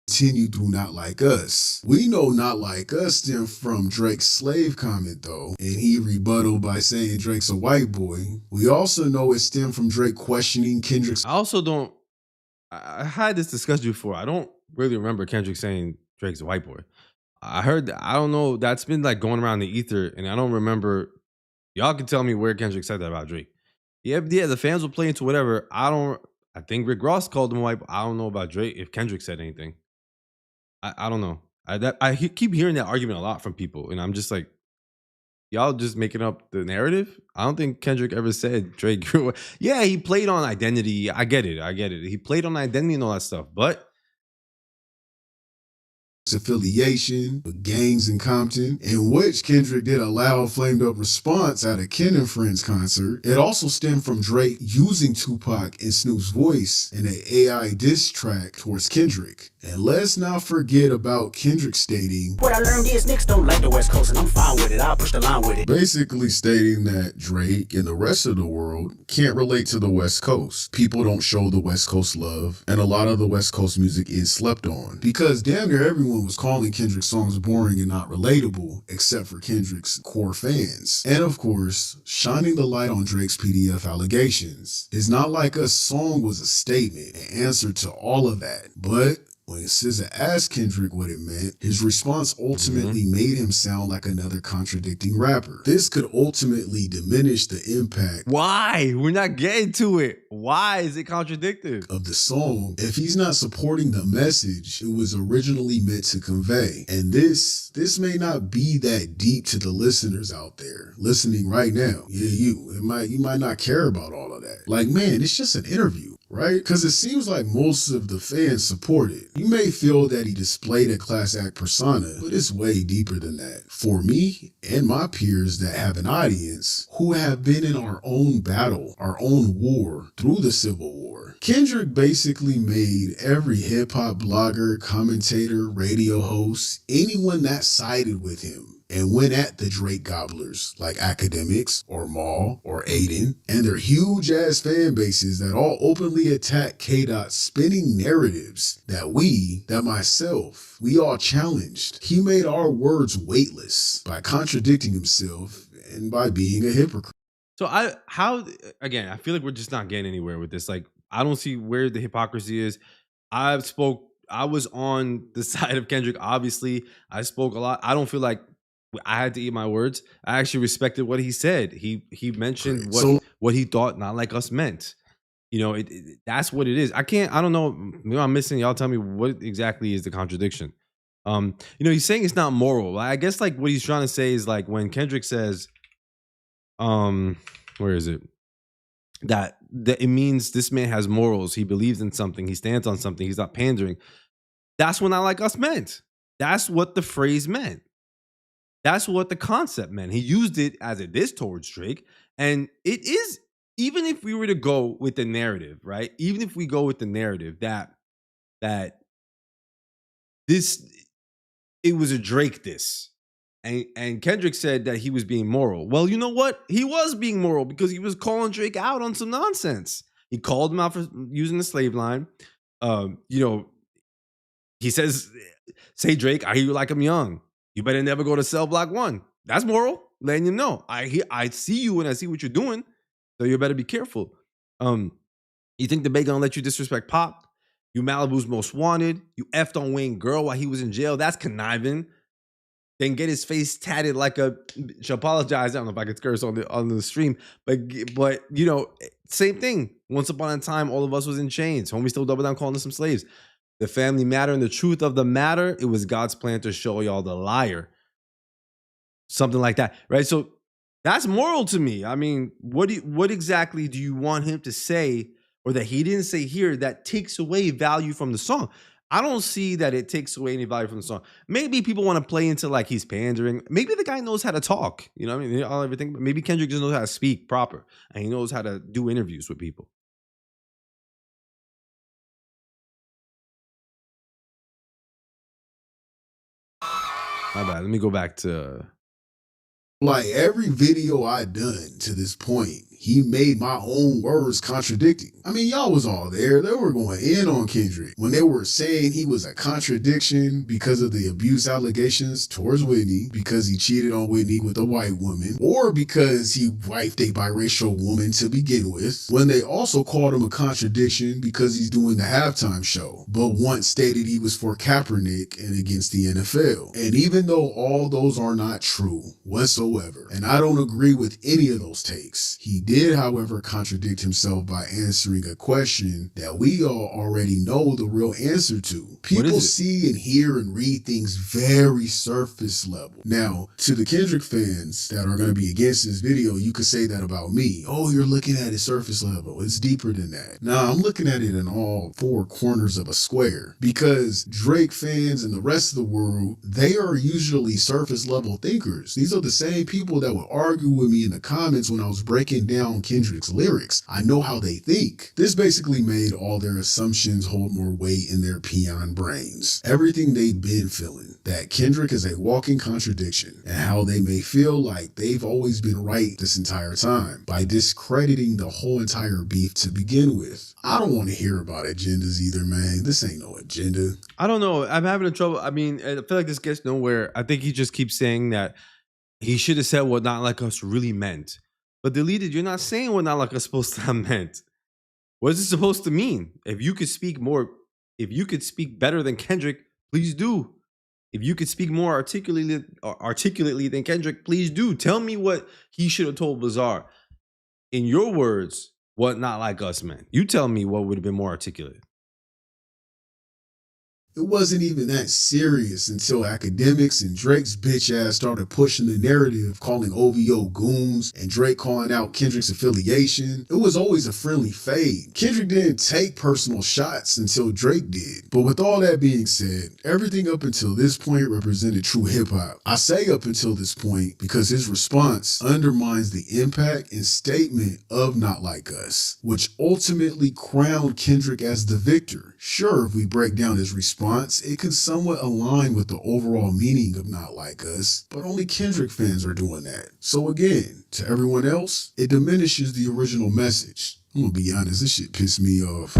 continue through Not Like Us. We know Not Like Us stemmed from Drake's slave comment though, and he rebutted by saying Drake's a white boy. We also know it stemmed from Drake questioning Kendrick's. I also don't. I had this discussion before. I don't really remember Kendrick saying Drake's a white boy. I heard. I don't know. That's been like going around the ether, and I don't remember. Y'all can tell me where Kendrick said that about Drake. Yeah. The fans will play into whatever. I think Rick Ross called him white. I don't know about Drake. If Kendrick said anything, I don't know. Keep hearing that argument a lot from people, and I'm just like, y'all just making up the narrative. I don't think Kendrick ever said Drake. Yeah, he played on identity. I get it. He played on identity and all that stuff, but affiliation with gangs in Compton, in which Kendrick did a loud flamed up response at a Ken and Friends concert. It also stemmed from Drake using Tupac and Snoop's voice in an AI diss track towards Kendrick. And let's not forget about Kendrick stating, What I learned is niggas don't like the West Coast, and I'm fine with it. I'll push the line with it. basically stating that Drake and the rest of the world can't relate to the West Coast. People don't show the West Coast love, and a lot of the West Coast music is slept on. Because damn near everyone was calling Kendrick's songs boring and not relatable, except for Kendrick's core fans. And of course, shining the light on Drake's PDF allegations. It's Not Like Us song was a statement, an answer to all of that. But when SZA asked Kendrick what it meant, his response ultimately made him sound like another contradicting rapper. This could ultimately diminish the impact. why? We're not getting to it. Why is it contradictive? Of the song if he's not supporting the message it was originally meant to convey. And this may not be that deep to the listeners out there listening right now. Yeah, you might not care about all of that. Like, man, it's just an interview, right? Because it seems like most of the fans support it. You may feel that he displayed a class act persona, but it's way deeper than that. For me and my peers that have an audience who have been in our own battle, our own war through the Civil War, Kendrick basically made every hip-hop blogger, commentator, radio host, anyone that sided with him and went at the Drake gobblers like Akademiks or Maul or Aiden and their huge ass fan bases that all openly attack K-Dot's spinning narratives that myself, we all challenged. He made our words weightless by contradicting himself and by being a hypocrite. So I feel like we're just not getting anywhere with this. Like, I don't see where the hypocrisy is. I was on the side of Kendrick. Obviously, I spoke a lot. I don't feel like I had to eat my words. I actually respected what he said. He mentioned what he thought Not Like Us meant. You know, that's what it is. I don't know. Maybe I'm missing. Y'all tell me what exactly is the contradiction. You know, he's saying it's not moral. I guess like what he's trying to say is like when Kendrick says, where is it? That it means this man has morals. He believes in something. He stands on something. He's not pandering. That's what Not Like Us meant. That's what the phrase meant. That's what the concept meant. He used it as a diss towards Drake. And it is, even if we were to go with the narrative, right? Even if we go with the narrative that this, it was a Drake diss. And Kendrick said that he was being moral. Well, you know what? He was being moral because he was calling Drake out on some nonsense. He called him out for using the slave line. He says, "Say Drake, I hear you like I'm young. You better never go to cell block 1." That's moral. Letting you know. I see you and I see what you're doing. So you better be careful. You think the Bay gonna let you disrespect Pop? You Malibu's most wanted. You effed on Wayne Girl while he was in jail. That's conniving. Then get his face tatted like a. She apologized. I don't know if I could curse on the stream, but same thing. Once upon a time, all of us was in chains. Homie still double down calling us some slaves. The family matter and the truth of the matter. It was God's plan to show y'all the liar. Something like that, right? So that's moral to me. I mean, what exactly do you want him to say, or that he didn't say here, that takes away value from the song? I don't see that it takes away any value from the song. Maybe people want to play into like he's pandering. Maybe the guy knows how to talk. You know what I mean? Everything. But maybe Kendrick just knows how to speak proper, and he knows how to do interviews with people. My bad. Let me go back to. Like every video I done to this point, he made my own words contradicting. I mean, y'all was all there. They were going in on Kendrick when they were saying he was a contradiction because of the abuse allegations towards Whitney, because he cheated on Whitney with a white woman, or because he wifed a biracial woman to begin with, when they also called him a contradiction because he's doing the halftime show, but once stated he was for Kaepernick and against the NFL. And even though all those are not true whatsoever, and I don't agree with any of those takes, he did, however, contradict himself by answering a question that we all already know the real answer to. People see and hear and read things very surface level. Now, to the Kendrick fans that are going to be against this video, you could say that about me. Oh, you're looking at it surface level. It's deeper than that. Nah, I'm looking at it in all four corners of a square, because Drake fans and the rest of the world, they are usually surface level thinkers. These are the same people that would argue with me in the comments when I was breaking down Kendrick's lyrics. I know how they think. This basically made all their assumptions hold more weight in their peon brains. Everything they've been feeling, that Kendrick is a walking contradiction, and how they may feel like they've always been right this entire time by discrediting the whole entire beef to begin with. I don't want to hear about agendas either, man. This ain't no agenda. I don't know. I'm having trouble. I mean, I feel like this gets nowhere. I think he just keeps saying that he should have said what Not Like Us really meant. But Daylyt, you're not saying what Not Like Us supposed to have meant. What is it supposed to mean? If you could speak better than Kendrick, please do. If you could speak more articulately than Kendrick, please do. Tell me what he should have told Bizar. In your words, what Not Like Us meant. You tell me what would have been more articulate. It wasn't even that serious until Akademiks and Drake's bitch ass started pushing the narrative, calling OVO goons and Drake calling out Kendrick's affiliation. It was always a friendly fade. Kendrick didn't take personal shots until Drake did. But with all that being said, everything up until this point represented true hip hop. I say up until this point because his response undermines the impact and statement of Not Like Us, which ultimately crowned Kendrick as the victor. Sure, if we break down his response, it could somewhat align with the overall meaning of Not Like Us, but only Kendrick fans are doing that. So again, to everyone else, it diminishes the original message. I'm gonna be honest, this shit pissed me off.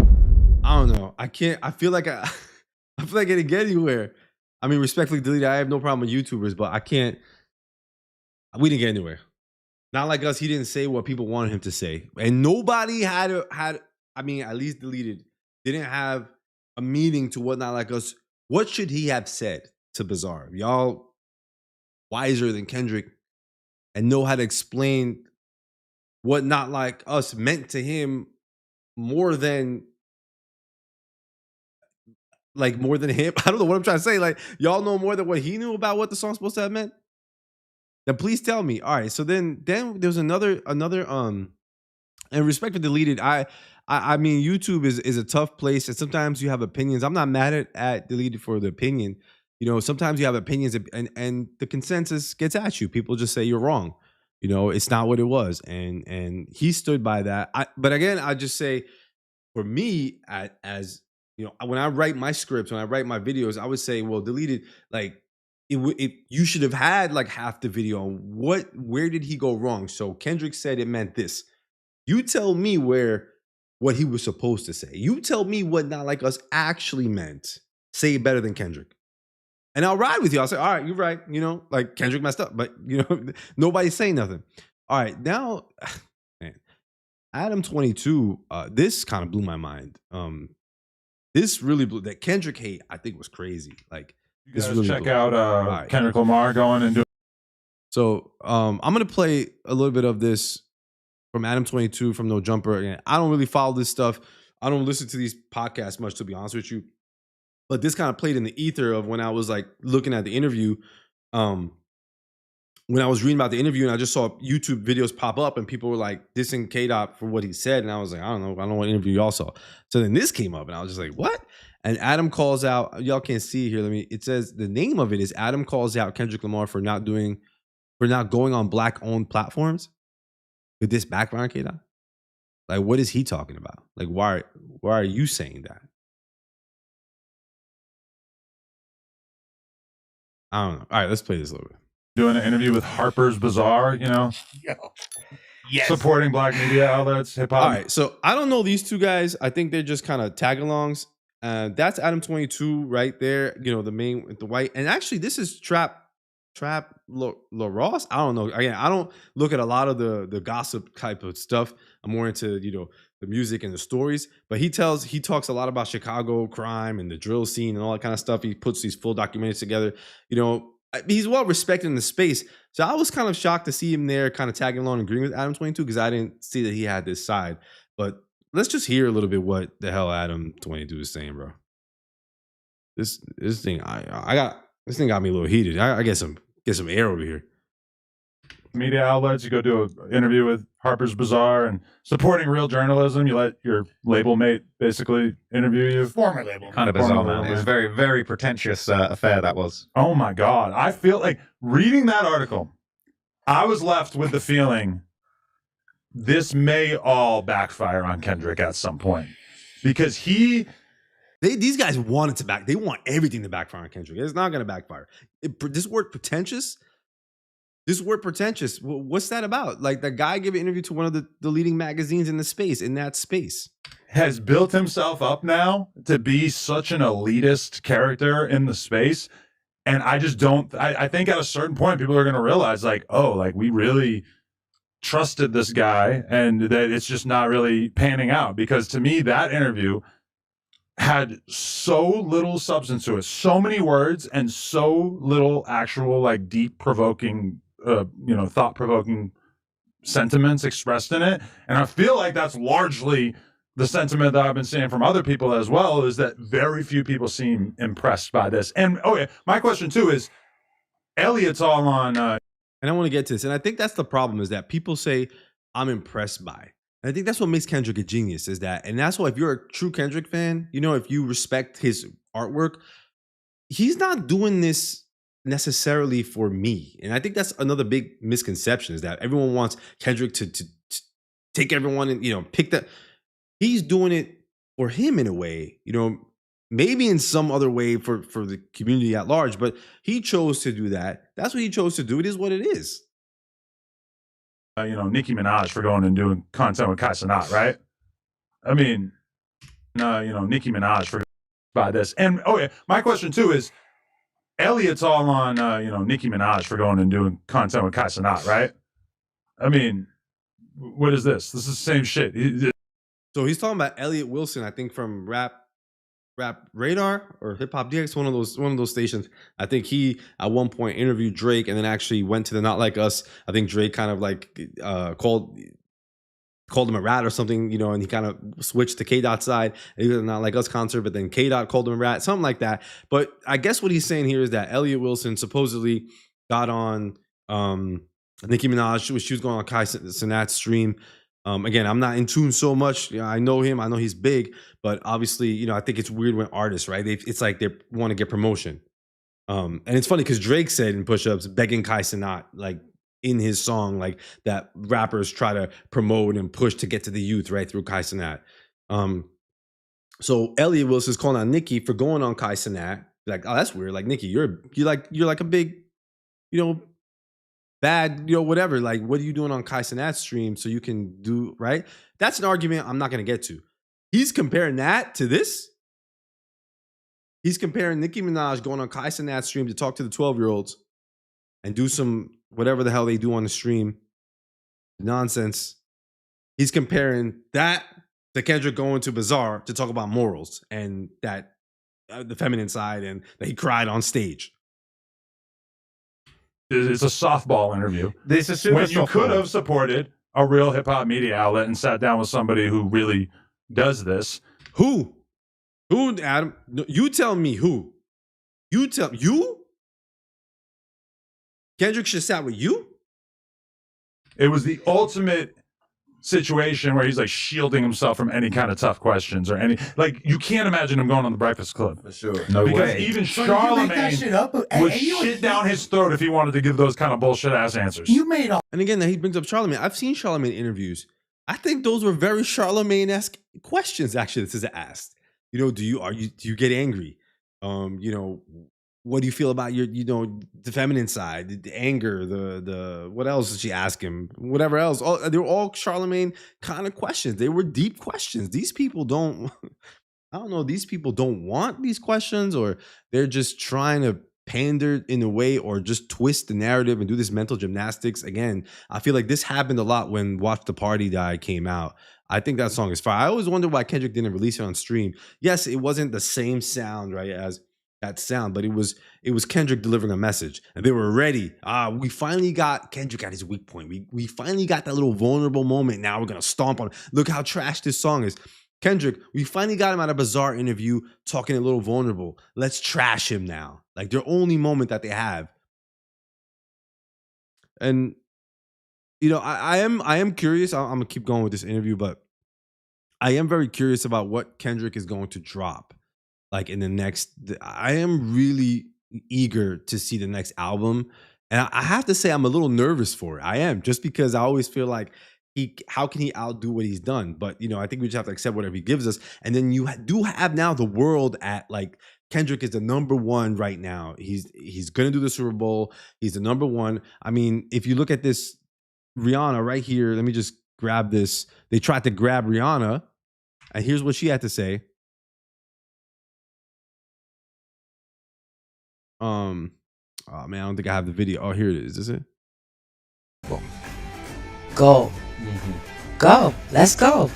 I don't know. I feel like I didn't get anywhere. I mean, respectfully, Daylyt, I have no problem with YouTubers, but we didn't get anywhere. Not Like Us, he didn't say what people wanted him to say. And nobody at least Daylyt didn't have a meaning to what Not Like Us. What should he have said to Bizar? Y'all wiser than Kendrick and know how to explain what Not Like Us meant to him more than him. I don't know what I'm trying to say. Like, y'all know more than what he knew about what the song's supposed to have meant? Then please tell me. All right. So then there's another and respect for Daylyt. I mean, YouTube is a tough place, and sometimes you have opinions. I'm not mad at Daylyt for the opinion. You know, sometimes you have opinions, and the consensus gets at you. People just say you're wrong. You know, it's not what it was, and he stood by that. But again, I just say, for me, as you know, when I write my scripts, when I write my videos, I would say, well, Daylyt, like, you should have had like half the video on where did he go wrong. So Kendrick said it meant this. You tell me what he was supposed to say. You tell me what Not Like Us actually meant. Say it better than Kendrick. And I'll ride with you. I'll say, all right, you're right. You know, like Kendrick messed up, but you know, nobody's saying nothing. All right, now, man, Adam 22, this kind of blew my mind. This really blew that Kendrick hate, I think was crazy. Like, You this guys really check blew. out Right. Kendrick Lamar going and doing. So I'm gonna play a little bit of this from Adam 22 from No Jumper. Again, I don't really follow this stuff. I don't listen to these podcasts much, to be honest with you. But this kind of played in the ether of when I was like looking at the interview. When I was reading about the interview and I just saw YouTube videos pop up and people were like dissing K-Dot for what he said. And I was like, I don't know what interview y'all saw. So then this came up and I was just like, what? And Adam calls out, y'all can't see it here. It says the name of it is Adam calls out Kendrick Lamar for not going on black owned platforms with this background, K-Dot. Like, what is he talking about? Like, why are you saying that? I don't know. All right, let's play this a little bit. Doing an interview with Harper's Bazaar, you know, Yes. supporting black media outlets, hip hop. All right, so I don't know these two guys. I think they're just kind of tag-alongs. That's Adam 22 right there. You know, the main with the white. And actually, this is Trap La Ross. I don't know. Again, I don't look at a lot of the gossip type of stuff. I'm more into, you know, the music and the stories. But he talks a lot about Chicago crime and the drill scene and all that kind of stuff. He puts these full documentaries together. You know, he's well respected in the space. So I was kind of shocked to see him there kind of tagging along and agreeing with Adam 22 because I didn't see that he had this side. But let's just hear a little bit what the hell Adam 22 is saying, bro. This thing this thing got me a little heated. I get some air over here. Media outlets, you go do an interview with Harper's Bazaar and supporting real journalism. You let your label mate basically interview you. Former label. Kind of bizarre, man. It was a very, very pretentious affair, that was. Oh my God. I feel like reading that article, I was left with the feeling this may all backfire on Kendrick at some point because these guys want it to they want everything to backfire on Kendrick. It's not going to backfire. This word pretentious, what's that about? Like, the guy gave an interview to one of the leading magazines in that space. has built himself up now to be such an elitist character in the space. And I just don't, I think at a certain point, people are going to realize like, oh, like we really trusted this guy and that it's just not really panning out. Because to me, that interview had so little substance to it, so many words and so little actual like deep provoking, thought provoking sentiments expressed in it. And I feel like that's largely the sentiment that I've been seeing from other people as well, is that very few people seem impressed by this. And my question too is, Elliot's all on. And I want to get to this. And I think that's the problem, is that people say, I'm impressed by. And I think that's what makes Kendrick a genius, is that, and that's why if you're a true Kendrick fan, if you respect his artwork, he's not doing this necessarily for me. And I think that's another big misconception, is that everyone wants Kendrick to take everyone and, pick that. He's doing it for him in a way, maybe in some other way for the community at large, but he chose to do that. That's what he chose to do. It is what it is. Nicki Minaj for going and doing content with Kai Cenat, right? I mean, Nicki Minaj for by this. And my question too is, Elliot's all on, Nicki Minaj for going and doing content with Kai Cenat, right? I mean, what is this? This is the same shit. So he's talking about Elliot Wilson, I think from Rap Radar or Hip Hop DX, one of those stations. I think he at one point interviewed Drake and then actually went to the Not Like Us. I think Drake kind of like called him a rat or something, and he kind of switched to K-Dot's side. He was at the Not Like Us concert, but then K-Dot called him a rat, something like that. But I guess what he's saying here is that Elliot Wilson supposedly got on Nicki Minaj. She was going on Kai Cenat's stream. Again, I'm not in tune so much. I know him. I know he's big, but obviously, I think it's weird when artists, right? It's like they want to get promotion. And it's funny because Drake said in Push-Ups, begging Kai Cenat, like in his song, like that rappers try to promote and push to get to the youth, right, through Kai Cenat. So Elliot Wilson's calling out Nicki for going on Kai Cenat Like, oh, that's weird. Like, Nicki, you're like a big, bad, whatever. Like, what are you doing on Kai Cenat's stream so you can do right? That's an argument I'm not gonna get to. He's comparing that to this. He's comparing Nicki Minaj going on Kai Cenat's stream to talk to the 12-year-olds and do some whatever the hell they do on the stream. Nonsense. He's comparing that to Kendrick going to Bizar to talk about morals and that the feminine side and that he cried on stage. It's a softball interview. This is super when you softball. could have supported a real hip hop media outlet and sat down with somebody who really does this. Who? Who, Adam? No, you tell me who. You tell you? Kendrick should sat with you? It was the ultimate situation where he's like shielding himself from any kind of tough questions or any, like, you can't imagine him going on the Breakfast Club. For sure. No Because way. even So you make Charlemagne that shit up, would shit down his throat if he wanted to give those kind of bullshit ass answers. You made all. And again, he brings up Charlemagne. I've seen Charlemagne interviews. I think those were very Charlemagne-esque questions, actually, this is asked. Do you get angry? What do you feel about your, the feminine side, the anger, the what else did she ask him? Whatever else. They were all Charlemagne kind of questions. They were deep questions. These people don't, I don't know, these people don't want these questions, or they're just trying to pander in a way or just twist the narrative and do this mental gymnastics. Again, I feel like this happened a lot when Watch the Party Die came out. I think that song is fire. I always wonder why Kendrick didn't release it on stream. Yes, it wasn't the same sound, right, as that sound, but it was Kendrick delivering a message, and they were ready. We finally got Kendrick at his weak point. We finally got that little vulnerable moment. Now we're gonna stomp on it. Look how trash this song is. Kendrick, we finally got him at a Bizarre interview talking a little vulnerable. Let's trash him now. Like, their only moment that they have. And I am curious. I'm gonna keep going with this interview, but I am very curious about what Kendrick is going to drop. Like in the next, I am really eager to see the next album. And I have to say, I'm a little nervous for it. I am, just because I always feel like how can he outdo what he's done? But, I think we just have to accept whatever he gives us. And then you do have now the world at, like, Kendrick is the #1 right now. He's going to do the Super Bowl. He's the #1. I mean, if you look at this Rihanna right here, let me just grab this. They tried to grab Rihanna, and here's what she had to say. Oh man, I don't think I have the video. Oh, here it is. Is it? Go. Go. Let's go.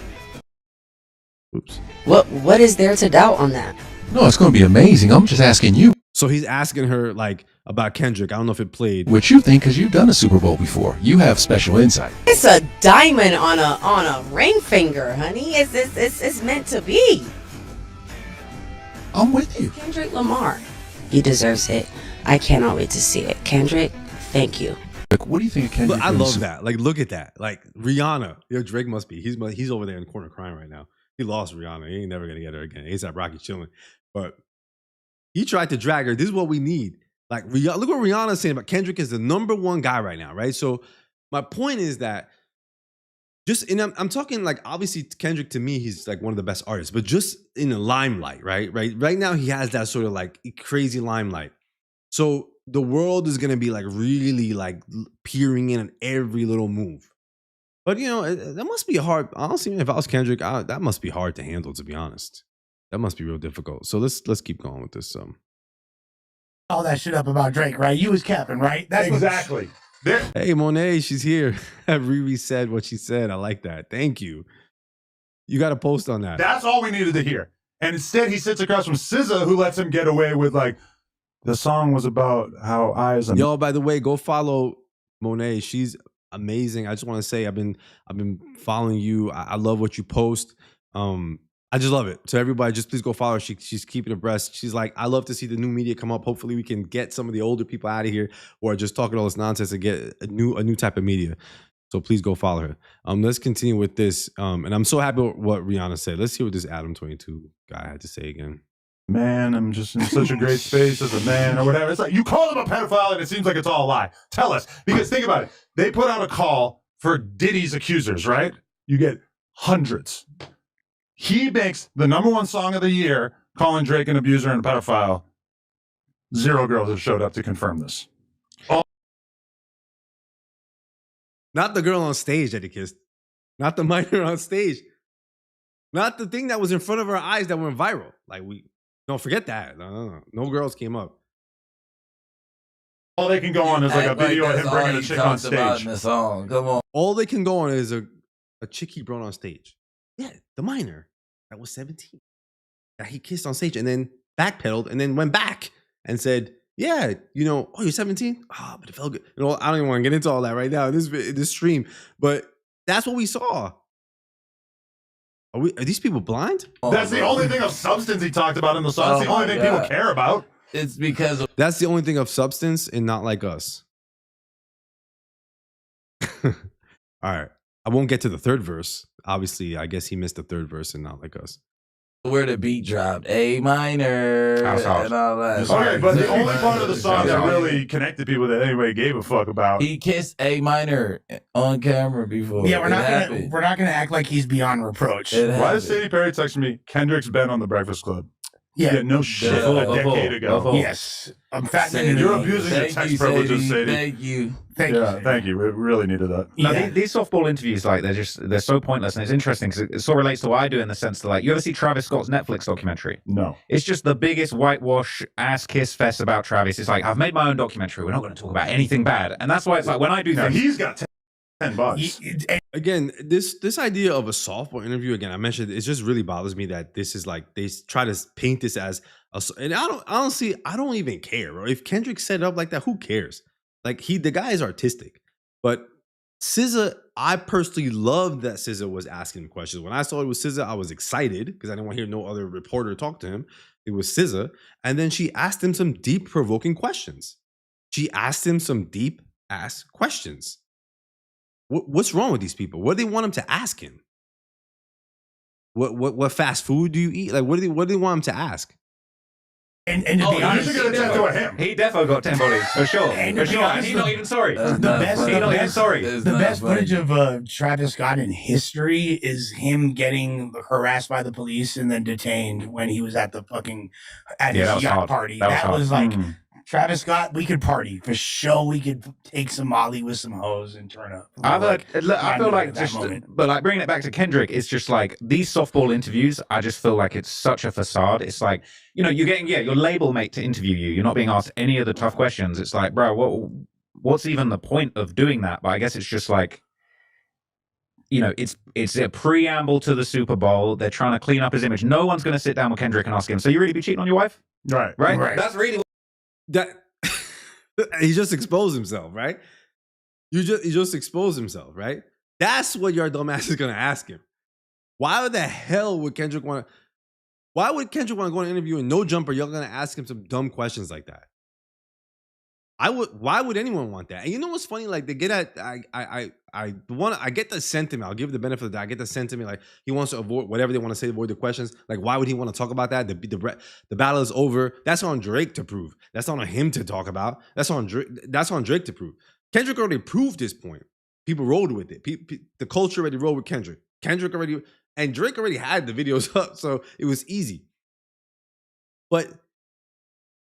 Oops. What is there to doubt on that? No, it's going to be amazing. I'm just asking you So he's asking her, like, about Kendrick. I don't know if it played. what you think, because you've done a Super Bowl before. You have special insight. It's a diamond on a ring finger, honey. It's meant to be. I'm with you. Kendrick Lamar. He deserves it. I cannot wait to see it. Kendrick, thank you. What do you think of Kendrick? Look, I love that. Like, look at that. Like, Rihanna. Drake must be. He's over there in the corner crying right now. He lost Rihanna. He ain't never gonna get her again. ASAP Rocky chilling. But he tried to drag her. This is what we need. Like, look what Rihanna's saying about Kendrick is the #1 guy right now, right? So my point is that I'm talking, like, obviously Kendrick, to me, he's like one of the best artists, but just in the limelight, right? Right now he has that sort of like crazy limelight. So the world is gonna be like really like peering in on every little move. But that must be hard. Honestly, if I was Kendrick, that must be hard to handle, to be honest. That must be real difficult. So let's keep going with this. All that shit up about Drake, right? You was capping, right? That's Exactly. Hey, Monet, she's here. Riri said what she said. I like that. Thank you. You got to post on that. That's all we needed to hear. And instead, he sits across from SZA, who lets him get away with, like, the song was about how eyes. Yo, by the way, go follow Monet. She's amazing. I just want to say I've been following you. I love what you post. I just love it. So everybody, just please go follow her. She's keeping abreast. She's like, I love to see the new media come up. Hopefully we can get some of the older people out of here who are just talking all this nonsense and get a new type of media. So please go follow her. Let's continue with this. And I'm so happy with what Rihanna said. Let's hear what this Adam 22 guy had to say again. Man, I'm just in such a great space as a man or whatever. It's like, you call him a pedophile and it seems like it's all a lie. Tell us. Because think about it. They put out a call for Diddy's accusers, right? You get hundreds. He makes the #1 song of the year calling Drake an abuser and a pedophile. 0 girls have showed up to confirm this. Not the girl on stage that he kissed. Not the minor on stage. Not the thing that was in front of our eyes that went viral. Like, don't forget that. No girls came up. All they can go on is like a video of him bringing a chick on stage. In the song. Come on. All they can go on is a chick he brought on stage. Yeah, the minor that was 17. That he kissed on stage and then backpedaled and then went back and said, yeah, oh, you're 17? Oh, but it felt good. I don't even want to get into all that right now in this stream. But that's what we saw. Are these people blind? That's the only thing of substance he talked about in the song. That's the only thing people care about. It's because of that's the only thing of substance and not like us. All right. I won't get to the third verse. Obviously, I guess he missed the third verse and not like us. where the beat dropped, A minor, and all that. Okay, but the only part of the song that really connected people that anybody gave a fuck about. He kissed A minor on camera before. Yeah, we're not gonna act like he's beyond reproach. Why does Sadie Perry text me? Kendrick's been on the Breakfast Club. Yeah, no shit. A decade ago. Yes, I'm fat. You're abusing the text privileges, Sadie. Thank you. Thank you. Thank you. We really needed that. No, these softball interviews, like they're so pointless, and it's interesting because it sort of relates to what I do in the sense that, like, you ever see Travis Scott's Netflix documentary? No. It's just the biggest whitewash ass kiss fest about Travis. It's like, I've made my own documentary. We're not going to talk about anything bad, and that's why it's like when I do things, he's got $10. Again, this idea of a softball interview, again, I mentioned, it just really bothers me that this is like, they try to paint this as and I don't even care, bro. If Kendrick set it up like that, who cares? Like, the guy is artistic. But SZA, I personally loved that SZA was asking him questions. When I saw it was SZA, I was excited because I didn't want to hear no other reporter talk to him. It was SZA. And then she asked him some deep, provoking questions. What's wrong with these people? What do they want him to ask him? What fast food do you eat? Like, what do they want him to ask? And to be honest, he defo got 10 bodies for sure. And he's not even sorry. The best footage of Travis Scott in history is him getting harassed by the police and then detained when he was at the his yacht party. That was like Travis Scott. We could party for sure. We could take some Molly with some hoes and turn up. I feel like but like bringing it back to Kendrick, it's just like these softball interviews. I just feel like it's such a facade. It's like, you're getting your label mate to interview you. You're not being asked any of the tough questions. It's like, bro, what's even the point of doing that? But I guess it's just like, it's a preamble to the Super Bowl. They're trying to clean up his image. No one's going to sit down with Kendrick and ask him, so you really be cheating on your wife? Right. That's really that he just exposed himself, right? He just exposed himself, right? That's what your dumbass is gonna ask him. Why the hell would Kendrick want to? Why would Kendrick want to go on an interview and no jumper? You're gonna ask him some dumb questions like that. Why would anyone want that? And you know what's funny? Like, they get at I get the sentiment. I'll give the benefit of that. I get the sentiment, like, he wants to avoid whatever they want to say, avoid the questions. Like, why would he want to talk about that? The battle is over. That's on Drake to prove. That's not on him to talk about. That's on Drake to prove. Kendrick already proved his point. People rolled with it. The culture already rolled with Kendrick. And Drake already had the videos up, so it was easy. But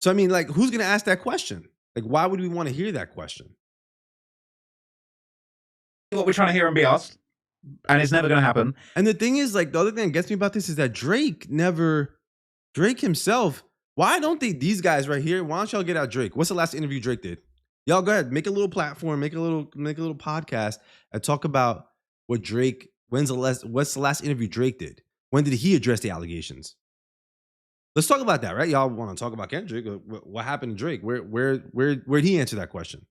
so I mean, like, who's gonna ask that question? Like, why would we want to hear that question? What we're trying to hear and be asked, and it's never going to happen. And the thing is, like, the other thing that gets me about this is that Drake himself, why don't these guys right here, why don't y'all get out Drake? What's the last interview Drake did? Y'all go ahead, make a little platform, make a little podcast and talk about what Drake, what's the last interview Drake did? When did he address the allegations? Let's talk about that, right? Y'all want to talk about Kendrick? What happened to Drake? Where'd he answer that question?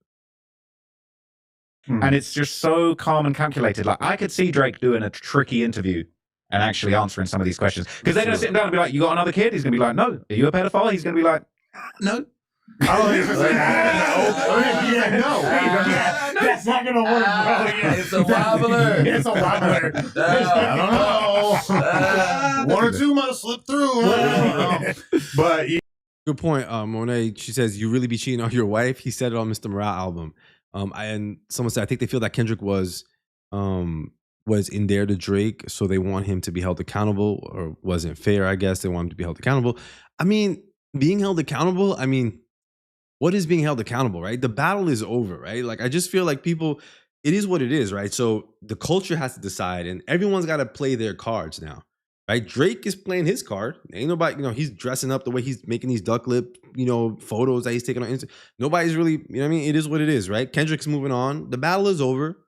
And it's just so calm and calculated. Like, I could see Drake doing a tricky interview and actually answering some of these questions. Because they're going to sit down and be like, you got another kid? He's going to be like, no. Are you a pedophile? He's going to be like, no. I don't think he's going to say, no. That's not going to work, bro. It's a wobbler. It's a wobbler. I don't know. One or two might have slipped through. But good point, Monet. She says, you really be cheating on your wife? He said it on Mr. Morale album. And someone said, I think they feel that Kendrick was in there to Drake, so they want him to be held accountable, or wasn't fair, I guess. They want him to be held accountable. I mean, being held accountable, I mean, what is being held accountable, right? The battle is over, right? Like, I just feel like people, it is what it is, right? So the culture has to decide, and everyone's got to play their cards now, right? Drake is playing his card. Ain't nobody, he's dressing up the way he's making these duck lip, photos that he's taking on Instagram. Nobody's really, it is what it is, right? Kendrick's moving on. The battle is over.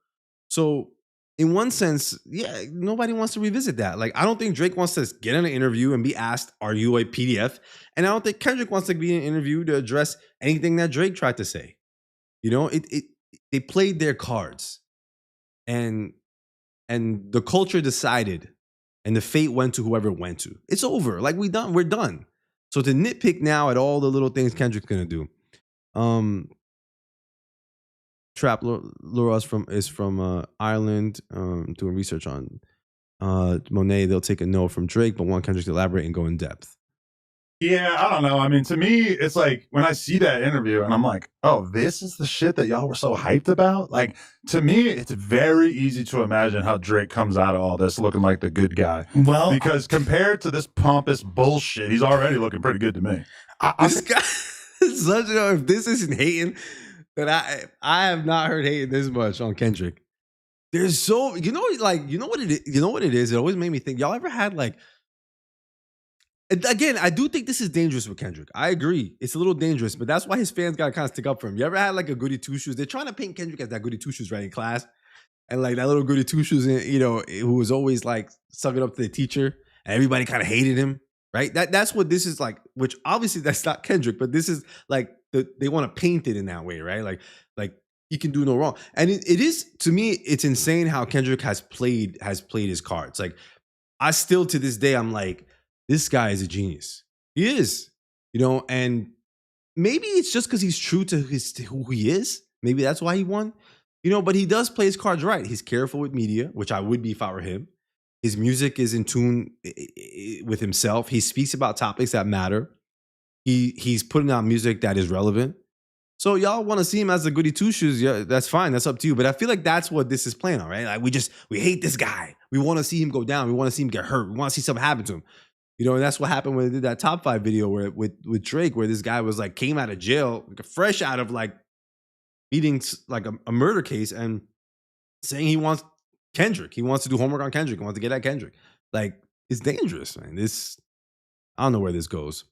So in one sense, yeah, nobody wants to revisit that. Like, I don't think Drake wants to get in an interview and be asked, are you a PDF? And I don't think Kendrick wants to be in an interview to address anything that Drake tried to say. They played their cards, and the culture decided, and the fate went to whoever it went to. It's over. Like, we're done. So to nitpick now at all the little things Kendrick's gonna do. Trap Laura is from Ireland, doing research on Monet. They'll take a no from Drake, but want Kendrick to elaborate and go in depth. Yeah, I don't know. I mean, to me, it's like when I see that interview and I'm like, oh, this is the shit that y'all were so hyped about. Like, to me, it's very easy to imagine how Drake comes out of all this looking like the good guy. Well, because compared to this pompous bullshit, he's already looking pretty good to me. This guy is such if this isn't hating, then I have not heard hating this much on Kendrick. There's so what it is. It always made me think. Y'all ever had like? Again, I do think this is dangerous with Kendrick. I agree. It's a little dangerous, but that's why his fans got to kind of stick up for him. You ever had like a goody two shoes? They're trying to paint Kendrick as that goody two shoes right in class. And like that little goody two shoes, who was always like sucking up to the teacher and everybody kind of hated him, right? That's what this is like, which obviously that's not Kendrick, but this is like, they want to paint it in that way, right? Like he can do no wrong. And it is, to me, it's insane how Kendrick has played his cards. Like, I still to this day, I'm like, this guy is a genius. He is, and maybe it's just because he's true to who he is. Maybe that's why he won, but he does play his cards right. He's careful with media, which I would be if I were him. His music is in tune with himself. He speaks about topics that matter. He's putting out music that is relevant. So y'all want to see him as a goody two shoes? Yeah, that's fine. That's up to you. But I feel like that's what this is playing on, right? Like we hate this guy. We want to see him go down. We want to see him get hurt. We want to see something happen to him. And that's what happened when they did that top 5 video with Drake, where this guy was like came out of jail, like, fresh out of like beating like a murder case, and saying he wants Kendrick. He wants to do homework on Kendrick. He wants to get at Kendrick. Like, it's dangerous, man. I don't know where this goes.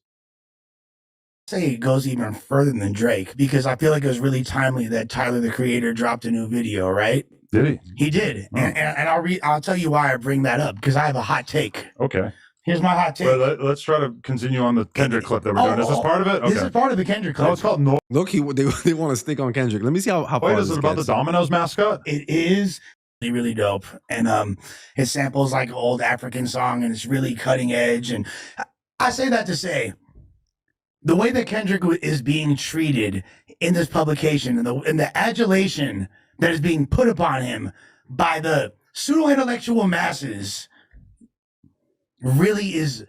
Say it goes even further than Drake, because I feel like it was really timely that Tyler the Creator dropped a new video, right? Did he? He did, oh. and I'll tell you why I bring that up, because I have a hot take. Okay. Here's my hot take. Well, let's try to continue on the Kendrick clip that we're doing. Is this part of it? Okay. This is part of the Kendrick clip. Oh, it's called Noise. Look, they want to stick on Kendrick. Let me see how far is it about the Domino's mascot? It is really dope, and it samples like an old African song, and it's really cutting edge. And I say that to say, the way that Kendrick is being treated in this publication, and the adulation that is being put upon him by the pseudo-intellectual masses, really is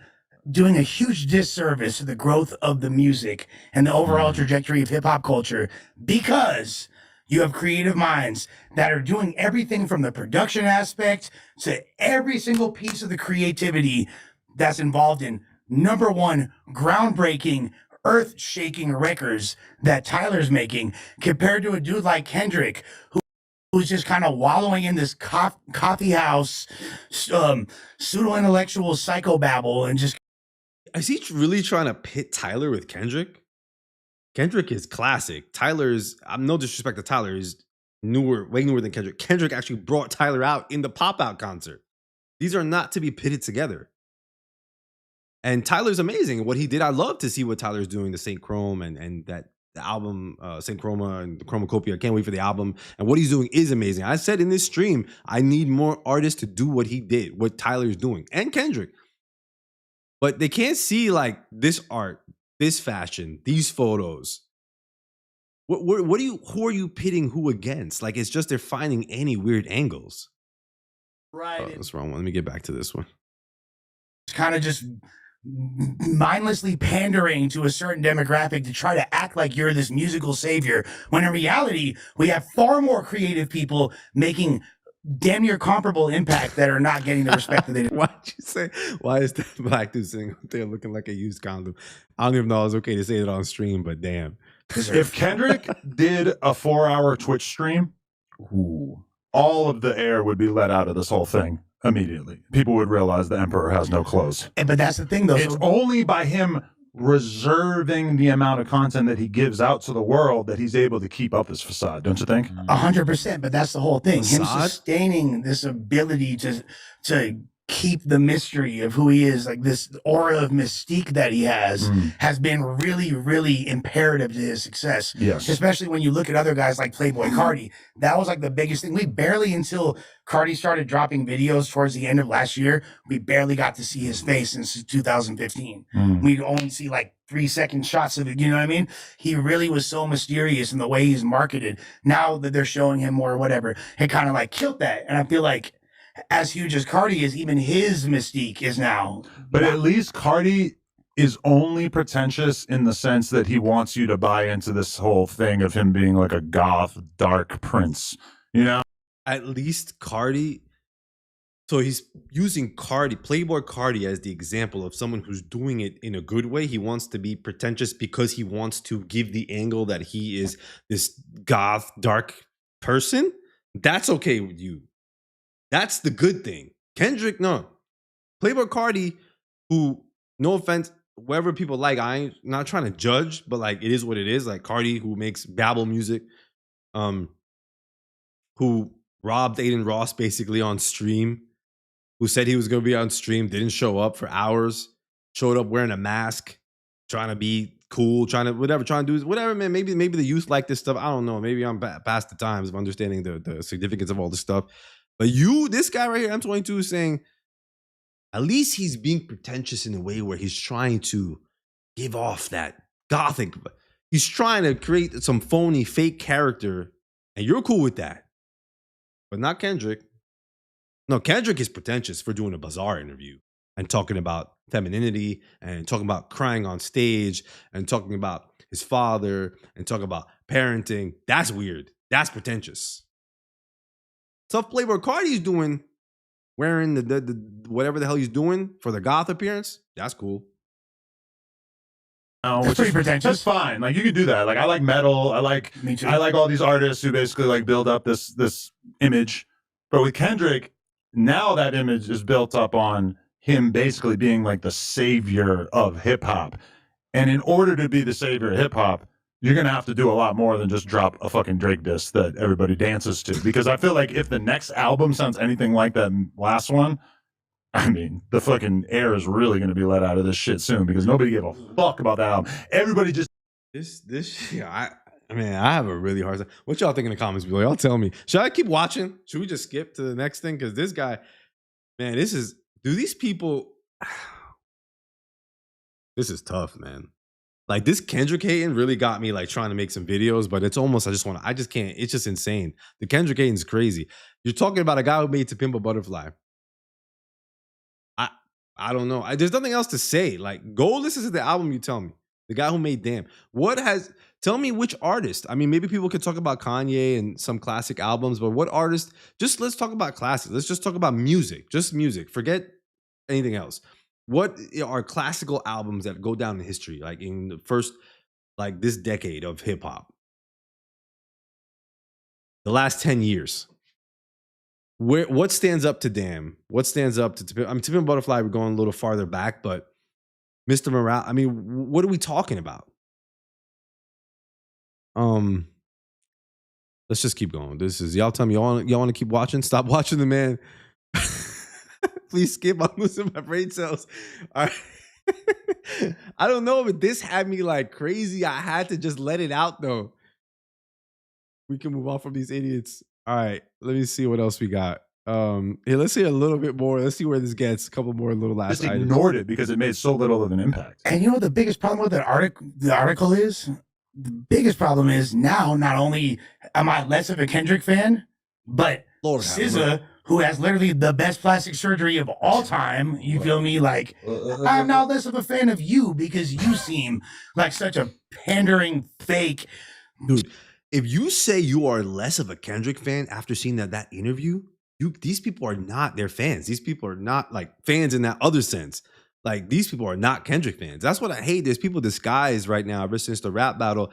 doing a huge disservice to the growth of the music and the overall trajectory of hip-hop culture, because you have creative minds that are doing everything from the production aspect to every single piece of the creativity that's involved in number one groundbreaking, earth-shaking records that Tyler's making, compared to a dude like Kendrick, who's just kind of wallowing in this coffee house, pseudo-intellectual psychobabble, and just... Is he really trying to pit Tyler with Kendrick? Kendrick is classic. Tyler's, I'm no disrespect to Tyler, is way newer than Kendrick. Kendrick actually brought Tyler out in the Pop-Out concert. These are not to be pitted together. And Tyler's amazing. What he did, I love to see what Tyler's doing, the St. Chrome and that the album, St. Chroma and the Chromacopia. I can't wait for the album. And what he's doing is amazing. I said in this stream, I need more artists to do what he did, what Tyler's doing, and Kendrick. But they can't see like this art, this fashion, these photos. Who are you pitting who against? Like, it's just they're finding any weird angles. Right. Oh, that's the wrong one. Let me get back to this one. It's kind of just mindlessly pandering to a certain demographic to try to act like you're this musical savior, when in reality, we have far more creative people making damn near comparable impact that are not getting the respect that they do. Why'd you say, why is that black dude sitting up there looking like a used condom? I don't even know if it's okay to say it on stream, but damn. If Kendrick did a 4-hour Twitch stream, all of the air would be let out of this whole thing immediately. People would realize the Emperor has no clothes. But that's the thing, though. It's only by him reserving the amount of content that he gives out to the world that he's able to keep up this facade, don't you think? 100%, but that's the whole thing. Him sustaining this ability to keep the mystery of who he is, like this aura of mystique that he has been really, really imperative to his success. Yes. Especially when you look at other guys like Playboy Cardi. That was like the biggest thing. We barely, until Cardi started dropping videos towards the end of last year, we barely got to see his face since 2015. We'd only see like 3-second shots of it, you know what I mean? He really was so mysterious in the way he's marketed. Now that they're showing him more or whatever, it kind of like killed that. And I feel like as huge as Cardi is, even his mystique is now. But at least Cardi is only pretentious in the sense that he wants you to buy into this whole thing of him being like a goth, dark prince, you know? At least Cardi. So he's using Playboy Cardi, as the example of someone who's doing it in a good way. He wants to be pretentious because he wants to give the angle that he is this goth, dark person. That's okay with you. That's the good thing. Kendrick, no. Playboy Cardi, who, no offense, whoever people like, I ain't not trying to judge, but like it is what it is. Like Cardi, who makes babble music, who robbed Aiden Ross basically on stream, who said he was going to be on stream, didn't show up for hours, showed up wearing a mask, trying to be cool, trying to do whatever, man. Maybe the youth like this stuff. I don't know. Maybe I'm past the times of understanding the significance of all this stuff. But this guy right here, M22, is saying, at least he's being pretentious in a way where he's trying to give off that gothic. He's trying to create some phony, fake character, and you're cool with that. But not Kendrick. No, Kendrick is pretentious for doing a Bizarre interview and talking about femininity and talking about crying on stage and talking about his father and talking about parenting. That's weird. That's pretentious. Stuff Playboy Cardi's doing, wearing the whatever the hell he's doing for the goth appearance, that's cool. That's pretty pretentious. That's fine. Like you could do that. Like I like metal. I like all these artists who basically like build up this image. But with Kendrick, now that image is built up on him basically being like the savior of hip hop. And in order to be the savior of hip hop, you're going to have to do a lot more than just drop a fucking Drake diss that everybody dances to. Because I feel like if the next album sounds anything like that last one, I mean, the fucking air is really going to be let out of this shit soon because nobody gave a fuck about that album. Everybody just... I have a really hard time. What y'all think in the comments below? Y'all tell me. Should I keep watching? Should we just skip to the next thing? Because this guy, man, do these people... This is tough, man. Like this Kendrick hating really got me like trying to make some videos, but it's almost, I just can't. It's just insane. The Kendrick hating is crazy. You're talking about a guy who made To Pimp a Butterfly. I don't know. There's nothing else to say. Like go listen to the album, you tell me. The guy who made Damn. Tell me which artist. I mean, maybe people could talk about Kanye and some classic albums, but what artist? Just let's talk about classics. Let's just talk about music. Just music. Forget anything else. What are classical albums that go down in history, like in the first, like this decade of hip hop? The last 10 years. What stands up to Damn? What stands up to To Pimp Butterfly? We're going a little farther back, but Mr. Morale. I mean, what are we talking about? Let's just keep going. Y'all tell me y'all want to keep watching? Stop watching the man. Please skip. I'm losing my brain cells. All right. I don't know, but this had me like crazy. I had to just let it out though. We can move on from these idiots. All right. Let me see what else we got. Here, let's see a little bit more. Let's see where this gets. A couple more little last just items. ignored it because it made so little of an impact. And you know what the biggest problem with the article is? The biggest problem is now not only am I less of a Kendrick fan, but Lord SZA, who has literally the best plastic surgery of all time, you feel me? Like, I'm now less of a fan of you because you seem like such a pandering fake. Dude, if you say you are less of a Kendrick fan after seeing that interview, these people are not their fans. These people are not like fans in that other sense. Like these people are not Kendrick fans. That's what I hate. There's people disguised right now ever since the rap battle.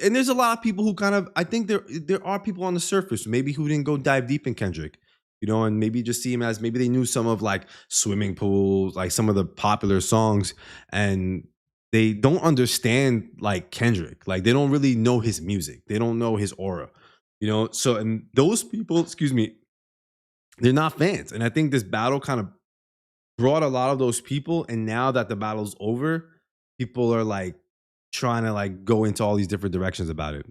and there's a lot of people who kind of, I think there are people on the surface maybe who didn't go dive deep in Kendrick, you know, and maybe just see him as maybe they knew some of like Swimming Pools, like some of the popular songs, and they don't understand like Kendrick, like they don't really know his music, they don't know his aura, you know. So and those people, excuse me, they're not fans, and I think this battle kind of brought a lot of those people, and now that the battle's over, people are like trying to like go into all these different directions about it.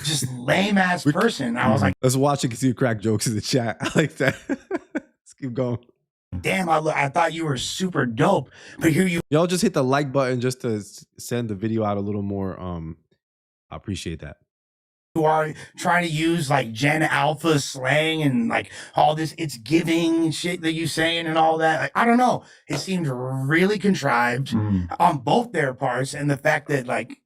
Just lame ass person. I was like, let's watch it and see crack jokes in the chat. I like that. Let's keep going. Damn, I thought you were super dope, but here you. Y'all just hit the like button just to send the video out a little more. I appreciate that. You are trying to use like Gen Alpha slang and like all this it's giving shit that you saying and all that. Like, I don't know. It seemed really contrived on both their parts, and the fact that like.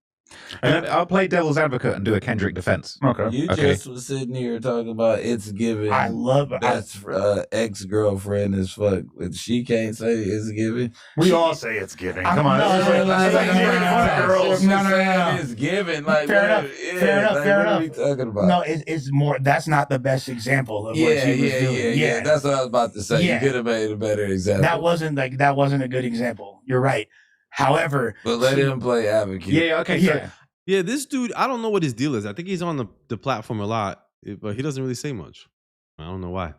And I'll play devil's advocate and do a Kendrick defense. Okay. You just was sitting here talking about it's giving. I love that's ex-girlfriend as fuck. But she can't say it's giving. We all say it's giving. Come on. It's giving. Like, fair enough. Fair enough. What are we talking about? No, it's more. That's not the best example of what she was doing. Yeah. That's what I was about to say. You could have made a better example. That wasn't a good example. You're right. However, but let him play advocate. Yeah, okay. Yeah, this dude, I don't know what his deal is. I think he's on the platform a lot, but he doesn't really say much. I don't know why.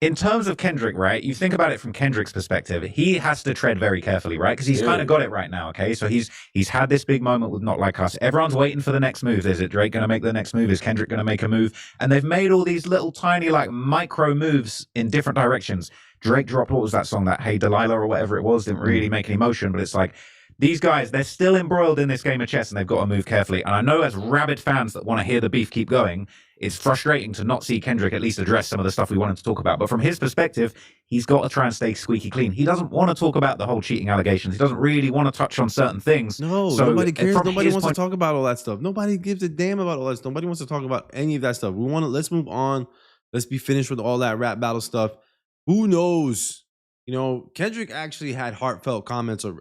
In terms of Kendrick, right? You think about it from Kendrick's perspective. He has to tread very carefully, right? Because he's kind of got it right now, okay? So he's had this big moment with Not Like Us. Everyone's waiting for the next move. Is it Drake going to make the next move? Is Kendrick going to make a move? And they've made all these little tiny like micro moves in different directions. Drake dropped, what was that song, that Hey Delilah or whatever it was, didn't really make any motion, but it's like, these guys, they're still embroiled in this game of chess and they've got to move carefully. And I know as rabid fans that want to hear the beef keep going, it's frustrating to not see Kendrick at least address some of the stuff we wanted to talk about. But from his perspective, he's got to try and stay squeaky clean. He doesn't want to talk about the whole cheating allegations. He doesn't really want to touch on certain things. No, so nobody cares. Nobody wants to talk about all that stuff. Nobody gives a damn about all that stuff. Nobody wants to talk about any of that stuff. Let's move on. Let's be finished with all that rap battle stuff. Who knows? You know, Kendrick actually had heartfelt comments or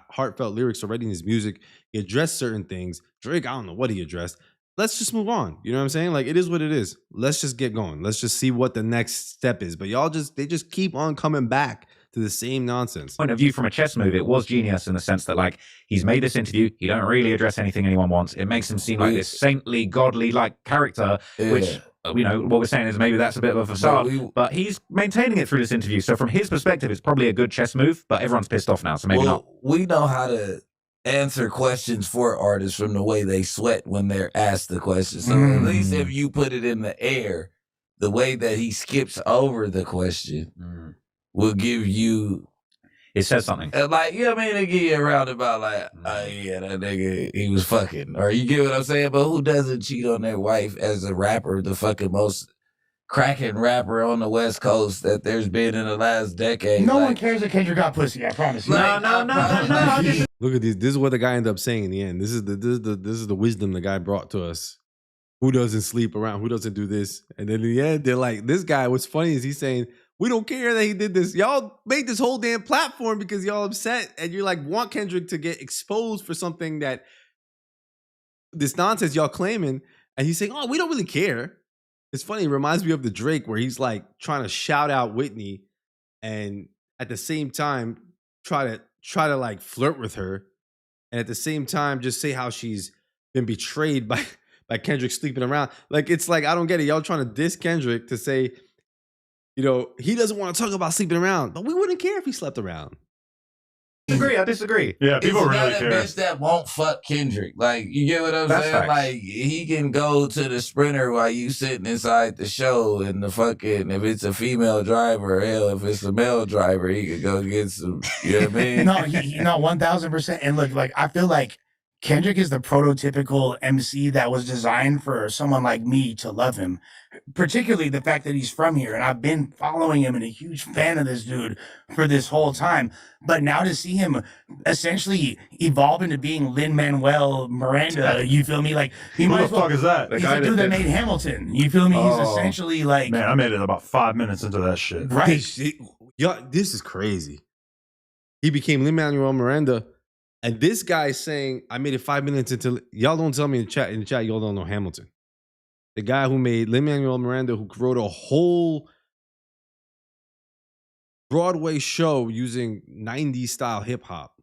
heartfelt lyrics already in his music. He addressed certain things. Drake, I don't know what he addressed. Let's just move on. You know what I'm saying? Like, it is what it is. Let's just get going. Let's just see what the next step is. But they just keep on coming back to the same nonsense. Point of view from a chess move, it was genius in the sense that, like, he's made this interview. He don't really address anything anyone wants. It makes him seem like this saintly, godly, like, character, which... You know, what we're saying is maybe that's a bit of a facade, but he's maintaining it through this interview. So from his perspective, it's probably a good chess move, but everyone's pissed off now, so maybe not. We know how to answer questions for artists from the way they sweat when they're asked the question. So at least if you put it in the air, the way that he skips over the question will give you... It says something. Like, you know what I mean? They give you a roundabout like, oh yeah, that nigga, he was fucking. Or you get what I'm saying? But who doesn't cheat on their wife as a rapper, the fucking most cracking rapper on the West Coast that there's been in the last decade? No one cares that Kendrick got pussy, I promise you. No. Look at these. This is what the guy ended up saying in the end. This is the wisdom the guy brought to us. Who doesn't sleep around? Who doesn't do this? And then in the end, they're like, this guy, what's funny is he's saying, we don't care that he did this. Y'all made this whole damn platform because y'all upset and you like want Kendrick to get exposed for something that this nonsense y'all claiming. And he's saying, oh, we don't really care. It's funny. It reminds me of the Drake where he's like trying to shout out Whitney and at the same time try to like flirt with her. And at the same time, just say how she's been betrayed by Kendrick sleeping around. Like, it's like, I don't get it. Y'all trying to diss Kendrick to say, you know, he doesn't want to talk about sleeping around, but we wouldn't care if he slept around. I disagree. Yeah, people really care. It's that bitch that won't fuck Kendrick. Like, you get what I'm saying? Facts. Like, he can go to the Sprinter while you sitting inside the show, and the fucking, if it's a female driver, hell, if it's a male driver, he could go get some, you know what I mean? No, 1,000%. And look, like, I feel like Kendrick is the prototypical MC that was designed for someone like me to love him. Particularly the fact that he's from here, and I've been following him and a huge fan of this dude for this whole time. But now to see him essentially evolve into being Lin-Manuel Miranda, you feel me? Like, who the fuck is that? He's the dude that made Hamilton. You feel me? He's essentially like... Man, I made it about 5 minutes into that shit. Right. This is crazy. He became Lin-Manuel Miranda And this guy's saying, I made it 5 minutes into, y'all don't tell me in the chat, y'all don't know Hamilton. The guy who made Lin-Manuel Miranda, who wrote a whole Broadway show using 90s style hip hop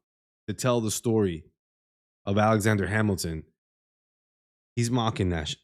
to tell the story of Alexander Hamilton. He's mocking that shit.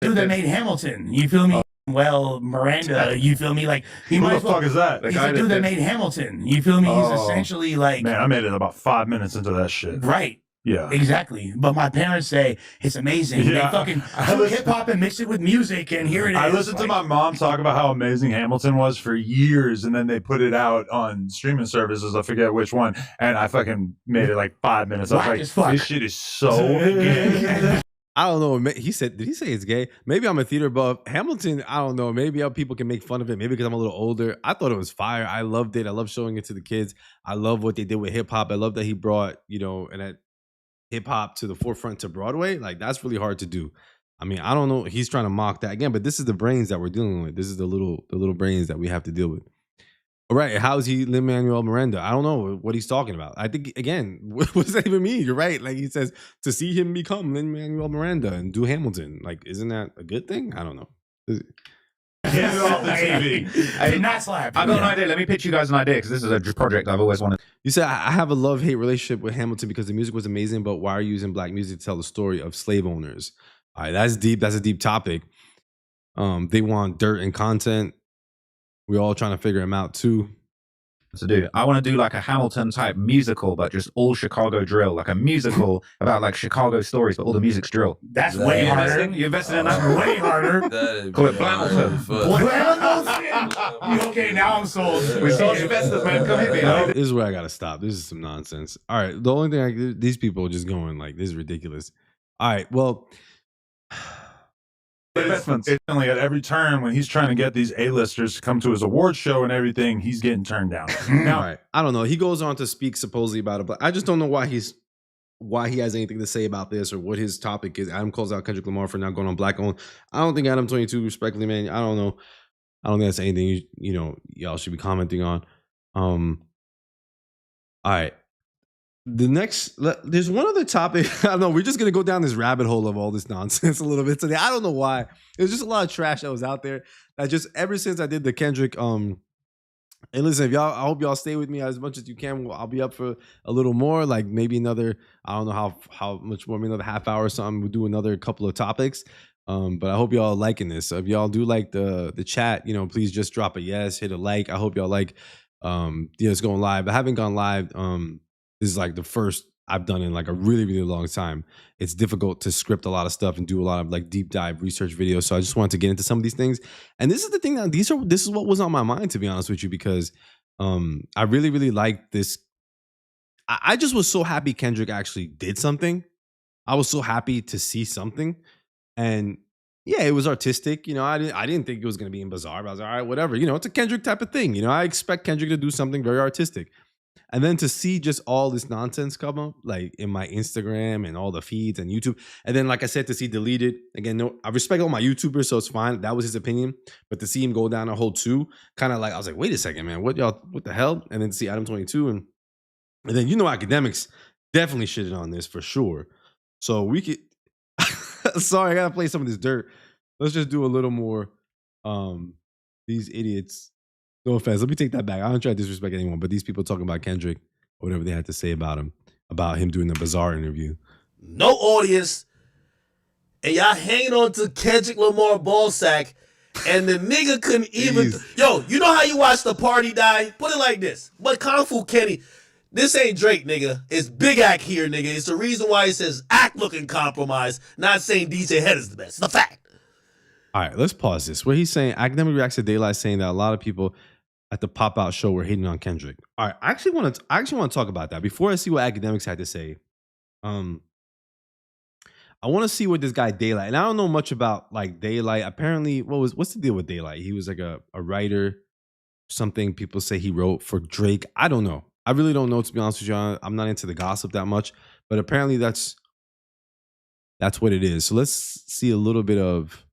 Dude that made Hamilton. You feel me? Well, Miranda, you feel me? Like, he Who the fuck is that? He's the dude that made Hamilton. You feel me? He's essentially like... Man, I made it about 5 minutes into that shit. Right. Yeah. Exactly. But my parents say it's amazing. Yeah. They fucking took hip hop and mixed it with music, and here it is. I listened to my mom talk about how amazing Hamilton was for years, and then they put it out on streaming services. I forget which one. And I fucking made it like 5 minutes. I was like, this shit is so gay. I don't know. He said, did he say it's gay? Maybe I'm a theater buff. Hamilton, I don't know. Maybe people can make fun of it. Maybe because I'm a little older. I thought it was fire. I loved it. I love showing it to the kids. I love what they did with hip hop. I love that he brought, and that hip hop to the forefront to Broadway. Like, that's really hard to do. I mean, I don't know. He's trying to mock that again, but this is the brains that we're dealing with. This is the little brains that we have to deal with. All right, how is he Lin-Manuel Miranda? I don't know what he's talking about. I think, again, what does that even mean? You're right. Like, he says, to see him become Lin-Manuel Miranda and do Hamilton. Like, isn't that a good thing? I don't know. Get it off the TV. I did not slap. I got an idea. Let me pitch you guys an idea, because this is a project I've always wanted. You said, I have a love-hate relationship with Hamilton because the music was amazing, but why are you using black music to tell the story of slave owners? All right, that's deep. That's a deep topic. They want dirt and content. We're all trying to figure them out, too. To do. I want to do like a Hamilton type musical, but just all Chicago drill, like a musical about like Chicago stories, but all the music's drill. That's way harder. You invested in that? Way harder. Call it Blamilton. Okay, now I'm sold. We sold investors, man. Come hit me. This is where I gotta stop. This is some nonsense. All right, the only thing these people are just going like, this is ridiculous. All right, well. Investments. At every turn, when he's trying to get these A-listers to come to his award show and everything, he's getting turned down. Now, right. I don't know. He goes on to speak supposedly about it, but I just don't know why he has anything to say about this or what his topic is. Adam calls out Kendrick Lamar for not going on black owned. I don't think Adam 22, respectfully, man. I don't know. I don't think that's anything y'all should be commenting on. All right. There's one other topic. I don't know. We're just going to go down this rabbit hole of all this nonsense a little bit today. I don't know why. There's just a lot of trash that was out there. That just ever since I did the Kendrick, and listen, I hope y'all stay with me as much as you can. I'll be up for a little more, like maybe another, I don't know how much more, maybe another half hour or something. We'll do another couple of topics. But I hope y'all liking this. So if y'all do like the chat, please just drop a yes, hit a like. I hope y'all like, it's going live. I haven't gone live. This is like the first I've done in like a really, really long time. It's difficult to script a lot of stuff and do a lot of like deep dive research videos. So I just wanted to get into some of these things. And this is the thing that this is what was on my mind, to be honest with you, because I really, really like this. I just was so happy Kendrick actually did something. I was so happy to see something. And yeah, it was artistic. I didn't think it was going to be in Bizar, but I was like, all right, whatever. It's a Kendrick type of thing. I expect Kendrick to do something very artistic. And then to see just all this nonsense come up, like in my Instagram and all the feeds and YouTube. And then, like I said, to see Daylyt. Again, I respect all my YouTubers, so it's fine. That was his opinion. But to see him go down a whole 2, kind of like, I was like, wait a second, man. What the hell? And then to see Adam 22. And then, Akademiks definitely shitted on this for sure. So we could, sorry, I got to play some of this dirt. Let's just do a little more. These idiots. No offense. Let me take that back. I don't try to disrespect anyone, but these people talking about Kendrick, or whatever they had to say about him doing the Bazaar interview. No audience, and y'all hanging on to Kendrick Lamar ballsack, and the nigga couldn't even. Yo, you know how you watch the party die? Put it like this. But Kung Fu Kenny, this ain't Drake, nigga. It's Big Act here, nigga. It's the reason why it says Act looking compromised, not saying DJ Head is the best. It's the fact. All right, let's pause this. Where he's saying, Akademiks reacts to Daylyt saying that a lot of people at the pop-out show were hating on Kendrick. All right, I actually want to talk about that. Before I see what Akademiks had to say, I want to see what this guy Daylyt, and I don't know much about like Daylyt. Apparently, what's the deal with Daylyt? He was like a writer, something people say he wrote for Drake. I don't know. I really don't know, to be honest with you. I'm not into the gossip that much, but apparently that's what it is. So let's see a little bit of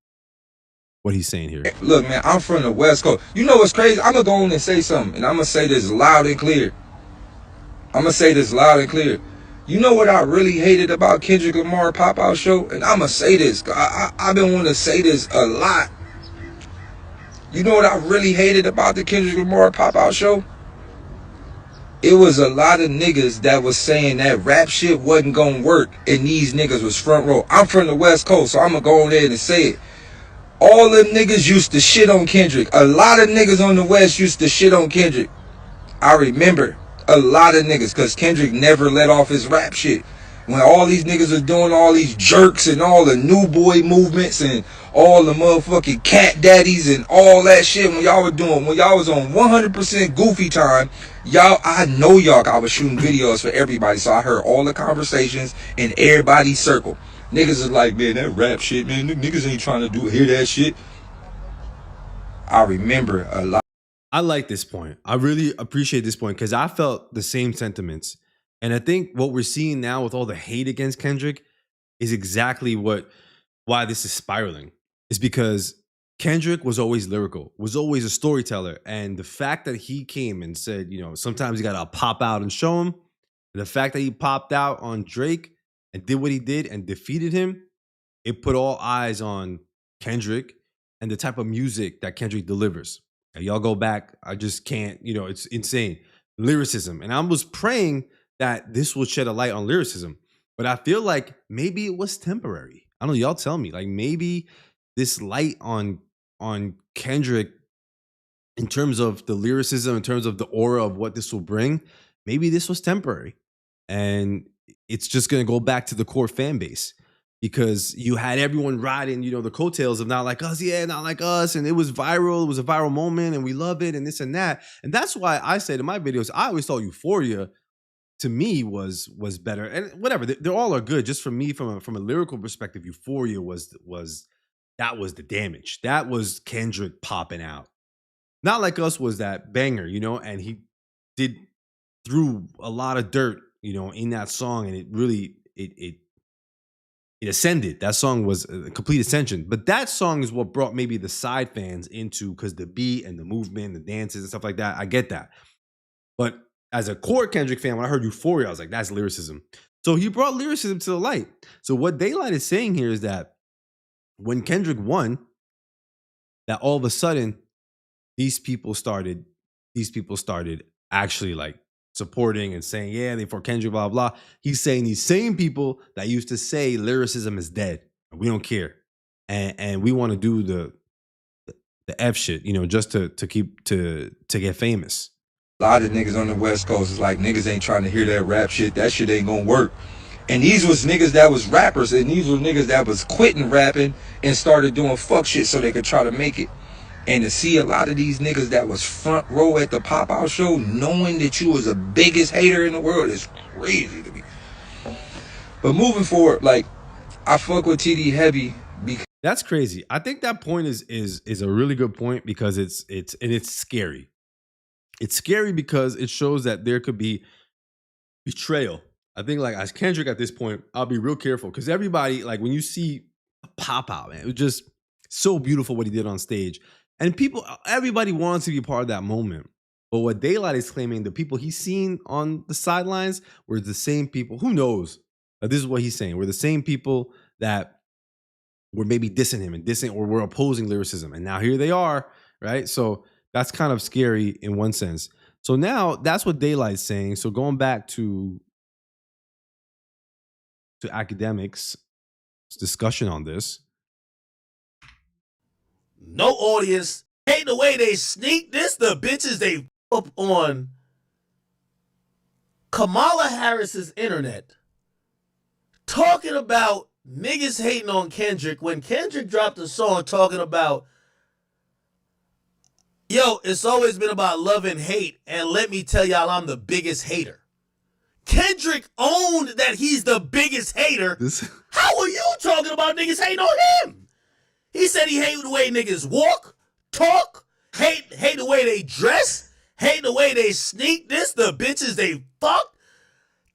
what he's saying here. Look, man, I'm from the West Coast. You know what's crazy? I'm going to go on and say something, and I'm going to say this loud and clear. I'm gonna say this loud and clear. You know what I really hated about Kendrick Lamar pop-out show? And I'm gonna say this. I've been wanting to say this a lot. You know what I really hated about the Kendrick Lamar pop-out show? It was a lot of niggas that was saying that rap shit wasn't gonna work, and these niggas was front row. I'm from the West Coast, so I'm gonna go on there and say it. All them niggas used to shit on Kendrick. A lot of niggas on the West used to shit on Kendrick. I remember a lot of niggas, because Kendrick never let off his rap shit. When all these niggas was doing all these jerks and all the new boy movements and all the motherfucking cat daddies and all that shit, when y'all was on 100% goofy time, I know y'all, I was shooting videos for everybody, so I heard all the conversations in everybody's circle. Niggas is like, man, that rap shit, man, niggas ain't trying to hear that shit. I remember a lot. I like this point. I really appreciate this point because I felt the same sentiments. And I think what we're seeing now with all the hate against Kendrick is exactly why this is spiraling. Is because Kendrick was always lyrical, was always a storyteller. And the fact that he came and said, sometimes you got to pop out and show him. And the fact that he popped out on Drake and did what he did and defeated him, it put all eyes on Kendrick and the type of music that Kendrick delivers. And y'all go back, I just can't, it's insane. Lyricism. And I was praying that this will shed a light on lyricism. But I feel like maybe it was temporary. I don't know, y'all tell me. Like maybe this light on Kendrick in terms of the lyricism, in terms of the aura of what this will bring, maybe this was temporary. And it's just going to go back to the core fan base. Because you had everyone riding, the coattails of not like us, not like us. And it was viral. It was a viral moment and we love it and this and that. And that's why I said in my videos, I always thought Euphoria to me was better. And whatever, they all are good. Just for me, from a lyrical perspective, Euphoria was the damage. That was Kendrick popping out. Not Like Us was that banger, and he threw a lot of dirt, in that song. And it really, it ascended. That song was a complete ascension. But that song is what brought maybe the side fans into, because the beat and the movement, the dances and stuff like that, I get that. But as a core Kendrick fan, when I heard Euphoria, I was like, that's lyricism. So he brought lyricism to the light. So what Daylyt is saying here is that when Kendrick won, that all of a sudden, these people started actually like supporting and saying, yeah, they for Kendrick, blah, blah. He's saying these same people that used to say lyricism is dead. We don't care. And we want to do the F shit, just to get famous. A lot of niggas on the West Coast is like, niggas ain't trying to hear that rap shit. That shit ain't gonna work. And these was niggas that was rappers, and these were niggas that was quitting rapping and started doing fuck shit so they could try to make it. And to see a lot of these niggas that was front row at the pop-out show, knowing that you was the biggest hater in the world, is crazy to me. But moving forward, like, I fuck with TD heavy because that's crazy. I think that point is a really good point, because it's scary. It's scary because it shows that there could be betrayal. I think, like, as Kendrick at this point, I'll be real careful, because everybody, like, when you see a pop out, man, it was just so beautiful what he did on stage. And everybody wants to be part of that moment. But what Daylyt is claiming, the people he's seen on the sidelines were the same people. Who knows? This is what he's saying. We're the same people that were maybe dissing him or were opposing lyricism. And now here they are, right? So that's kind of scary in one sense. So now that's what Daylyt's saying. So going back to Akademiks' discussion on this. No audience. Hate the way they sneak this. The bitches they up on Kamala Harris's internet talking about niggas hating on Kendrick when Kendrick dropped a song talking about, yo, it's always been about love and hate, and let me tell y'all I'm the biggest hater. Kendrick owned that he's the biggest hater. How are you talking about niggas hating on him? He said he hate the way niggas walk, talk, hate the way they dress, hate the way they sneak this, the bitches they fuck.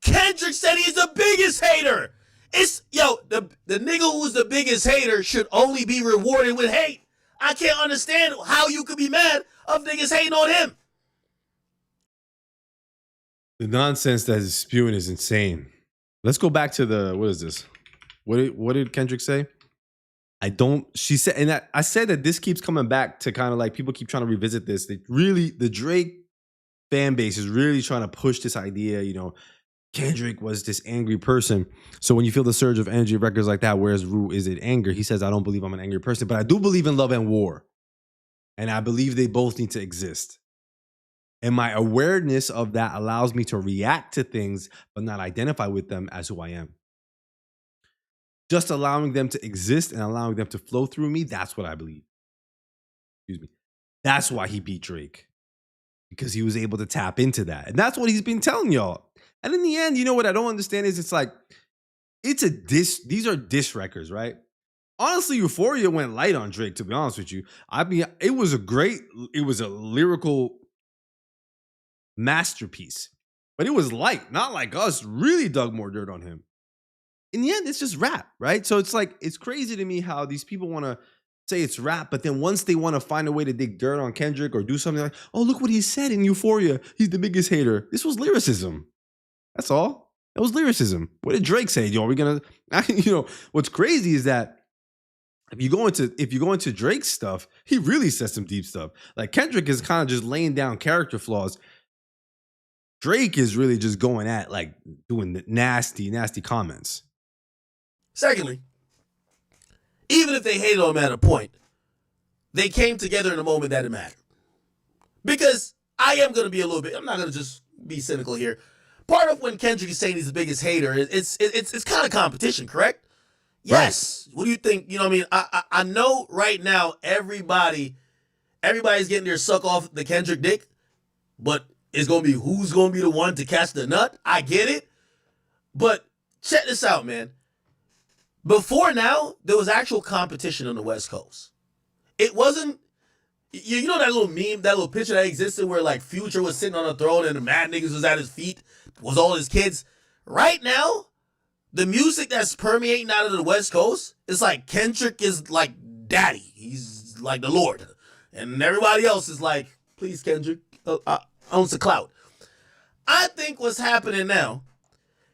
Kendrick said he's the biggest hater. The nigga who's the biggest hater should only be rewarded with hate. I can't understand how you could be mad of niggas hating on him. The nonsense that is spewing is insane. Let's go back to what is this? What did Kendrick say? She said, and I said that this keeps coming back to kind of like people keep trying to revisit this. The Drake fan base is really trying to push this idea, Kendrick was this angry person. So when you feel the surge of energy of records like that, where's root? Is it anger? He says, I don't believe I'm an angry person, but I do believe in love and war. And I believe they both need to exist. And my awareness of that allows me to react to things, but not identify with them as who I am. Just allowing them to exist and allowing them to flow through me, that's what I believe. Excuse me. That's why he beat Drake. Because he was able to tap into that. And that's what he's been telling y'all. And in the end, what I don't understand is it's like, it's a diss. These are diss records, right? Honestly, Euphoria went light on Drake, to be honest with you. I mean, it was a lyrical masterpiece. But it was light, not like us really dug more dirt on him. In the end, it's just rap, right? So it's like, it's crazy to me how these people want to say it's rap, but then once they want to find a way to dig dirt on Kendrick or do something like, oh, look what he said in Euphoria. He's the biggest hater. This was lyricism. That's all. That was lyricism. What did Drake say? Are we gonna? What's crazy is that if you go into Drake's stuff, he really says some deep stuff. Like Kendrick is kind of just laying down character flaws. Drake is really just going at like doing the nasty comments. Secondly, even if they hated on him at a point, they came together in a moment that it mattered. Because I am going to be I'm not going to just be cynical here. Part of when Kendrick is saying he's the biggest hater, it's kind of competition, correct? Yes. Right. What do you think? You know what I mean? I know right now everybody's getting their suck off the Kendrick dick, but it's going to be who's going to be the one to catch the nut. I get it. But check this out, man. Before now, there was actual competition on the West Coast. It wasn't, you know that little meme, that little picture that existed where like Future was sitting on a throne and the mad niggas was at his feet, was all his kids. Right now, the music that's permeating out of the West Coast is like Kendrick is like daddy. He's like the Lord. And everybody else is like, please, Kendrick, owns the clout. I think what's happening now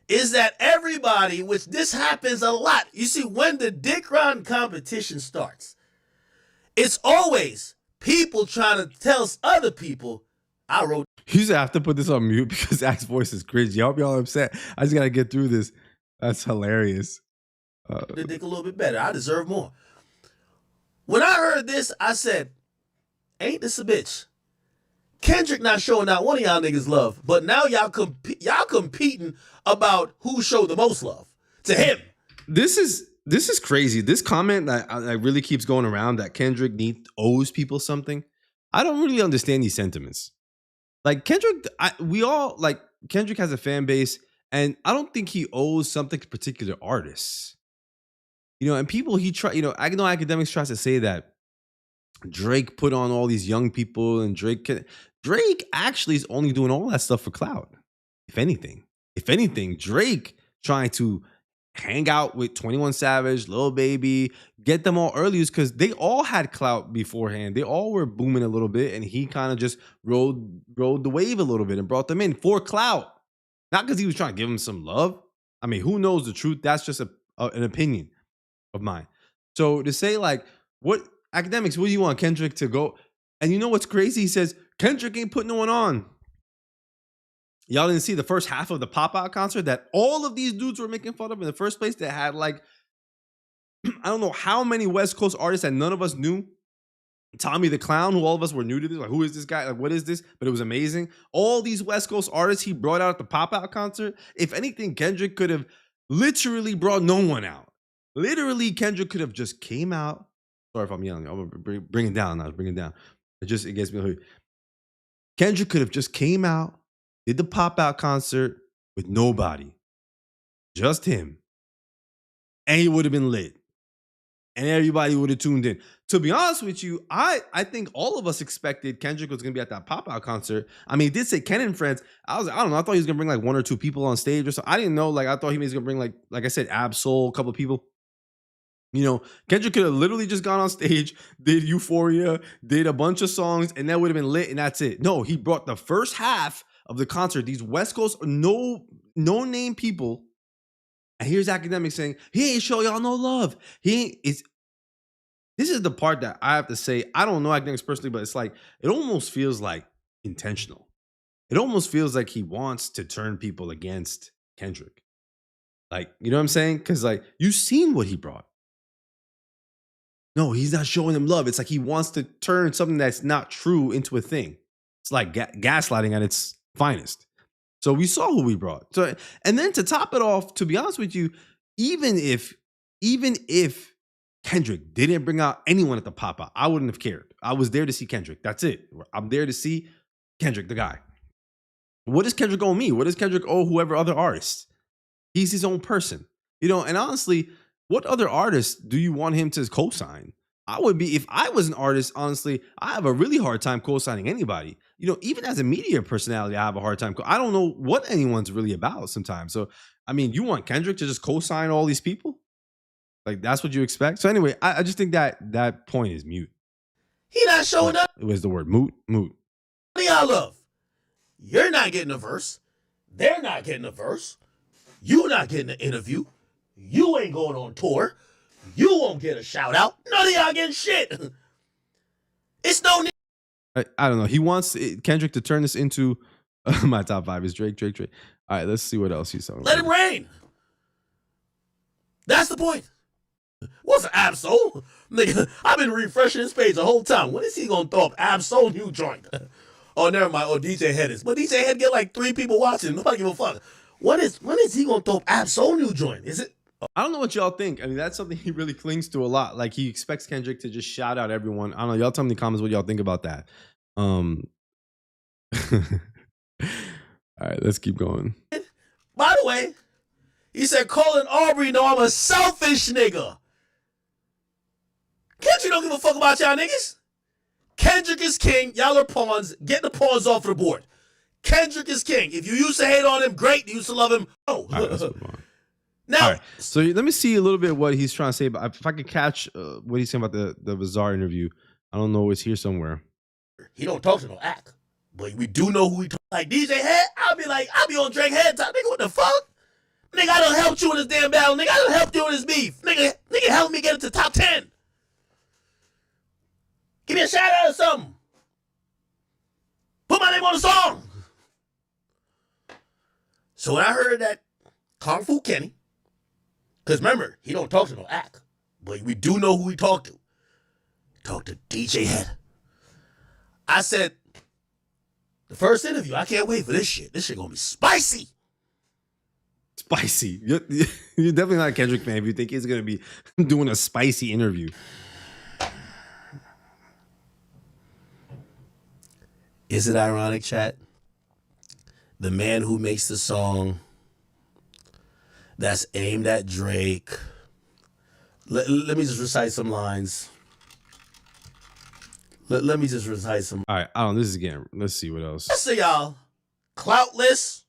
is that everybody, which this happens a lot, you see, when the dick round competition starts, it's always people trying to tell other people, I wrote. You just have to put this on mute because Zach's voice is cringy. I hope y'all are upset. I just got to get through this. That's hilarious. The dick a little bit better. I deserve more. When I heard this, I said, ain't this a bitch? Kendrick not showing out one of y'all niggas love, but now y'all competing about who showed the most love to him. This is crazy. This comment that really keeps going around that Kendrick owes people something. I don't really understand these sentiments. Like Kendrick, Kendrick has a fan base, and I don't think he owes something to particular artists. And people I know Akademiks tries to say that Drake put on all these young people, and Drake actually is only doing all that stuff for clout. If anything, Drake trying to hang out with 21 Savage, Lil Baby, get them all early because they all had clout beforehand. They all were booming a little bit, and he kind of just rode the wave a little bit and brought them in for clout. Not because he was trying to give them some love. I mean, who knows the truth? That's just an opinion of mine. So to say like, what Akademiks, what do you want Kendrick to go? And you know what's crazy? He says, Kendrick ain't putting no one on. Y'all didn't see the first half of the pop-out concert that all of these dudes were making fun of in the first place that had like, I don't know how many West Coast artists that none of us knew. Tommy the Clown, who all of us were new to this. Like, who is this guy? Like, what is this? But it was amazing. All these West Coast artists he brought out at the pop-out concert. If anything, Kendrick could have literally brought no one out. Literally, Kendrick could have just came out. Sorry if I'm yelling. I'm gonna bring it down now. Bring it down. It gets me. Kendrick could have just came out, did the pop-out concert with nobody. Just him. And he would have been lit. And everybody would have tuned in. To be honest with you, I think all of us expected Kendrick was going to be at that pop-out concert. I mean, he did say Ken and Friends. I don't know. I thought he was going to bring like one or two people on stage or something. I didn't know. Like, I thought he was going to bring like I said, Absol, a couple of people. Kendrick could have literally just gone on stage, did Euphoria, did a bunch of songs, and that would have been lit, and that's it. No, he brought the first half of the concert. These West Coast no name people, and here's Akademiks saying he ain't show y'all no love. He ain't. This is the part that I have to say. I don't know Akademiks personally, but it's like it almost feels like intentional. It almost feels like he wants to turn people against Kendrick. Like, you know what I'm saying? Because like you've seen what he brought. No, he's not showing them love. It's like he wants to turn something that's not true into a thing. It's like gaslighting at its finest. So we saw who we brought. So, and then to top it off, to be honest with you, even if Kendrick didn't bring out anyone at the pop-out, I wouldn't have cared. I was there to see Kendrick. That's it. I'm there to see Kendrick, the guy. What does Kendrick owe me? What does Kendrick owe whoever other artist? He's his own person. You know, and honestly, what other artist do you want him to co-sign? I would be, if I was an artist, honestly, I have a really hard time co-signing anybody. You know, even as a media personality, I have a hard time. I don't know what anyone's really about sometimes. So, I mean, you want Kendrick to just co-sign all these people? Like, that's what you expect? So anyway, I just think that point is mute. He not showing up. It was the word moot. What do y'all love? You're not getting a verse. They're not getting a verse. You're not getting an interview. You ain't going on tour. You won't get a shout out. None of y'all getting shit. It's no need. I don't know. He wants Kendrick to turn this into my top 5 is Drake. All right, let's see what else he's talking Let about. him rain. That's the point. What's an Absol? Nigga, I've been refreshing his page the whole time. When is he gonna throw up Absol new joint? Oh, never mind. Oh, DJ Head is. But DJ Head get like 3 people watching. Nobody give a fuck. When is he gonna throw up Absol new joint? Is it? I don't know what y'all think. I mean, that's something he really clings to a lot. Like, he expects Kendrick to just shout out everyone. I don't know. Y'all tell me in the comments what y'all think about that. All right, let's keep going. By the way, he said, Colin Aubrey, no, I'm a selfish nigga. Kendrick don't give a fuck about y'all niggas. Kendrick is king. Y'all are pawns. Get the pawns off the board. Kendrick is king. If you used to hate on him, great. You used to love him. Oh. All right, let's move on. Now, all right, so let me see a little bit what he's trying to say about. If I could catch what he's saying about the Bizar interview, I don't know. It's here somewhere. He don't talk to no act, but we do know who he talk. Like DJ Head, I'll be on Drake Head top. Nigga, what the fuck? Nigga, I done helped you in this damn battle. Nigga, I done helped you in this beef. Nigga help me get into top 10. Give me a shout out or something. Put my name on the song. So when I heard that Kung Fu Kenny, because remember, he don't talk to no act, but we do know who he talked to. Talk to DJ Head. I said, the first interview, I can't wait for this shit. This shit gonna be spicy. Spicy. You're definitely not a Kendrick fan if you think he's gonna be doing a spicy interview. Is it ironic, chat? The man who makes the song that's aimed at Drake. Let me just recite some lines. Let me just recite some. All right, I don't know. This is again. Let's see what else. Let's say y'all, cloutless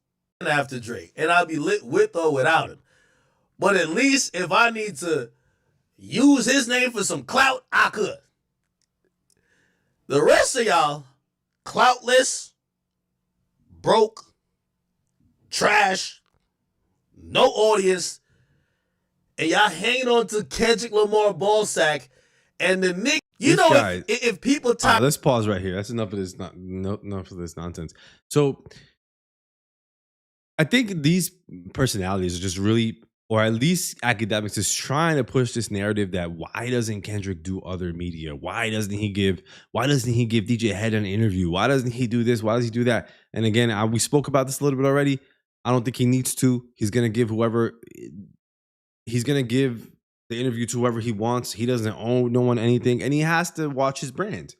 after Drake, and I'll be lit with or without him. But at least if I need to use his name for some clout, I could. The rest of y'all, cloutless, broke, trash, no audience, and y'all hanging on to Kendrick Lamar ballsack, and the nigga, if people talk. Right, let's pause right here. That's enough of this. Enough of this nonsense. So, I think these personalities are just really, or at least Akademiks is trying to push this narrative that why doesn't Kendrick do other media? Why doesn't he give DJ Head an interview? Why doesn't he do this? Why does he do that? And again, we spoke about this a little bit already. I don't think he needs to. He's going to give the interview to whoever he wants. He doesn't owe no one anything, and he has to watch his brand.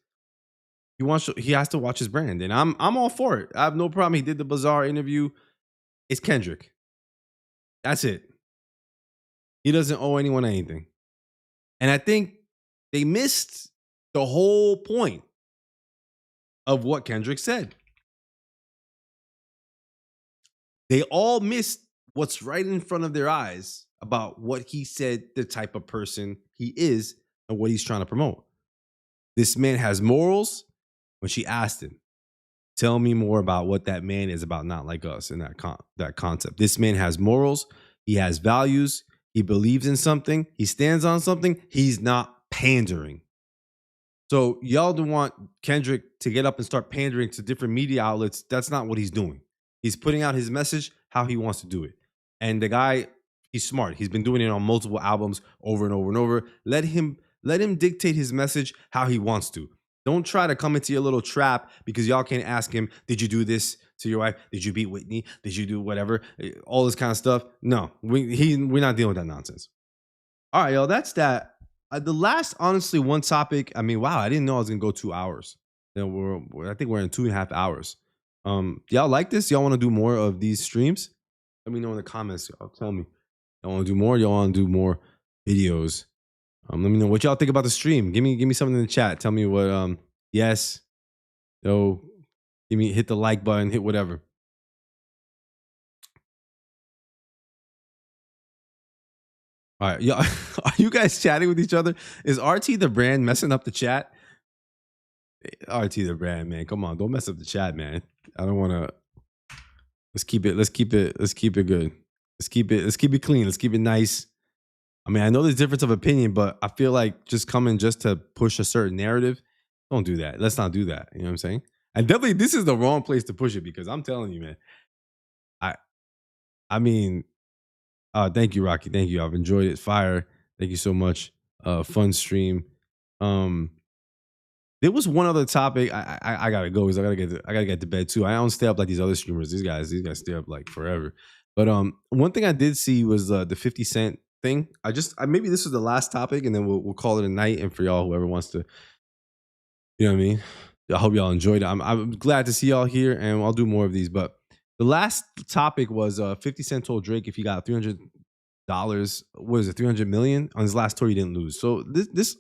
He has to watch his brand, and I'm all for it. I have no problem. He did the Bizarre interview. It's Kendrick. That's it. He doesn't owe anyone anything. And I think they missed the whole point of what Kendrick said. They all missed what's right in front of their eyes about what he said, the type of person he is, and what he's trying to promote. This man has morals when she asked him. Tell me more about what that man is about, not like us in that concept. This man has morals. He has values. He believes in something. He stands on something. He's not pandering. So y'all don't want Kendrick to get up and start pandering to different media outlets. That's not what he's doing. He's putting out his message how he wants to do it. And the guy, he's smart. He's been doing it on multiple albums over and over and over. Let him dictate his message how he wants to. Don't try to come into your little trap because y'all can't ask him, did you do this to your wife? Did you beat Whitney? Did you do whatever? All this kind of stuff. No, we're not dealing with that nonsense. All right, y'all, that's that. The last, honestly, one topic. I mean, wow, I didn't know I was gonna go 2 hours. Then I think we're in 2.5 hours. Y'all like this? Y'all want to do more of these streams? Let me know in the comments. Y'all tell me. Y'all want to do more? Y'all want to do more videos? Let me know what y'all think about the stream. Give me something in the chat. Tell me what. Yes, no. Hit the like button. Hit whatever. All right, y'all. Are you guys chatting with each other? Is RT the brand messing up the chat? RT the brand, man. Come on, don't mess up the chat, man. I don't want to. Let's keep it good. Let's keep it clean. Let's keep it nice. I mean, I know there's difference of opinion, but I feel like just coming just to push a certain narrative, don't do that. Let's not do that. You know what I'm saying? And definitely, this is the wrong place to push it because I'm telling you, man. I mean. Thank you, Rocky. Thank you. I've enjoyed it. Fire. Thank you so much. Fun stream. There was one other topic. I gotta go because I gotta get to bed too. I don't stay up like these other streamers. These guys stay up like forever. But one thing I did see was the 50 Cent thing. Maybe this was the last topic, and then we'll call it a night. And for y'all, whoever wants to, you know what I mean. I hope y'all enjoyed it. I'm glad to see y'all here, and I'll do more of these. But the last topic was 50 Cent told Drake if he got $300, what is it, 300 million on his last tour, he didn't lose. So this,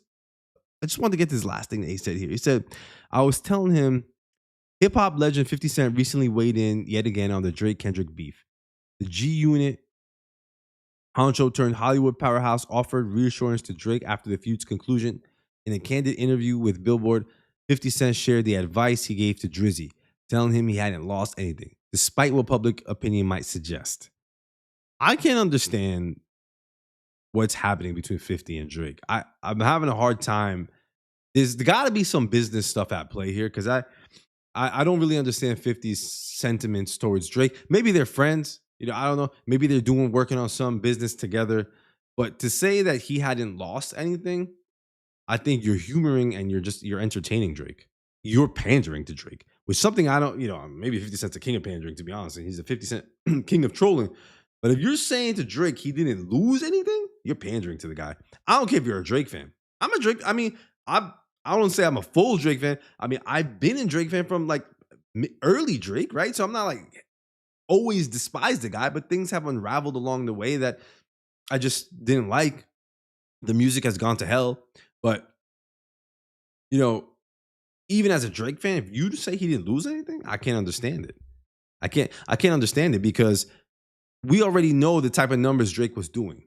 I just wanted to get this last thing that he said here. He said, I was telling him, hip hop legend 50 Cent recently weighed in yet again on the Drake Kendrick beef. The G Unit honcho turned Hollywood powerhouse offered reassurance to Drake after the feud's conclusion. In a candid interview with Billboard, 50 Cent shared the advice he gave to Drizzy, telling him he hadn't lost anything, despite what public opinion might suggest. I can't understand what's happening between 50 and Drake. I'm having a hard time. There's got to be some business stuff at play here because I don't really understand 50's sentiments towards Drake. Maybe they're friends. You know, I don't know. Maybe they're working on some business together. But to say that he hadn't lost anything, I think you're humoring and you're entertaining Drake. You're pandering to Drake, which something I don't, maybe 50 Cent's a king of pandering, to be honest. He's a 50 Cent king of trolling. But if you're saying to Drake he didn't lose anything, you're pandering to the guy. I don't care if you're a Drake fan. I'm a Drake. I mean, I don't say I'm a full Drake fan. I mean, I've been a Drake fan from like early Drake, right? So I'm not like always despised the guy, but things have unraveled along the way that I just didn't like. The music has gone to hell. But, even as a Drake fan, if you say he didn't lose anything, I can't understand it. I can't understand it because we already know the type of numbers Drake was doing.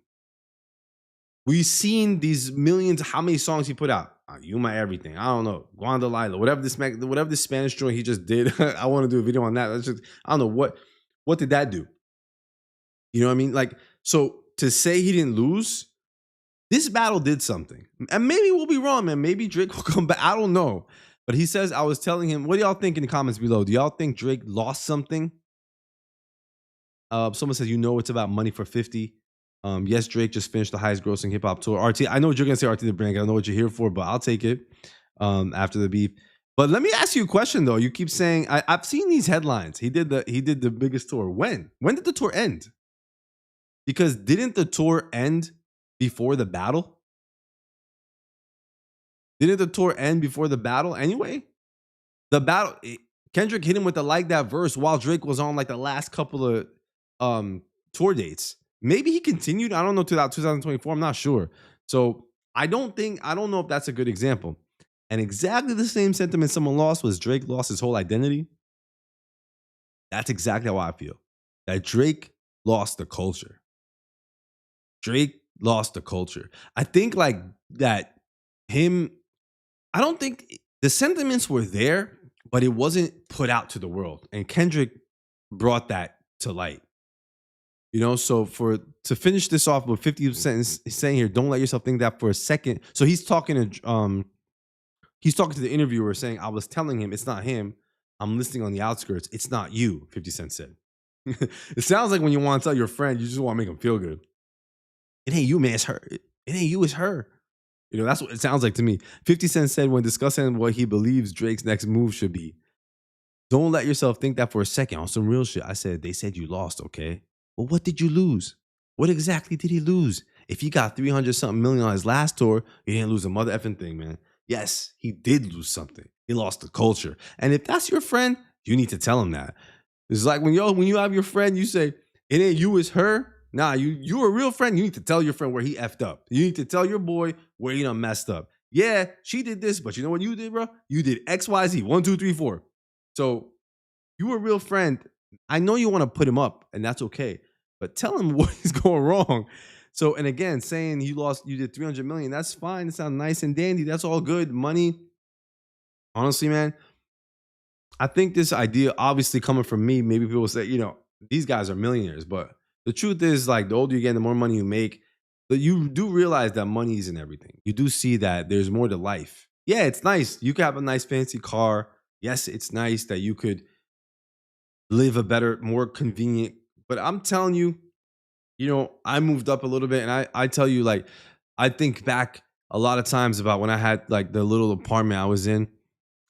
We've seen these millions, how many songs he put out. You My Everything. I don't know. Gwanda Lila. Whatever this Spanish joint he just did. I want to do a video on that. I don't know what did that do? You know what I mean? Like, so to say he didn't lose, this battle did something. And maybe we'll be wrong, man. Maybe Drake will come back. I don't know. But he says, I was telling him, what do y'all think in the comments below? Do y'all think Drake lost something? Someone says, it's about money for 50. Yes, Drake just finished the highest grossing hip hop tour. RT, I know what you're going to say, RT the brand. I know what you're here for, but I'll take it after the beef. But let me ask you a question, though. You keep saying, I've seen these headlines. He did the biggest tour. When? When did the tour end? Because didn't the tour end before the battle? Didn't the tour end before the battle anyway? The battle, Kendrick hit him with the Like That verse while Drake was on like the last couple of tour dates. Maybe he continued. I don't know, 2024. I'm not sure. So I don't know if that's a good example. And exactly the same sentiment someone lost was Drake lost his whole identity. That's exactly how I feel. That Drake lost the culture. Drake lost the culture. I think like that I don't think the sentiments were there, but it wasn't put out to the world. And Kendrick brought that to light. You know, so to finish this off with 50 Cent is saying here, don't let yourself think that for a second. So he's talking to the interviewer saying, I was telling him it's not him. I'm listening on the outskirts. It's not you, 50 Cent said. It sounds like when you want to tell your friend, you just want to make him feel good. It ain't you, man. It's her. It ain't you, it's her. You know, that's what it sounds like to me. 50 Cent said when discussing what he believes Drake's next move should be, don't let yourself think that for a second. On some real shit, I said, they said you lost, okay? Well, what did you lose? What exactly did he lose? If he got 300-something million on his last tour, he didn't lose a mother effing thing, man. Yes, he did lose something. He lost the culture. And if that's your friend, you need to tell him that. It's like when you have your friend, you say, it ain't you, it's her. Nah, you're a real friend. You need to tell your friend where he effed up. You need to tell your boy where he done messed up. Yeah, she did this, but you know what you did, bro? You did X, Y, Z, 1, 2, 3, 4. So you a real friend. I know you want to put him up, and that's okay. But tell him what is going wrong. So, and again, saying you did 300 million, that's fine. It sounds nice and dandy. That's all good. Money. Honestly, man, I think this idea, obviously coming from me, maybe people say, you know, these guys are millionaires. But the truth is, like, the older you get, the more money you make, but you do realize that money isn't everything. You do see that there's more to life. Yeah, it's nice. You could have a nice fancy car. Yes, it's nice that you could live a better, more convenient. But I'm telling you, you know, I moved up a little bit, and I tell you, like, I think back a lot of times about when I had like the little apartment I was in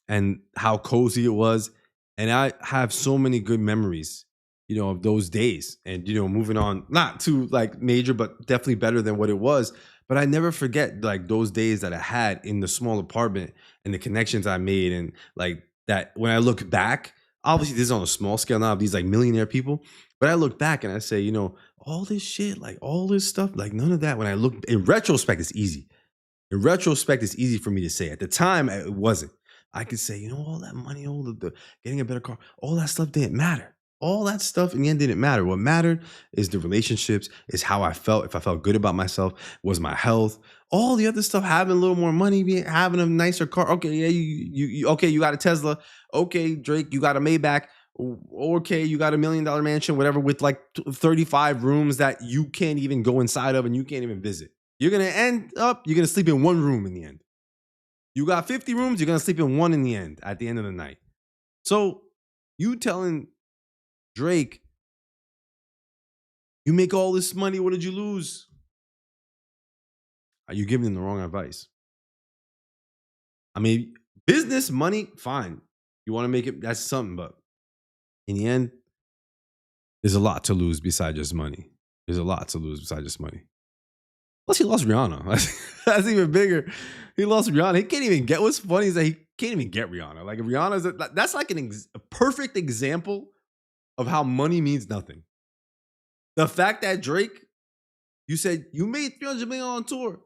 and how cozy it was. And I have so many good memories, you know, of those days. And, you know, moving on, not too like major, but definitely better than what it was. But I never forget like those days that I had in the small apartment and the connections I made. And like that, when I look back, obviously this is on a small scale now of these like millionaire people. But I look back and I say, you know, all this shit, like all this stuff, like none of that. When I look in retrospect, it's easy. In retrospect, it's easy for me to say. At the time, it wasn't. I could say, you know, all that money, all the getting a better car, all that stuff didn't matter. All that stuff in the end didn't matter. What mattered is the relationships, is how I felt. If I felt good about myself, was my health. All the other stuff, having a little more money, having a nicer car. Okay, yeah, you okay, you got a Tesla. Okay, Drake, you got a Maybach. Okay, you got $1 million mansion, whatever, with like 35 rooms that you can't even go inside of and you can't even visit. You're going to sleep in one room in the end. You got 50 rooms, you're going to sleep in one in the end, at the end of the night. So you telling Drake, you make all this money, what did you lose? Are you giving him the wrong advice? I mean, business, money, fine. You want to make it, that's something, but in the end, there's a lot to lose besides just money. There's a lot to lose besides just money. Plus, he lost Rihanna. That's even bigger. He lost Rihanna. He can't even get. What's funny is that he can't even get Rihanna. Like Rihanna's that's like a perfect example of how money means nothing. The fact that Drake, you said you made 300 million on tour,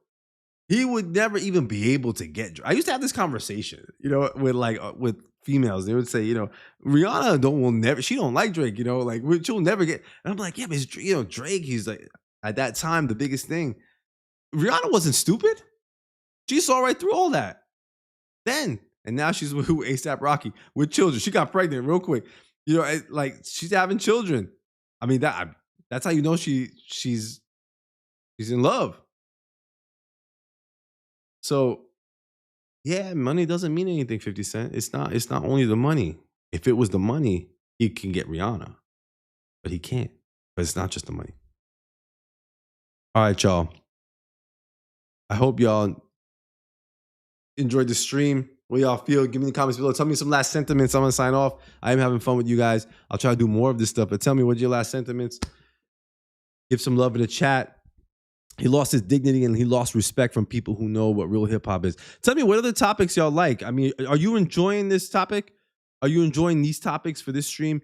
he would never even be able to get. I used to have this conversation, you know, with females. They would say, you know, Rihanna she don't like Drake, you know, like she'll never get. And I'm like, yeah, but it's, you know, Drake, he's like at that time the biggest thing. Rihanna wasn't stupid. She saw right through all that then. And now she's with A$AP Rocky with children. She got pregnant real quick. You know, like she's having children. I mean, that's how you know she's in love. So yeah, money doesn't mean anything, 50 Cent. It's not only the money. If it was the money, he can get Rihanna. But he can't. But it's not just the money. All right, y'all. I hope y'all enjoyed the stream. What y'all feel? Give me in the comments below. Tell me some last sentiments. I'm going to sign off. I am having fun with you guys. I'll try to do more of this stuff, but tell me what your last sentiments. Give some love in the chat. He lost his dignity and he lost respect from people who know what real hip hop is. Tell me what other topics y'all like. I mean, are you enjoying this topic? Are you enjoying these topics for this stream?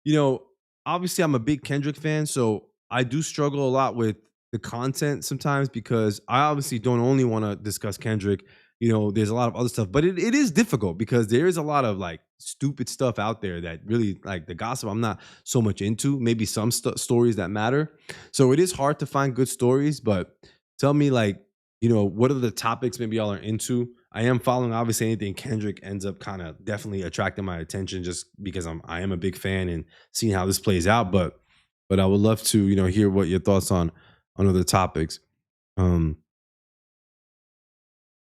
You know, obviously I'm a big Kendrick fan, so I do struggle a lot with the content sometimes because I obviously don't only want to discuss Kendrick. You know, there's a lot of other stuff, but it is difficult because there is a lot of like stupid stuff out there that really like the gossip I'm not so much into, maybe some stories that matter. So it is hard to find good stories, but tell me like, you know, what are the topics maybe y'all are into? I am following obviously anything Kendrick ends up kind of definitely attracting my attention just because I am a big fan and seeing how this plays out. But I would love to, hear what your thoughts on other topics.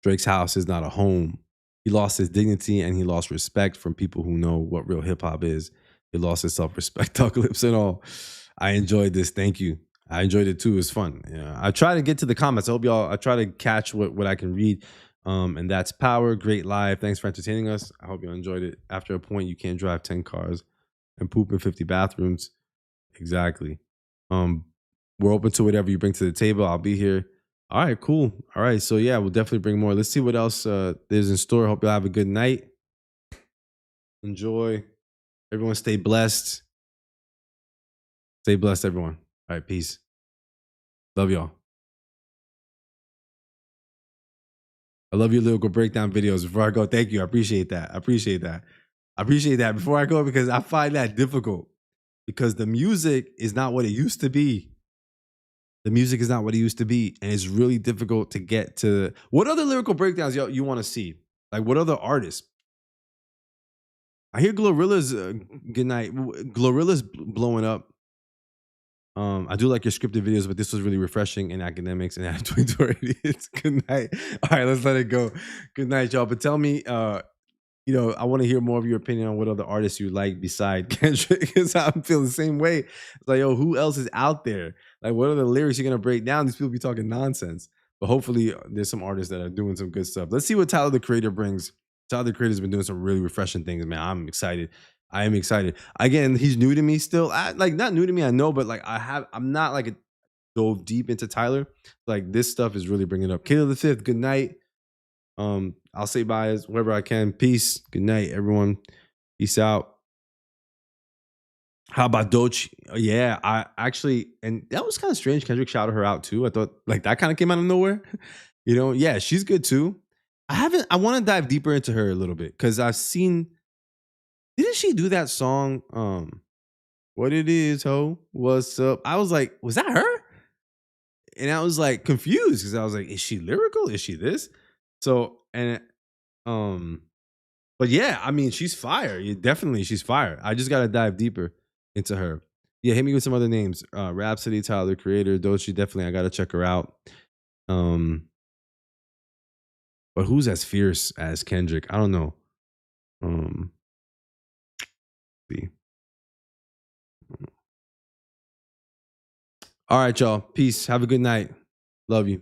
Drake's house is not a home. He lost his dignity and he lost respect from people who know what real hip hop is. He lost his self-respect, Duck Lips and all. I enjoyed this. Thank you. I enjoyed it too. It was fun. Yeah. I try to get to the comments. I try to catch what I can read. And that's Power. Great live. Thanks for entertaining us. I hope you enjoyed it. After a point, you can't drive 10 cars and poop in 50 bathrooms. Exactly. We're open to whatever you bring to the table. I'll be here. All right, cool. All right. So yeah, we'll definitely bring more. Let's see what else there's in store. Hope you'll have a good night. Enjoy. Everyone stay blessed. Stay blessed, everyone. All right, peace. Love y'all. I love your lyrical breakdown videos. Before I go, thank you. I appreciate that. I appreciate that. Before I go, because I find that difficult. Because the music is not what it used to be. The music is not what it used to be. And it's really difficult to get to. What other lyrical breakdowns you want to see? Like, what other artists? I hear Glorilla's, good night. Glorilla's blowing up. I do like your scripted videos, but this was really refreshing in Akademiks and Twin Idiots. Good night. All right, let's let it go. Good night, y'all. But tell me, I want to hear more of your opinion on what other artists you like beside Kendrick, because I feel the same way. It's like, yo, who else is out there? Like, what are the lyrics you're gonna break down? These people be talking nonsense. But hopefully, there's some artists that are doing some good stuff. Let's see what Tyler the Creator brings. Tyler the Creator's been doing some really refreshing things, man. I'm excited. I am excited. Again, he's new to me still. Not new to me, I know, but like I'm not like dove deep into Tyler. Like, this stuff is really bringing it up. Kayla the Fifth, good night. I'll say bye as wherever I can. Peace. Good night, everyone. Peace out. How about Dochi? Yeah, I actually, and that was kind of strange. Kendrick shouted her out too. I thought like that kind of came out of nowhere. Yeah, she's good too. I want to dive deeper into her a little bit because I've seen. Didn't she do that song? What it is, ho? What's up? I was like, was that her? And I was like confused because I was like, is she lyrical? Is she this? So, and but yeah, I mean, she's fire. Definitely, she's fire. I just gotta dive deeper into her. Yeah, hit me with some other names. Rhapsody, Tyler, Creator, Dochi. Definitely, I gotta check her out. But who's as fierce as Kendrick? I don't know. See. All right, y'all. Peace. Have a good night. Love you.